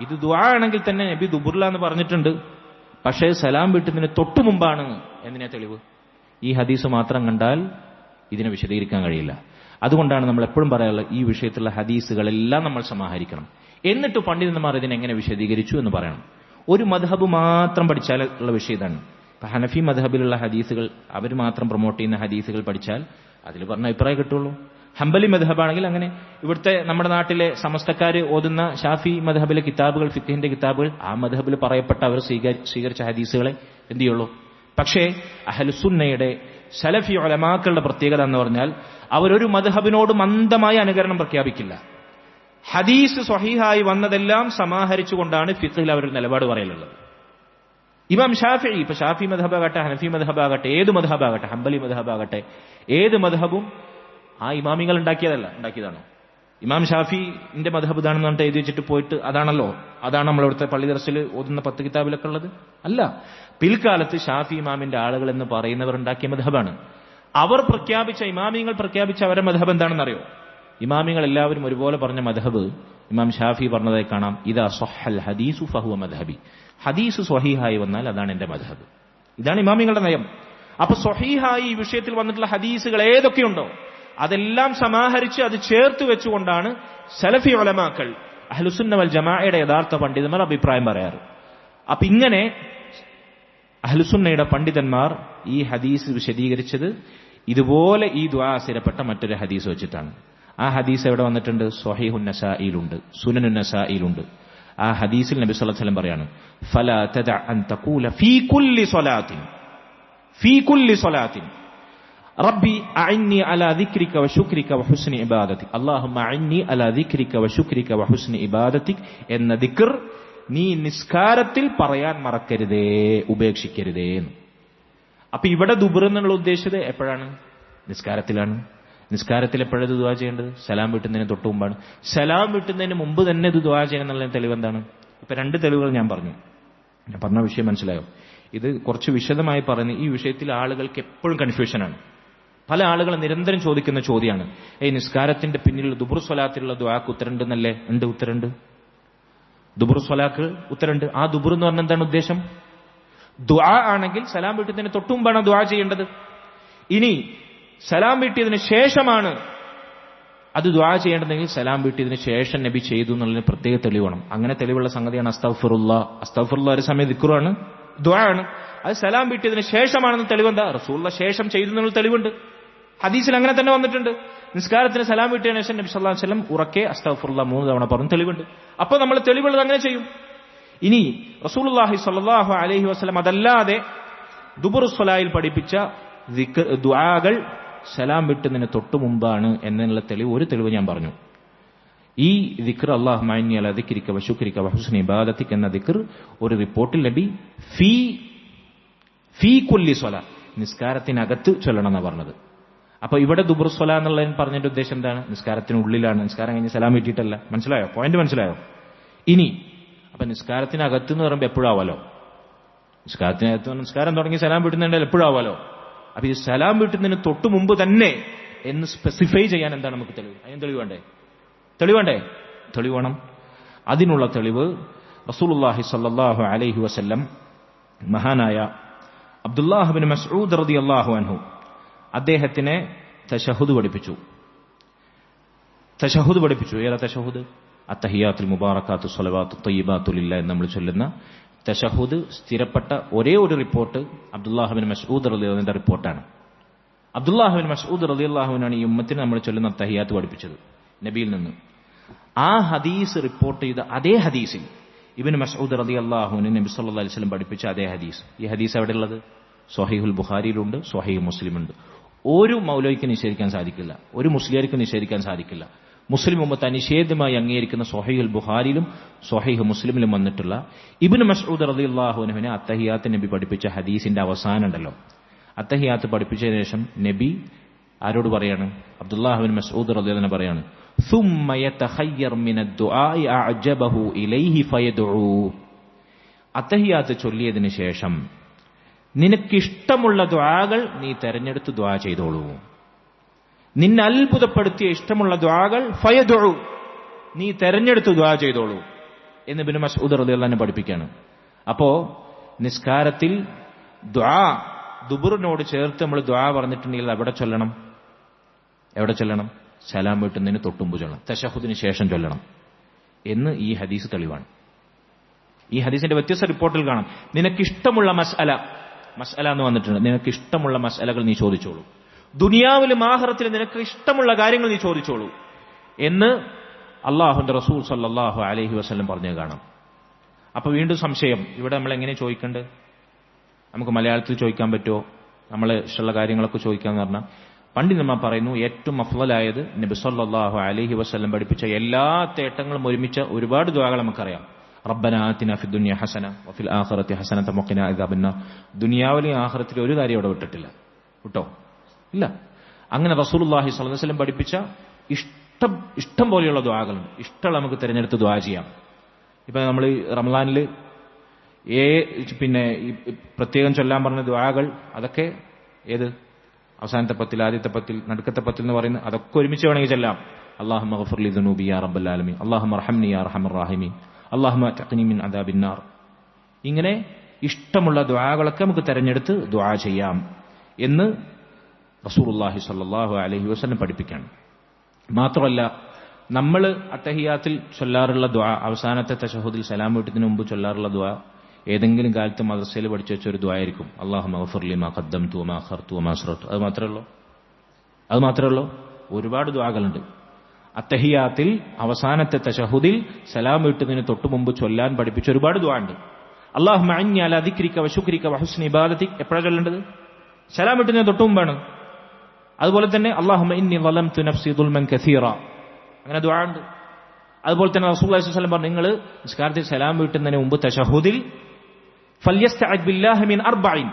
ഇത് ദുആ ആണെങ്കിൽ തന്നെ നബി ദുബുറിലാന്ന് പറഞ്ഞിട്ടുണ്ട്. പക്ഷേ സലാം വീട്ടുന്നതിന് തൊട്ടു മുമ്പാണ് എന്നതിനെ തെളിവ്? ഈ ഹദീസ് മാത്രം കണ്ടാൽ ഇതിനെ വിശദീകരിക്കാൻ കഴിയില്ല. അതുകൊണ്ടാണ് നമ്മൾ എപ്പോഴും പറയാനുള്ളത്, ഈ വിഷയത്തിലുള്ള ഹദീസുകളെല്ലാം നമ്മൾ സമാഹരിക്കണം. എന്നിട്ട് പണ്ഡിതന്മാർ ഇതിനെങ്ങനെ വിശദീകരിച്ചു എന്ന് പറയണം. ഒരു മദ്ഹബ് മാത്രം പഠിച്ചാൽ ഉള്ള വിഷയം ഇതാണ്. ഇപ്പൊ ഹനഫി മദ്ഹബിലുള്ള ഹദീസുകൾ, അവർ മാത്രം പ്രൊമോട്ട് ചെയ്യുന്ന ഹദീസുകൾ പഠിച്ചാൽ അതിൽ പറഞ്ഞ അഭിപ്രായം കിട്ടുള്ളൂ. ഹംബലി മദ്ഹബാണെങ്കിൽ അങ്ങനെ, ഇവിടുത്തെ നമ്മുടെ നാട്ടിലെ സമസ്തക്കാര് ഓതുന്ന ഷാഫി മദ്ഹബിലെ കിതാബുകൾ, ഫിഖ്ഹിന്റെ കിതാബുകൾ, ആ മദ്ഹബിൽ പറയപ്പെട്ട അവർ സ്വീകരിച്ച ഹദീസുകളെ എന്ത് ചെയ്യുള്ളൂ. പക്ഷേ അഹ്ലുസുന്നയുടെ സലഫി ഉലമാക്കളുടെ പ്രത്യേകത എന്ന് പറഞ്ഞാൽ അവരൊരു മദ്ഹബിനോട് മന്ദമായ അനുകരണം പ്രഖ്യാപിക്കില്ല. ഹദീസ് സ്വഹീഹായി വന്നതെല്ലാം സമാഹരിച്ചുകൊണ്ടാണ് ഫിഖ്ഹിൽ അവരുടെ നിലപാട് പറയലുള്ളത്. ഇമാം ഷാഫിഈ, ഇപ്പൊ ഷാഫി മദ്ഹബാകട്ടെ, ഹനഫി മദ്ഹബാകട്ടെ, ഏത് മദ്ഹബാകട്ടെ, ഹംബലി മദ്ഹബാകട്ടെ, ഏത് മദ്ഹബും ആ ഇമാമിങ്ങൾ ഉണ്ടാക്കിയതാണോ? ഇമാം ഷാഫിന്റെ മദ്ഹബ് ഇതാണെന്ന് പറഞ്ഞിട്ട് എഴുതി വെച്ചിട്ട് പോയിട്ട് അതാണ് നമ്മളിവിടുത്തെ പള്ളി ദർസിൽ ഓതുന്ന 10 കിതാബിലൊക്കെ ഉള്ളത് അല്ല. പിൽക്കാലത്ത് ഷാഫി ഇമാമിന്റെ ആളുകൾ എന്ന് പറയുന്നവർ ഉണ്ടാക്കിയ മദ്ഹബാണ്. അവർ പ്രഖ്യാപിച്ച ഇമാമിങ്ങൾ പ്രഖ്യാപിച്ച അവരുടെ മദ്ഹബ് എന്താണെന്നറിയോ? ഇമാമിങ്ങൾ എല്ലാവരും ഒരുപോലെ പറഞ്ഞ മദ്ഹബ് ഇമാം ഷാഫി പറഞ്ഞതായി കാണാം. ഇദാ സ്വഹൽ ഹദീസു ഫഹുവ മദ്ഹബി. ഹദീസ് സ്വഹീഹായി വന്നാൽ അതാണ് എന്റെ മദ്ഹബ്. ഇതാണ് ഇമാമിങ്ങളുടെ നയം. അപ്പൊ സ്വഹീഹായി ഈ വിഷയത്തിൽ വന്നിട്ടുള്ള ഹദീസുകൾ ഏതൊക്കെയുണ്ടോ അതെല്ലാം സമാഹരിച്ച് അത് ചേർത്ത് വെച്ചുകൊണ്ടാണ് സലഫി ഉലമാക്കൾ അഹ്ലുസുന്ന വൽ ജമാഅയുടെ യഥാർത്ഥ പണ്ഡിതന്മാർ അഭിപ്രായം പറയാറ്. അപ്പൊ ഇങ്ങനെ അഹ്ലുസുന്നയുടെ പണ്ഡിതന്മാർ ഈ ഹദീസ് വിശദീകരിച്ചത് ഇതുപോലെ ഈ ദുആ സ്ഥിരപ്പെട്ട മറ്റൊരു ഹദീസ് വെച്ചിട്ടാണ്. ആ ഹദീസ് എവിടെ വന്നിട്ടുണ്ട്? സ്വഹീഹുൻ നസായിലുണ്ട്, സുനനുൻ നസായിലുണ്ട്. ആ ഹദീസിൽ നബി സല്ലല്ലാഹു അലൈഹി വസല്ലം പറയാണ്, ഫലാ തദ അൻ തഖൂല ഫീ കുല്ലി സ്വലാത്തിൻ റബ്ബി അഇന്നി അലാ ദിക്രിക വശുക്രിക വഹുസ്നി ഇബാദതിക്. അല്ലാഹുമ്മ അഇന്നി അലാ ദിക്രിക വശുക്രിക വഹുസ്നി ഇബാദതിക് എന്ന ദിക്ർ നീ നിസ്കാരത്തിൽ പറയാൻ മറക്കരുതേ, ഉപേക്ഷിക്കരുതേ. അപ്പൊ ഇവിടെ ദുബർ എന്നുള്ള ഉദ്ദേശിച്ചത് എപ്പോഴാണ്? നിസ്കാരത്തിലാണ്. നിസ്കാരത്തിൽ എപ്പോഴത് ദുആ ചെയ്യേണ്ടത്? സലാം വീട്ടുന്നതിന് തൊട്ട് മുമ്പാണ്. സലാം വീട്ടുന്നതിന് മുമ്പ് തന്നെ ഇത് ദുആ ചെയ്യണം എന്നുള്ള തെളിവ് എന്താണ്? ഇപ്പൊ 2 തെളിവുകൾ ഞാൻ പറഞ്ഞ വിഷയം മനസ്സിലായോ? ഇത് കുറച്ച് വിശദമായി പറയുന്ന ഈ വിഷയത്തിൽ ആളുകൾക്ക് എപ്പോഴും കൺഫ്യൂഷനാണ്. പല ആളുകൾ നിരന്തരം ചോദിക്കുന്ന ചോദ്യമാണ്, നിസ്കാരത്തിന്റെ പിന്നിലുള്ള ദുബുർ സ്വലാത്തിലുള്ള ദുആക്ക് ഉത്തരണ്ടെന്നല്ലേ? ഉണ്ട്, ഉത്തരണ്ട്. ദുബുർ സ്വലാക്ക് ഉത്തരണ്ട്. ആ ദുബുർ എന്ന് പറഞ്ഞാൽ എന്താണ് ഉദ്ദേശം? ദുആ ആണെങ്കിൽ സലാം വീട്ടുന്നതിന് തൊട്ട് മുമ്പാണ് ദുആ ചെയ്യേണ്ടത്. ഇനി സലാം വീട്ടിയതിന് ശേഷമാണ് അത് ദുആ ചെയ്യേണ്ടതെങ്കിൽ സലാം വീട്ടിയതിന് ശേഷം നബി ചെയ്തു എന്നുള്ളതിന് പ്രത്യേക തെളിവാണ്. അങ്ങനെ തെളിവുള്ള സംഗതിയാണ് അസ്തഗ്ഫിറുല്ലാഹ് ഒരു സമയം ദിക്റാണ്, ദുആ ആണ്. അത് സലാം വീട്ടിയതിന് ശേഷമാണെന്ന് തെളിവെന്താ? റസൂലുള്ള ശേഷം ചെയ്തു എന്നുള്ള തെളിവുണ്ട്. ഹദീസിൽ അങ്ങനെ തന്നെ വന്നിട്ടുണ്ട്. നിസ്കാരത്തിന് സലാം വീട്ടിയതിനു ശേഷം നബി സല്ലല്ലാഹു അലൈഹി വസല്ലം ഉറക്കെ അസ്തഗ്ഫിറുല്ലാഹ് 3 തവണ പറഞ്ഞ തെളിവുണ്ട്. അപ്പൊ നമ്മൾ തെളിവുള്ളത് അങ്ങനെ ചെയ്യും. ഇനി റസൂലുള്ളാഹി സ്വല്ലല്ലാഹു അലൈഹി വസല്ലം അതല്ലാതെ ദുബുർ സ്വലായിൽ പഠിപ്പിച്ച ദുആകൾ സലാം വിട്ടുന്നതിന് തൊട്ടു മുമ്പാണ് എന്നുള്ള തെളിവ്, ഒരു തെളിവ് ഞാൻ പറഞ്ഞു. ഈ ദിക്ർ അല്ലാഹുമ്മ ഇന്നി അലാ ദിക്രിക വശുക്രിക വഹുസ്നി ഇബാദതിക എന്ന ദിക്ർ ഒരു റിപ്പോർട്ടിൽ നബി ഫീ കുല്ലി സ്വലാ, നിസ്കാരത്തിനകത്ത് ചൊല്ലണം എന്നാണ് പറഞ്ഞത്. അപ്പൊ ഇവിടെ ദുബുർ സ്വല എന്നുള്ളതിന് പറഞ്ഞതിന്റെ ഉദ്ദേശം എന്താണ്? നിസ്കാരത്തിനുള്ളിലാണ്. നിസ്കാരം കഴിഞ്ഞ് സലാം വീട്ടിയിട്ടല്ല. മനസ്സിലായോ? പോയിന്റ് മനസ്സിലായോ? ഇനി അപ്പൊ നിസ്കാരത്തിനകത്ത് എന്ന് പറയുമ്പോൾ എപ്പോഴാവാലോ? നിസ്കാരത്തിനകത്ത് നിസ്കാരം തുടങ്ങി സലാം വീട്ടുന്നുണ്ടെങ്കിൽ എപ്പോഴാവാലോ? അപ്പൊ ഈ സലാം വീട്ടുന്നതിന് തൊട്ടു മുമ്പ് തന്നെ എന്ന് സ്പെസിഫൈ ചെയ്യാൻ എന്താണ് നമുക്ക് തെളിവ്? അതിന് തെളിവേണ്ടേ? തെളിവ് വേണം. അതിനുള്ള തെളിവ് റസൂലുള്ളാഹി സ്വല്ലല്ലാഹു അലൈഹി വസല്ലം മഹാനായ അബ്ദുല്ലാഹ് ഇബ്നു മസ്ഊദ് റളിയല്ലാഹു അൻഹു അദ്ദേഹത്തിനെ തശഹുദ് പഠിപ്പിച്ചു. ഏതാ തശഹുദ്? അത്തഹിയാത്തുൽ മുബാറകാത്തു സ്വലവാത്തു തയ്യിബാത്തു ലില്ലാഹി എന്ന് നമ്മൾ ചൊല്ലുന്ന തശഹുദ് സ്ഥിരപ്പെട്ട ഒരേ ഒരു റിപ്പോർട്ട് അബ്ദുല്ലാഹ് ഇബ്നു മസ്ഊദ് റളിയല്ലാഹുവിന്റെ റിപ്പോർട്ടാണ്. അബ്ദുല്ലാഹ് ഇബ്നു മസ്ഊദ് റളിയല്ലാഹുവിനാണ് ഈ ഉമ്മത്തിന് നമ്മൾ ചൊല്ലുന്ന തഹിയാത്ത് പഠിപ്പിച്ചത് നബിയിൽ നിന്ന്. ആ ഹദീസ് റിപ്പോർട്ട് ചെയ്ത അതേ ഹദീസിൽ ഇബ്നു മസ്ഊദ് റളിയല്ലാഹുവിന് നബി സല്ലല്ലാഹു അലൈഹി വസല്ലം പഠിപ്പിച്ച അതേ ഹദീസ്. ഈ ഹദീസ് എവിടെയുള്ളത്? സ്വഹീഹുൽ ബുഖാരിയിലുണ്ട്, സ്വഹീഹ് മുസ്ലിമുണ്ട്. ഒരു മൗലവിക്ക് നിഷേധിക്കാൻ സാധിക്കില്ല, ഒരു മുസ്ലിയാർക്ക് നിഷേധിക്കാൻ സാധിക്കില്ല. മുസ്ലിം ഉമ്മത്ത് അനിഷേധ്യമായി അംഗീകരിക്കുന്ന സ്വഹീഹുൽ ബുഖാരിയിലും സ്വഹീഹ് മുസ്ലിമിലും വന്നിട്ടുള്ള ഇബ്നു മസ്ഊദ് റളിയല്ലാഹു അൻഹുവിനെ അത്തഹിയാത്ത് നബി പഠിപ്പിച്ച ഹദീസിന്റെ അവസാനം ഉണ്ടല്ലോ, അത്തഹിയാത്ത് പഠിപ്പിച്ചതിന് ശേഷം നബി ആരോട് പറയാണ്? അബ്ദുല്ലാഹ് ഇബ്നു മസ്ഊദ് റളിയല്ലാഹു അൻഹു പറയാണ്, ثم يتخير من الدعاء أعجبه إليه فيدعو. അത്തഹിയാത്ത് ചൊല്ലിയതിനു ശേഷം നിനക്കിഷ്ടമുള്ള ദുആകൾ നീ തെരഞ്ഞെടുത്ത് ദുആ ചെയ്തോളൂ. നിന്നെ അത്ഭുതപ്പെടുത്തിയ ഇഷ്ടമുള്ള ദുആകൾ ഫയദുഉ, നീ തെരഞ്ഞെടുത്ത് ദുആ ചെയ്തോളൂ എന്ന് ഇബ്നു മസ്ഊദ് റളിയല്ലാഹു അൻഹു പഠിപ്പിക്കുകയാണ്. അപ്പോ നിസ്കാരത്തിൽ ദുആ ദുബുറിനോട് ചേർത്ത് നമ്മൾ ദുആ പറഞ്ഞിട്ടുണ്ടെങ്കിൽ എവിടെ ചൊല്ലണം? സലാം വീട്ടുന്നതിന് തൊട്ടുമ്പ് ചൊല്ലണം, തശഹുദിന് ശേഷം ചൊല്ലണം എന്ന് ഈ ഹദീസ് തെളിവാണ്. ഈ ഹദീസിന്റെ വ്യത്യസ്ത റിപ്പോർട്ടിൽ കാണാം, നിനക്കിഷ്ടമുള്ള മസ്അല എന്ന് വന്നിട്ടുണ്ട്. നിനക്ക് ഇഷ്ടമുള്ള മസ്അലകൾ നീ ചോദിച്ചോളൂ, ദുനിയാവിലും ആഖിറത്തിലും നിനക്ക് ഇഷ്ടമുള്ള കാര്യങ്ങൾ നീ ചോദിച്ചോളൂ എന്ന് അല്ലാഹുവിന്റെ റസൂൽ സല്ലല്ലാഹു അലൈഹി വസല്ലം പറഞ്ഞു കാണാം. അപ്പൊ വീണ്ടും സംശയം, ഇവിടെ നമ്മൾ എങ്ങനെ ചോദിക്കേണ്ടത്? നമുക്ക് മലയാളത്തിൽ ചോദിക്കാൻ പറ്റുമോ? നമ്മൾ ഇഷ്ടമുള്ള കാര്യങ്ങളൊക്കെ ചോദിക്കാന്ന് പറഞ്ഞാൽ പണ്ഡിതന്മാർ പറയുന്നു ഏറ്റവും അഫ്ളലായത് നബി സല്ലല്ലാഹു അലൈഹി വസല്ലം പഠിപ്പിച്ച എല്ലാ തേട്ടങ്ങളും ഒരുമിച്ച ഒരുപാട് ദുആകൾ നമുക്കറിയാം. റബ്ബനാ ആതിനാ ഫിദ്ദുനിയ ഹസന വഫിൽ ആഖിറതി ഹസനത വഖിനാ അദാബന്നാർ. ദുനിയാവിലെയും ആഖിറത്തിലും ഒരു കാര്യം അവിടെ വിട്ടോ ഇല്ല. അങ്ങനെ റസൂലുള്ളാഹി സ്വല്ലല്ലാഹു അലൈഹി വസല്ലം പഠിപ്പിച്ച ഇഷ്ടം പോലെയുള്ള ദുആകളുണ്ട്. ഇഷ്ടമുള്ള നമുക്ക് തിരഞ്ഞെടുത്ത് ദുആ ചെയ്യാം. ഇപ്പൊ നമ്മൾ റമളാനിൽ പിന്നെ പ്രത്യേകം ചൊല്ലാൻ പറഞ്ഞ ദുആകൾ അതൊക്കെ ഏത് അവസാനത്തെ പത്തിൽ, ആദ്യത്തെ പത്തിൽ, നടുക്കത്തെ പത്തിൽ എന്ന് പറയുന്നത് അതൊക്കെ ഒരുമിച്ച് വേണമെങ്കിൽ ചെല്ലാം. അല്ലാഹുമ്മ ഗഫിർ ലി ദുനൂബി യാ റബ്ബൽ ആലമീൻ, അല്ലാഹുമ്മ അർഹംനി യാ അർഹമർ റഹീമീൻ, അല്ലാഹുമ്മ തഖ്നി മിൻ അദാബിന്നാർ. ഇങ്ങനെ ഇഷ്ടമുള്ള ദുആകളൊക്കെ നമുക്ക് തെരഞ്ഞെടുത്ത് ദുആ ചെയ്യാം എന്ന് റസൂലുള്ളാഹി സ്വല്ലല്ലാഹു അലൈഹി വസല്ലം പഠിപ്പിക്കുകയാണ്. മാത്രമല്ല, നമ്മൾ അത്തഹിയാത്തിൽ ചൊല്ലാറുള്ള ദുആ, അവസാനത്തെ തശഹുദിൽ സലാം വീട്ടുന്നതിന് മുമ്പ് ചൊല്ലാറുള്ള ദുആ ഏതെങ്കിലും കാലത്ത് മദ്രസയിൽ പഠിച്ചു വെച്ച ഒരു ദുആ ആയിരിക്കും. അല്ലാഹുമ്മ ഗഫിർ ലി മാ ഖദ്ദംതു വമാ അഖർതു വമാ അസ്റർതു. അത് മാത്രമേ ഉള്ളൂ? ഒരുപാട് ദുആകളുണ്ട്. അത്തഹിയാത്തിൽ അവസാനത്തെ തശഹുദിൽ സലാം വീട്ടുന്നതിന് തൊട്ടു മുമ്പ് ചൊല്ലാൻ പഠിപ്പിച്ച ഒരുപാട് ദുആ ഉണ്ട്. അല്ലാഹുമ്മ അഇന്നി അലാ ദിക്രിക വശുക്രിക വഹുസ്നി ഇബാദതിക് എപ്പോഴാണ് ചൊല്ലേണ്ടത്? സലാം വീട്ടുന്നതിന് തൊട്ടു മുമ്പാണ്. അതുപോലെ തന്നെ അല്ലാഹുമ്മ ഇന്നി ളലംതു നഫ്സി ദുൽമൻ കസീറ, അങ്ങനെ ദുആ ഉണ്ട്. അതുപോലെ തന്നെ റസൂലുള്ളാഹി സ്വല്ലല്ലാഹു അലൈഹി വസല്ലം പറഞ്ഞു, നിങ്ങൾ നിസ്കാരത്തിൽ സലാം വീട്ടുന്നതിന് മുമ്പ് തശഹുദിൽ ഫൽയസ്തഅദ് ബില്ലാഹി മിൻ അർബഇൻ,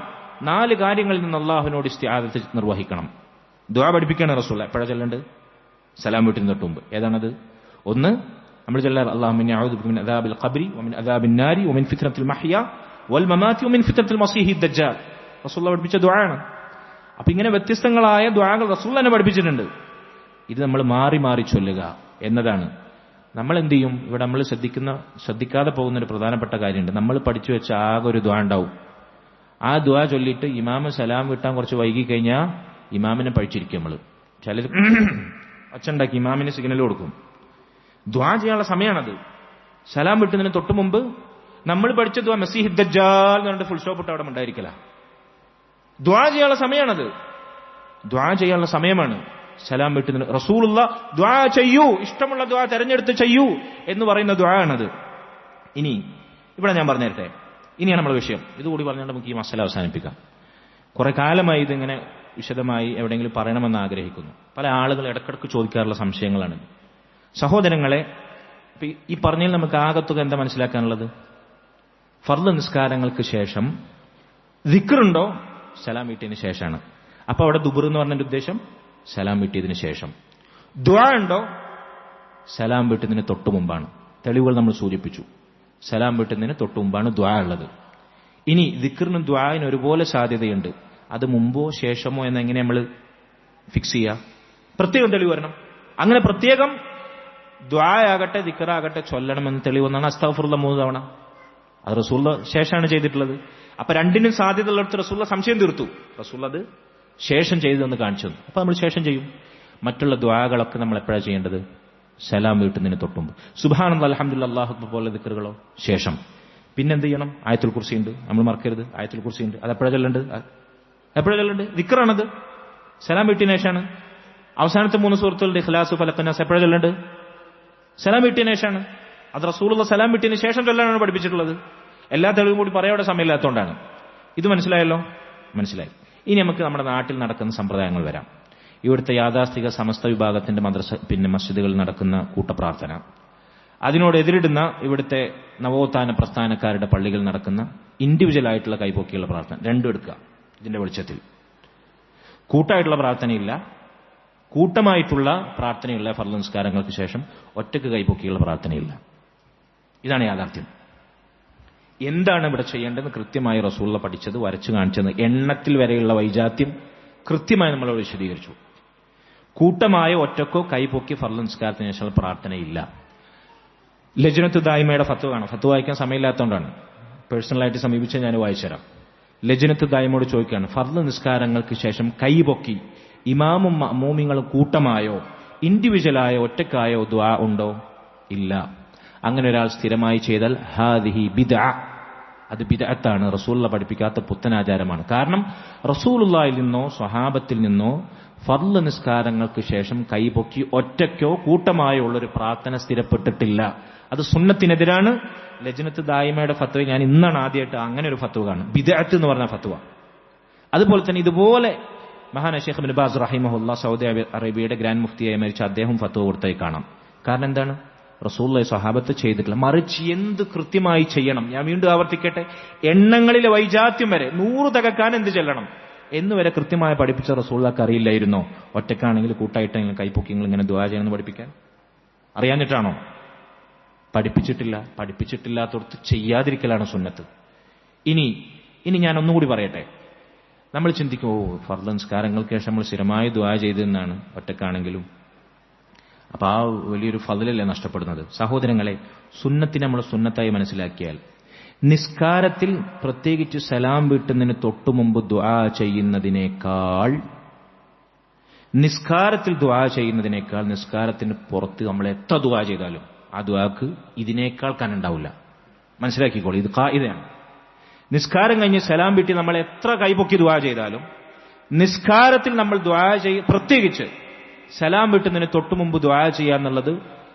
4 കാര്യങ്ങളിൽ നിന്ന് അല്ലാഹുവിനോട് ഇസ്തിആദത്ത് നിർവഹിക്കണം. ദുആ പഠിപ്പിക്കുകയാണ് റസൂലുള്ളാഹി. എപ്പോഴാണ് ചൊല്ലേണ്ടത്? സലാം വീട്ടുന്നതിന് തൊട്ട് മുമ്പ്. ഏതാണത്? ഒന്ന്, നമ്മൾ ചൊല്ലാറ് അല്ലാഹുമ്മ ഇന്നി അഊദു ബിക മിൻ അദാബിൽ ഖബ്രി വമിൻ അദാബിൻ നാരി വമിൻ ഫിത്നത്തിൽ മഹ്യ വൽ മമാതി വമിൻ ഫിത്നത്തിൽ മസീഹി ദജ്ജാൽ. റസൂലുള്ളാഹി പഠിപ്പിച്ച ദുആയാണ്. അപ്പൊ ഇങ്ങനെ വ്യത്യസ്തങ്ങളായ ദുആകൾ റസൂൽ തന്നെ പഠിപ്പിച്ചിട്ടുണ്ട്. ഇത് നമ്മൾ മാറി മാറി ചൊല്ലുക എന്നതാണ്. നമ്മൾ എന്ത് ചെയ്യും? ഇവിടെ നമ്മൾ ശ്രദ്ധിക്കാതെ പോകുന്ന ഒരു പ്രധാനപ്പെട്ട കാര്യമുണ്ട്. നമ്മൾ പഠിച്ചു വെച്ച ആകെ ഒരു ദുആ ഉണ്ടാവും. ആ ദുആ ചൊല്ലിയിട്ട് ഇമാമ് സലാം വിട്ടാൻ കുറച്ച് വൈകി കഴിഞ്ഞാൽ ഇമാമിനെ പഴിച്ചിരിക്കും. നമ്മൾ ചിലർ ഒച്ചുണ്ടാക്കി ഇമാമിന് സിഗ്നൽ കൊടുക്കും. ദുആ ചെയ്യാനുള്ള സമയമാണത്. സലാം വിട്ടുന്നതിന് തൊട്ട് മുമ്പ് നമ്മൾ പഠിച്ച ദുആ മസീഹ് ദജ്ജാൽ എന്ന് പറഞ്ഞിട്ട് ഫുൾ സ്റ്റോപ്പ് ഇട്ട് അവിടെ ഉണ്ടായിരിക്കല. ദുആ ചെയ്യാനുള്ള സമയമാണത്. ദുആ ചെയ്യാനുള്ള സമയമാണ് സലാം വിട്ടുന്നതിന്. റസൂലുള്ളാഹി ദുആ ചെയ്യൂ, ഇഷ്ടമുള്ള ദുആ തെരഞ്ഞെടുത്ത് ചെയ്യൂ എന്ന് പറയുന്ന ദുആ ആണത്. ഇനി ഇവിടെ ഞാൻ പറഞ്ഞു തരട്ടെ, ഇനിയാണ് നമ്മുടെ വിഷയം. ഇതുകൂടി പറഞ്ഞുകൊണ്ട് നമുക്ക് ഈ മസല അവസാനിപ്പിക്കാം. കുറെ കാലമായി ഇതിങ്ങനെ വിശദമായി എവിടെയെങ്കിലും പറയണമെന്ന് ആഗ്രഹിക്കുന്നു. പല ആളുകൾ ഇടക്കിടക്ക് ചോദിക്കാറുള്ള സംശയങ്ങളാണ്. സഹോദരങ്ങളെ, ഈ പറഞ്ഞതിൽ നമുക്ക് ആകത്തുക എന്താ മനസ്സിലാക്കാനുള്ളത്? ഫർദ് നിസ്കാരങ്ങൾക്ക് ശേഷം ദിക്റുണ്ടോ? സലാം വീട്ടിയതിന് ശേഷമാണ്. അപ്പൊ അവിടെ ദുബുർ എന്ന് പറഞ്ഞതിന്റെ ഉദ്ദേശം സലാം വീട്ടിയതിന് ശേഷം. ദുആ ഉണ്ടോ? സലാം വീട്ടുന്നതിന് തൊട്ടു മുമ്പാണ്. തെളിവുകൾ നമ്മൾ സൂചിപ്പിച്ചു. സലാം വീട്ടുന്നതിന് തൊട്ടു മുമ്പാണ് ദുആ ഉള്ളത്. ഇനി ദിക്റിനും ദുആനും ഒരുപോലെ സാധ്യതയുണ്ട്. അത് മുമ്പോ ശേഷമോ എന്നെങ്ങനെ നമ്മൾ ഫിക്സ് ചെയ്യുക? പ്രത്യേകം തെളിവ് വരണം. അങ്ങനെ പ്രത്യേകം ദുആ ആകട്ടെ ദിക്റാകട്ടെ ചൊല്ലണമെന്ന് തെളിവെന്നാണ് അസ്തഗ്ഫിറുല്ലാഹ് 3 തവണ. അത് റസൂൽ ശേഷമാണ് ചെയ്തിട്ടുള്ളത്. അപ്പൊ രണ്ടിനും സാധ്യത ഉള്ളിടത്ത് റസൂൽ സംശയം തീർത്തു. റസൂൽ അത് ശേഷം ചെയ്തതെന്ന് കാണിച്ചു. അപ്പൊ നമ്മൾ ശേഷം ചെയ്യും. മറ്റുള്ള ദുആകളൊക്കെ നമ്മൾ എപ്പോഴാണ് ചെയ്യേണ്ടത്? സലാം വീട്ടുന്നതിന് തൊട്ടുമ്പ്. സുബ്ഹാനല്ലാഹ് അൽഹംദുലില്ലാഹ് അല്ലാഹു അക്ബർ പോലെ ദിക്റുകളോ ശേഷം. പിന്നെന്ത് ചെയ്യണം? ആയത്തുൽ കുർസി ഉണ്ട്, നമ്മൾ മറക്കരുത്. ആയത്തുൽ കുർസി ഉണ്ട്. അത് എപ്പോഴാണ് ചൊല്ലേണ്ടത്? ദിക്റാണത്. സലാം വീട്ടിന് ശേഷമാണ്. അവസാനത്തെ 3 സൂറത്തുകളുടെ ഇഖ്ലാസ് ഫലഖ് നാസ് എപ്പോഴാണ് ചൊല്ലേണ്ടത്? സലാം വീട്ടിന് ശേഷമാണ്. അത് റസൂലുള്ളാഹി സലാം വീട്ടിന് ശേഷം ചൊല്ലാനാണ് പഠിപ്പിച്ചിട്ടുള്ളത്. എല്ലാ തെളിവും കൂടി പറയാനുള്ള സമയമില്ലാത്തതുകൊണ്ടാണ്. ഇത് മനസ്സിലായല്ലോ? മനസ്സിലായി. ഇനി നമുക്ക് നമ്മുടെ നാട്ടിൽ നടക്കുന്ന സമ്പ്രദായങ്ങൾ വരാം. ഇവിടുത്തെ യാഥാസ്ഥിക സമസ്ത വിഭാഗത്തിന്റെ മസ്ജിദുകളിൽ നടക്കുന്ന കൂട്ടപ്രാർത്ഥന, അതിനോട് എതിരിടുന്ന ഇവിടുത്തെ നവോത്ഥാന പ്രസ്ഥാനക്കാരുടെ പള്ളികളിൽ നടക്കുന്ന ഇൻഡിവിജ്വൽ ആയിട്ടുള്ള കൈപൊക്കിയുള്ള പ്രാർത്ഥന, രണ്ടും എടുക്കുക. ഇതിന്റെ വെളിച്ചത്തിൽ കൂട്ടായിട്ടുള്ള പ്രാർത്ഥനയില്ല, കൂട്ടമായിട്ടുള്ള പ്രാർത്ഥനയുള്ള ഫർദ് നിസ്കാരങ്ങൾക്ക് ശേഷം ഒറ്റക്ക് കൈപൊക്കിയുള്ള പ്രാർത്ഥനയില്ല. ഇതാണ് യാഥാർത്ഥ്യം. എന്താണ് ഇവിടെ ചെയ്യേണ്ടതെന്ന് കൃത്യമായി റസൂലുള്ള പഠിച്ചത്, വരച്ചു കാണിച്ചത്, എണ്ണത്തിൽ വരെയുള്ള വൈജാത്യം കൃത്യമായി നമ്മളോട് വിശദീകരിച്ചു. കൂട്ടമായ ഒറ്റക്കോ കൈപൊക്കി ഫർദ് നിസ്കാരത്തിന് ശേഷം പ്രാർത്ഥനയില്ല. ലജ്നത്ത് ദായിമയുടെ ഫത്വ കാണാം. ഫത്വ വായിക്കാൻ സമയമില്ലാത്തതുകൊണ്ടാണ്. പേഴ്സണലായിട്ട് സമീപിച്ച് ഞാൻ വായിച്ചുതരാം. ലജ്നത്ത് ദായിമയോട് ചോദിക്കുകയാണ്, ഫർദ് നിസ്കാരങ്ങൾക്ക് ശേഷം കൈപൊക്കി ഇമാമും മഅ്മൂമിങ്ങളും കൂട്ടമായോ ഇൻഡിവിജ്വലായോ ഒറ്റക്കായോ ദുആ ഉണ്ടോ? ഇല്ല. അങ്ങനെ ഒരാൾ സ്ഥിരമായി ചെയ്താൽ ഹാദിഹി ബിദ്അ, അത് ബിദ്അത്താണ്, റസൂലുള്ള പഠിപ്പിക്കാത്ത പുത്തനാചാരമാണ്. കാരണം റസൂലുള്ളാഹിൽ നിന്നോ സ്വഹാബത്തിൽ നിന്നോ ഫർദ് നിസ്കാരങ്ങൾക്ക് ശേഷം കൈപൊക്കി ഒറ്റയ്ക്കോ കൂട്ടമായോ ഉള്ളൊരു പ്രാർത്ഥന സ്ഥിരപ്പെട്ടിട്ടില്ല. അത് സുന്നത്തിനെതിരാണ്. ലജ്നത്ത് ദായിമയുടെ ഫത്വ ഞാൻ ഇന്നാണ് ആദ്യമായിട്ട് അങ്ങനെ ഒരു ഫത്വ കാണും, ബിദ്അത്ത് എന്ന് പറഞ്ഞ ഫത്വ. അതുപോലെ തന്നെ ഇതുപോലെ മഹാന ശൈഖ് ഇബ്നു ബാസ് റഹിമഹുല്ലാഹ് സൗദി അറേബ്യയുടെ ഗ്രാൻഡ് മുഫ്തിയായി മരിച്ച അദ്ദേഹം ഫത്വ കൊടുത്തായി കാണാം. കാരണം എന്താണ്? റസൂലുള്ളാഹി സ്വഹാബത്ത് ചെയ്തിട്ടില്ല. മറിച്ച് എന്ത് കൃത്യമായി ചെയ്യണം? ഞാൻ വീണ്ടും ആവർത്തിക്കട്ടെ, എണ്ണങ്ങളിലെ വൈജാത്യം വരെ 100 തകക്കാൻ എന്ത് ചെല്ലണം? എന്നുവരെ കൃത്യമായി പഠിപ്പിച്ച റസൂലുള്ളാഹിക്ക് അറിയില്ലായിരുന്നോ? ഒറ്റക്കാണെങ്കിൽ കൂട്ടായിട്ടെങ്കിലും കൈപ്പൊക്കി നിങ്ങൾ ഇങ്ങനെ ദുആ ചെയ്യണമെന്ന് പഠിപ്പിക്കാൻ അറിയാഞ്ഞിട്ടാണോ? പഠിപ്പിച്ചിട്ടില്ല. പഠിപ്പിച്ചിട്ടില്ലാത്തടത്ത് ചെയ്യാതിരിക്കലാണ് സുന്നത്ത്. ഇനി ഞാൻ ഒന്നുകൂടി പറയട്ടെ. നമ്മൾ ചിന്തിക്കും, ഫർദ് നിസ്കാരങ്ങൾക്ക് ശേഷം നമ്മൾ സ്ഥിരമായി ദുആ ചെയ്തെന്നാണ് ഒറ്റക്കാണെങ്കിലും. അപ്പൊ ആ വലിയൊരു ഫദ്ലല്ലേ നഷ്ടപ്പെടുന്നത്? സഹോദരങ്ങളെ, സുന്നത്തിനെ നമ്മൾ സുന്നത്തായി മനസ്സിലാക്കിയാൽ നിസ്കാരത്തിൽ പ്രത്യേകിച്ച് സലാം വീട്ടുന്നതിന് തൊട്ടു മുമ്പ് ദുആ ചെയ്യുന്നതിനേക്കാൾ നിസ്കാരത്തിന് പുറത്ത് നമ്മൾ എത്ര ദുആ ചെയ്താലും ആ ദുആക്ക് ഇതിനേക്കാൾ കനുണ്ടാവില്ല. മനസ്സിലാക്കിക്കോളൂ, ഇത് ഖായിദയാണ്. നിസ്കാരം കഴിഞ്ഞ് സലാം വീട്ടി നമ്മൾ എത്ര കൈപൊക്കി ദുആ ചെയ്താലും നിസ്കാരത്തിൽ നമ്മൾ പ്രത്യേകിച്ച് സലാം വീട്ടുന്നതിന് തൊട്ടു മുമ്പ് ദുആ ചെയ്യുക എന്നുള്ളത്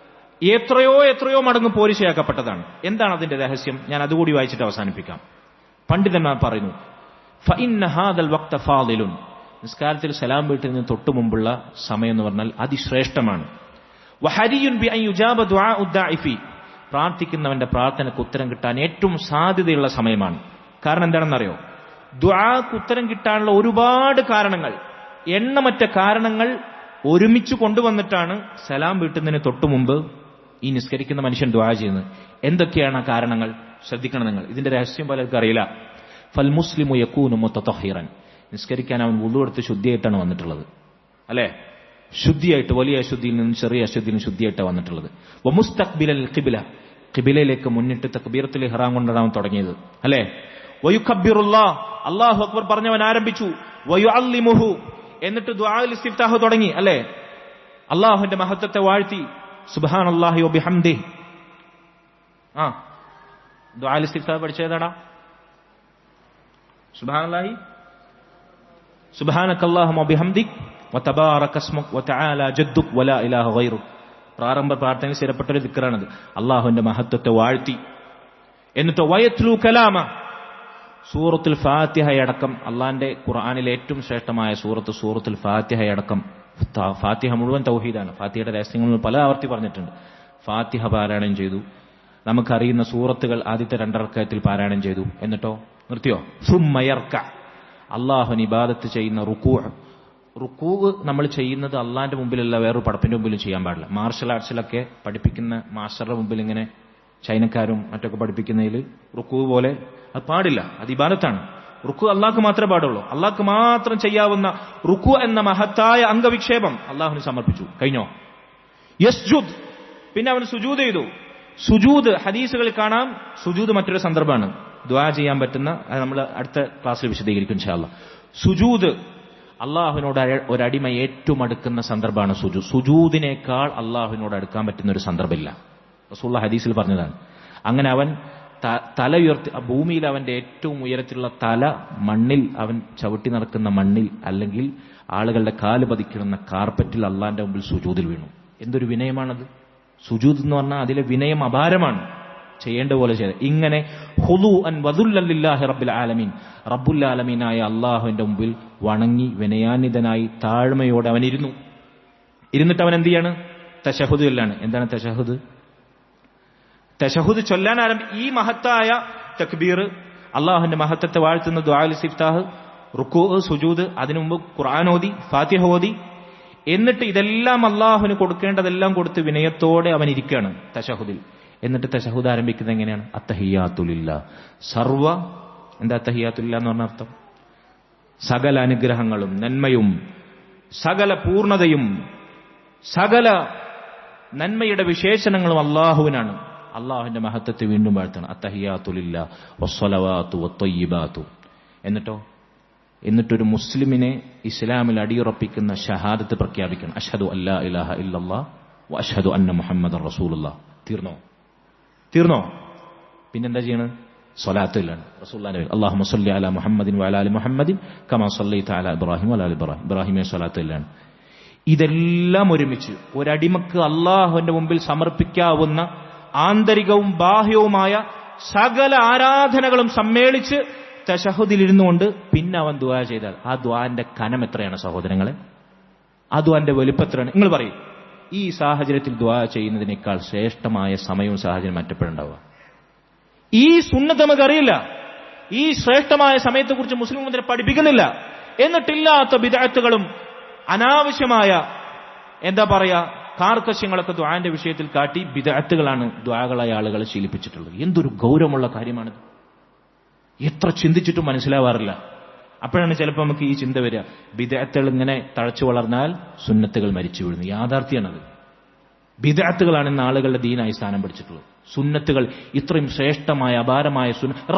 എത്രയോ മടങ്ങ് പോരിശയാക്കപ്പെട്ടതാണ്. എന്താണ് അതിന്റെ രഹസ്യം? ഞാൻ അതുകൂടി വായിച്ചിട്ട് അവസാനിപ്പിക്കാം. പണ്ഡിതന്മാർ പറയുന്നു, ഫഇന്ന ഹാദൽ വഖ്ത ഫാദിലുൻ, നിസ്കാരത്തിൽ സലാം വീട്ടുന്നതിന് തൊട്ടു മുമ്പുള്ള സമയം എന്ന് പറഞ്ഞാൽ അതിശ്രേഷ്ഠമാണ്. വഹരിയുൻ ബി അൻ യുജാബ ദുആഉ ദാഇഫി, പ്രാർത്ഥിക്കുന്നവന്റെ പ്രാർത്ഥനയ്ക്ക് ഉത്തരം കിട്ടാൻ ഏറ്റവും സാധ്യതയുള്ള സമയമാണ്. കാരണം എന്താണെന്നറിയോ? ദുആക്ക് ഉത്തരം കിട്ടാനുള്ള ഒരുപാട് കാരണങ്ങൾ, എണ്ണമറ്റ കാരണങ്ങൾ ഒരുമിച്ച് കൊണ്ടുവന്നിട്ടാണ് സലാം വീട്ടുന്നതിന് തൊട്ടു മുമ്പ് ഈ നിസ്കരിക്കുന്ന മനുഷ്യൻ ദുആ ചെയ്യുന്നത്. എന്തൊക്കെയാണ് ആ കാരണങ്ങൾ? ശ്രദ്ധിക്കണം നിങ്ങൾ. ഇതിന്റെ രഹസ്യം പലർക്കും അറിയില്ല. ഫൽ മുസ്ലിമു യകൂനു മുതതഹിറൻ, നിസ്കരിക്കാൻ അവൻ വുളു എടുത്ത് ശുദ്ധിയായിട്ടാണ് വന്നിട്ടുള്ളത്, അല്ലെ? ശുദ്ധിയായിട്ട്, വലിയ അശുദ്ധിയിൽ നിന്നും ചെറിയ അശുദ്ധിയിൽ നിന്നും ശുദ്ധിയായിട്ടാണ് വന്നിട്ടുള്ളത്. വമുസ്തഖ്ബിലൽ ഖിബ്ല, ഖിബ്ലയിലേക്ക് മുന്നിട്ട് തക്ബീറത്തുൽ ഇഹ്റാം കൊണ്ടാണ് അവൻ തുടങ്ങിയത്, അല്ലെ? വയുകബ്ബിറുല്ലാഹ്, അല്ലാഹു അക്ബർ പറഞ്ഞവൻ ആരംഭിച്ചു. വയുഅല്ലിമുഹു, എന്നിട്ട് ദുആഉൽ ഇസ്തിഫ്താഹ് തുടങ്ങി, അല്ലെ? അല്ലാഹുവിന്റെ മഹത്വത്തെ വാഴ്ത്തി. സുബ്ഹാനല്ലാഹി വബിഹംദിഹി. ദുആഉൽ ഇസ്തിഫ്താഹ് പഠിച്ചേതാടാ? സുബ്ഹാനല്ലാഹി സുബ്ഹാനകല്ലാഹുമ്മ വബിഹംദിക് വതബാറക ഇസ്മുക് വതആല ജദ്ദുക് വലാ ഇലാഹ ഗൈറുക്. പ്രാരംഭ പ്രാർത്ഥനയിൽ സ്ഥിരപ്പെട്ട ഒരു ദിക്റാണത്. അല്ലാഹുവിന്റെ മഹത്വത്തെ വാഴ്ത്തി. എന്നിട്ട് വയത്ലു കലാമ, സൂറത്തുൽ ഫാത്തിഹയടക്കം, അള്ളാന്റെ ഖുർആനിലെ ഏറ്റവും ശ്രേഷ്ഠമായ സൂറത്തുൽ ഫാത്തിഹയടക്കം, ഫാത്തിഹ മുഴുവൻ തൗഹീദാണ്. ഫാത്തിഹയുടെ രഹസ്യങ്ങൾ പല ആവർത്തി പറഞ്ഞിട്ടുണ്ട്. ഫാത്തിഹ പാരായണം ചെയ്തു. നമുക്കറിയുന്ന സൂറത്തുകൾ ആദ്യത്തെ 2 റക്അത്തിൽ പാരായണം ചെയ്തു. എന്നിട്ടോ നിർത്തിയോ? സുമ്മ യർക, അള്ളാഹുവിന് ഇബാദത്ത് ചെയ്യുന്ന റുക്കൂ നമ്മൾ ചെയ്യുന്നത് അള്ളാന്റെ മുമ്പിലല്ല, വേറൊരു പടപ്പിന്റെ മുമ്പിലും ചെയ്യാൻ പാടില്ല. മാർഷൽ ആർട്സിലൊക്കെ പഠിപ്പിക്കുന്ന മാസ്റ്ററുടെ മുമ്പിൽ ഇങ്ങനെ ചൈനക്കാരും മറ്റൊക്കെ പഠിപ്പിക്കുന്നതിൽ റുക്കൂ പോലെ അത് പാടില്ല. അത് ഇബാദത്താണ്. റുക്കു അള്ളാഹ്ക്ക് മാത്രമേ പാടുള്ളൂ. അള്ളാഹ്ക്ക് മാത്രം ചെയ്യാവുന്ന റുക്കു എന്ന മഹത്തായ അംഗവിക്ഷേപം അള്ളാഹുവിന് സമർപ്പിച്ചു. കഴിഞ്ഞോ? യസ്ജുദ്, പിന്നെ അവന് സുജൂദ് ചെയ്തു. സുജൂദ് ഹദീസുകളിൽ കാണാം. സുജൂദ് മറ്റൊരു സന്ദർഭമാണ്, ദുആ ചെയ്യാൻ പറ്റുന്ന. അത് നമ്മൾ അടുത്ത ക്ലാസ്സിൽ വിശദീകരിക്കും ഇൻഷാ അല്ലാഹ്. സുജൂദ് അള്ളാഹുവിനോട് ഒരടിമ ഏറ്റവും അടുക്കുന്ന സന്ദർഭമാണ് സുജൂദ്. സുജൂദിനേക്കാൾ അള്ളാഹുവിനോട് അടുക്കാൻ പറ്റുന്ന ഒരു സന്ദർഭമില്ല. റസൂലുള്ളാഹി ഹദീസിൽ പറഞ്ഞതാണ്. അങ്ങനെ അവൻ തല ഉയർത്തി, ഭൂമിയിൽ അവന്റെ ഏറ്റവും ഉയരത്തിലുള്ള തല മണ്ണിൽ, അവൻ ചവിട്ടി നടക്കുന്ന മണ്ണിൽ, അല്ലെങ്കിൽ ആളുകളുടെ കാല് പതിക്കുന്ന കാർപ്പറ്റിൽ അള്ളാന്റെ മുമ്പിൽ സുജൂദിൽ വീണു. എന്തൊരു വിനയമാണത്! സുജൂദ് എന്ന് പറഞ്ഞാൽ അതിലെ വിനയം അപാരമാണ്. ചെയ്യേണ്ട പോലെ ചെയ്ത് ഇങ്ങനെ ഹുദൂഅൻ വദുല്ലൻ ലില്ലാഹി റബ്ബിൽ ആലമീൻ, റബ്ബുൽ ആലമീനായ അള്ളാഹുവിന്റെ മുമ്പിൽ വണങ്ങി വിനയാന്വിതനായി താഴ്മയോടെ അവൻ ഇരുന്നിട്ട് അവൻ എന്ത് ചെയ്യാണ്? തശഹുദ് ചൊല്ലാണ്. എന്താണ് തശഹുദ്? തശഹുദ് ചൊല്ലാൻ ഈ മഹത്തായ തക്ബീർ, അള്ളാഹുവിന്റെ മഹത്വത്തെ വാഴ്ത്തുന്ന ദുആഉൽ ഇസ്തിഫ്താഹ്, റുക്കൂ, സുജൂദ്, അതിനു മുമ്പ് ഖുർആൻ ഓതി, ഫാത്തിഹ ഓതി, എന്നിട്ട് ഇതെല്ലാം അള്ളാഹുവിന് കൊടുക്കേണ്ടതെല്ലാം കൊടുത്ത് വിനയത്തോടെ അവൻ ഇരിക്കുകയാണ് തശഹുദിൽ. എന്നിട്ട് തശഹുദ് ആരംഭിക്കുന്നത് എങ്ങനെയാണ്? അത്തഹിയ്യാത്തുലില്ലാഹ്, എന്താ അത്തഹിയ്യാത്തുലില്ലാഹ് എന്ന് പറഞ്ഞ അർത്ഥം? സകല അനുഗ്രഹങ്ങളും നന്മയും സകല പൂർണ്ണതയും സകല നന്മയുടെ വിശേഷണങ്ങളും അള്ളാഹുവിനാണ്. അള്ളാഹുവിന്റെ മഹത്വത്തെ വീണ്ടും വാഴ്ത്തണം. അത്തഹിയ്യാത്തുലില്ലാഹ് വസ്സലവാത്തു വത്വയ്യിബാത്തു. എന്നിട്ടൊരു മുസ്ലിമിനെ ഇസ്ലാമിൽ അടിയുറപ്പിക്കുന്ന ഷഹാദത്ത് പ്രഖ്യാപിക്കണം. അഷ്ഹദു അല്ലാ ഇലാഹ ഇല്ലല്ലാഹ് വ അഷ്ഹദു അന്ന മുഹമ്മദൻ റസൂലുള്ളാഹ്. തീർന്നോ? പിന്നെന്താ ചെയ്യണത്? സ്വലാത്തിലാണ്. റസൂലുള്ളാഹിന്റെ പേര് അല്ലാഹുമ്മ സ്വല്ലി അലാ മുഹമ്മദിൻ വഅലാ ആലി മുഹമ്മദിൻ കമാ സ്വല്ലൈത അലാ ഇബ്രാഹിം വഅലാ ആലി ഇബ്രാഹിം. ഇബ്രാഹിമിന്റെ സ്വലാത്തിലാണ്. ഇതെല്ലാം ഒരുമിച്ച് ഒരടിമക്ക് അള്ളാഹുവിന്റെ മുമ്പിൽ സമർപ്പിക്കാവുന്ന ആന്തരികവും ബാഹ്യവുമായ സകല ആരാധനകളും സമ്മേളിച്ച് തശഹുദിലിരുന്നുകൊണ്ട് പിന്നെ അവൻ ദുആ ചെയ്താൽ ആ ദുആന്റെ കനം എത്രയാണ് സഹോദരങ്ങളെ? ആ ദുആന്റെ വലിപ്പം എത്രയാണ്? നിങ്ങൾ പറയും. ഈ സാഹചര്യത്തിൽ ദുആ ചെയ്യുന്നതിനേക്കാൾ ശ്രേഷ്ഠമായ സമയവും സാഹചര്യം മറ്റെപ്പോഴുണ്ടാവുക? ഈ സുന്നത്ത് നമുക്കറിയില്ല. ഈ ശ്രേഷ്ഠമായ സമയത്തെക്കുറിച്ച് മുസ്ലിം മുദ്ര പഠിപ്പിക്കുന്നില്ല. എന്നിട്ടില്ലാത്ത ബിദ്അത്തുകളും അനാവശ്യമായ എന്താ പറയാ കാർക്കശ്യങ്ങളൊക്കെ ദുആന്റെ വിഷയത്തിൽ കാട്ടി ബിദ്അത്തുകളാണ് ദുആകളായ ആളുകളെ ശീലിപ്പിച്ചിട്ടുള്ളത്. എന്തൊരു ഗൗരവമുള്ള കാര്യമാണിത്. എത്ര ചിന്തിച്ചിട്ടും മനസ്സിലാവാറില്ല. അപ്പോഴാണ് ചിലപ്പോൾ നമുക്ക് ഈ ചിന്ത വരിക, ബിദ്അത്തുകൾ ഇങ്ങനെ തഴച്ചു വളർന്നാൽ സുന്നത്തുകൾ മരിച്ചു വീഴുന്നു. യാഥാർത്ഥ്യമാണത്. ബിദ്അത്തുകളാണ് ഇന്ന് ആളുകളുടെ ദീനായി സ്ഥാനം പിടിച്ചിട്ടുള്ളത്. സുന്നത്തുകൾ ഇത്രയും ശ്രേഷ്ഠമായ അപാരമായ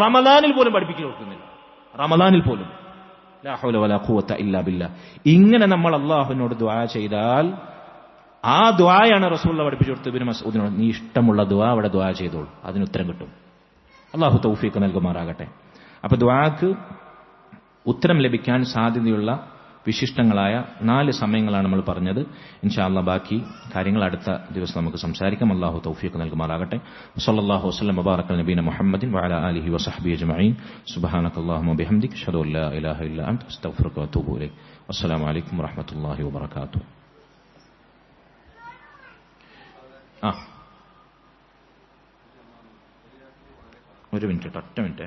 റമദാനിൽ പോലും പഠിപ്പിച്ചു കൊടുക്കുന്നില്ല. റമദാനിൽ പോലും ലാ ഹൗല വലാ ഖുവത ഇല്ലാ ബില്ലാഹ്. ഇങ്ങനെ നമ്മൾ അല്ലാഹുവിനോട് ദുആ ചെയ്താൽ ആ ദുആയാണ് റസൂലുള്ളാഹി പഠിപ്പിച്ചു കൊടുത്തത്. ഇബ്നു മസ്ഊദിനോട് നീ ഇഷ്ടമുള്ള ദുആ അവിടെ ദുആ ചെയ്തോളൂ, അതിന് ഉത്തരം കിട്ടും. അല്ലാഹു തൗഫീഖ് നൽകുമാറാകട്ടെ. അപ്പൊ ദുആക്ക് ഉത്തരം ലഭിക്കാൻ സാധ്യതയുള്ള വിശിഷ്ടങ്ങളായ 4 സമയങ്ങളാണ് നമ്മൾ പറഞ്ഞത്. ഇൻഷാ അല്ലാഹ് ബാക്കി കാര്യങ്ങൾ അടുത്ത ദിവസം നമുക്ക് സംസാരിക്കാം. അല്ലാഹു തൗഫീഖ് നൽകുമാറാകട്ടെ. സല്ലല്ലാഹു വസല്ലം വബാറക അല നബീന മുഹമ്മദിൻ വഅലാ ആലിഹി വസഹ്ബിഹി അജ്മഈൻ. സുബ്ഹാനകല്ലാഹുമ്മ വബിഹംദിക അഷ്ഹദു അൻ ലാ ഇലാഹ ഇല്ലാ അൻത അസ്തഗ്ഫിറുക വഅതൂബു ഇലൈക്. അസ്സലാമു അലൈക്കും വറഹ്മത്തുള്ളാഹി വബറകാതുഹു. ഒരു മിനിറ്റ്, ഒറ്റ മിനിറ്റ്.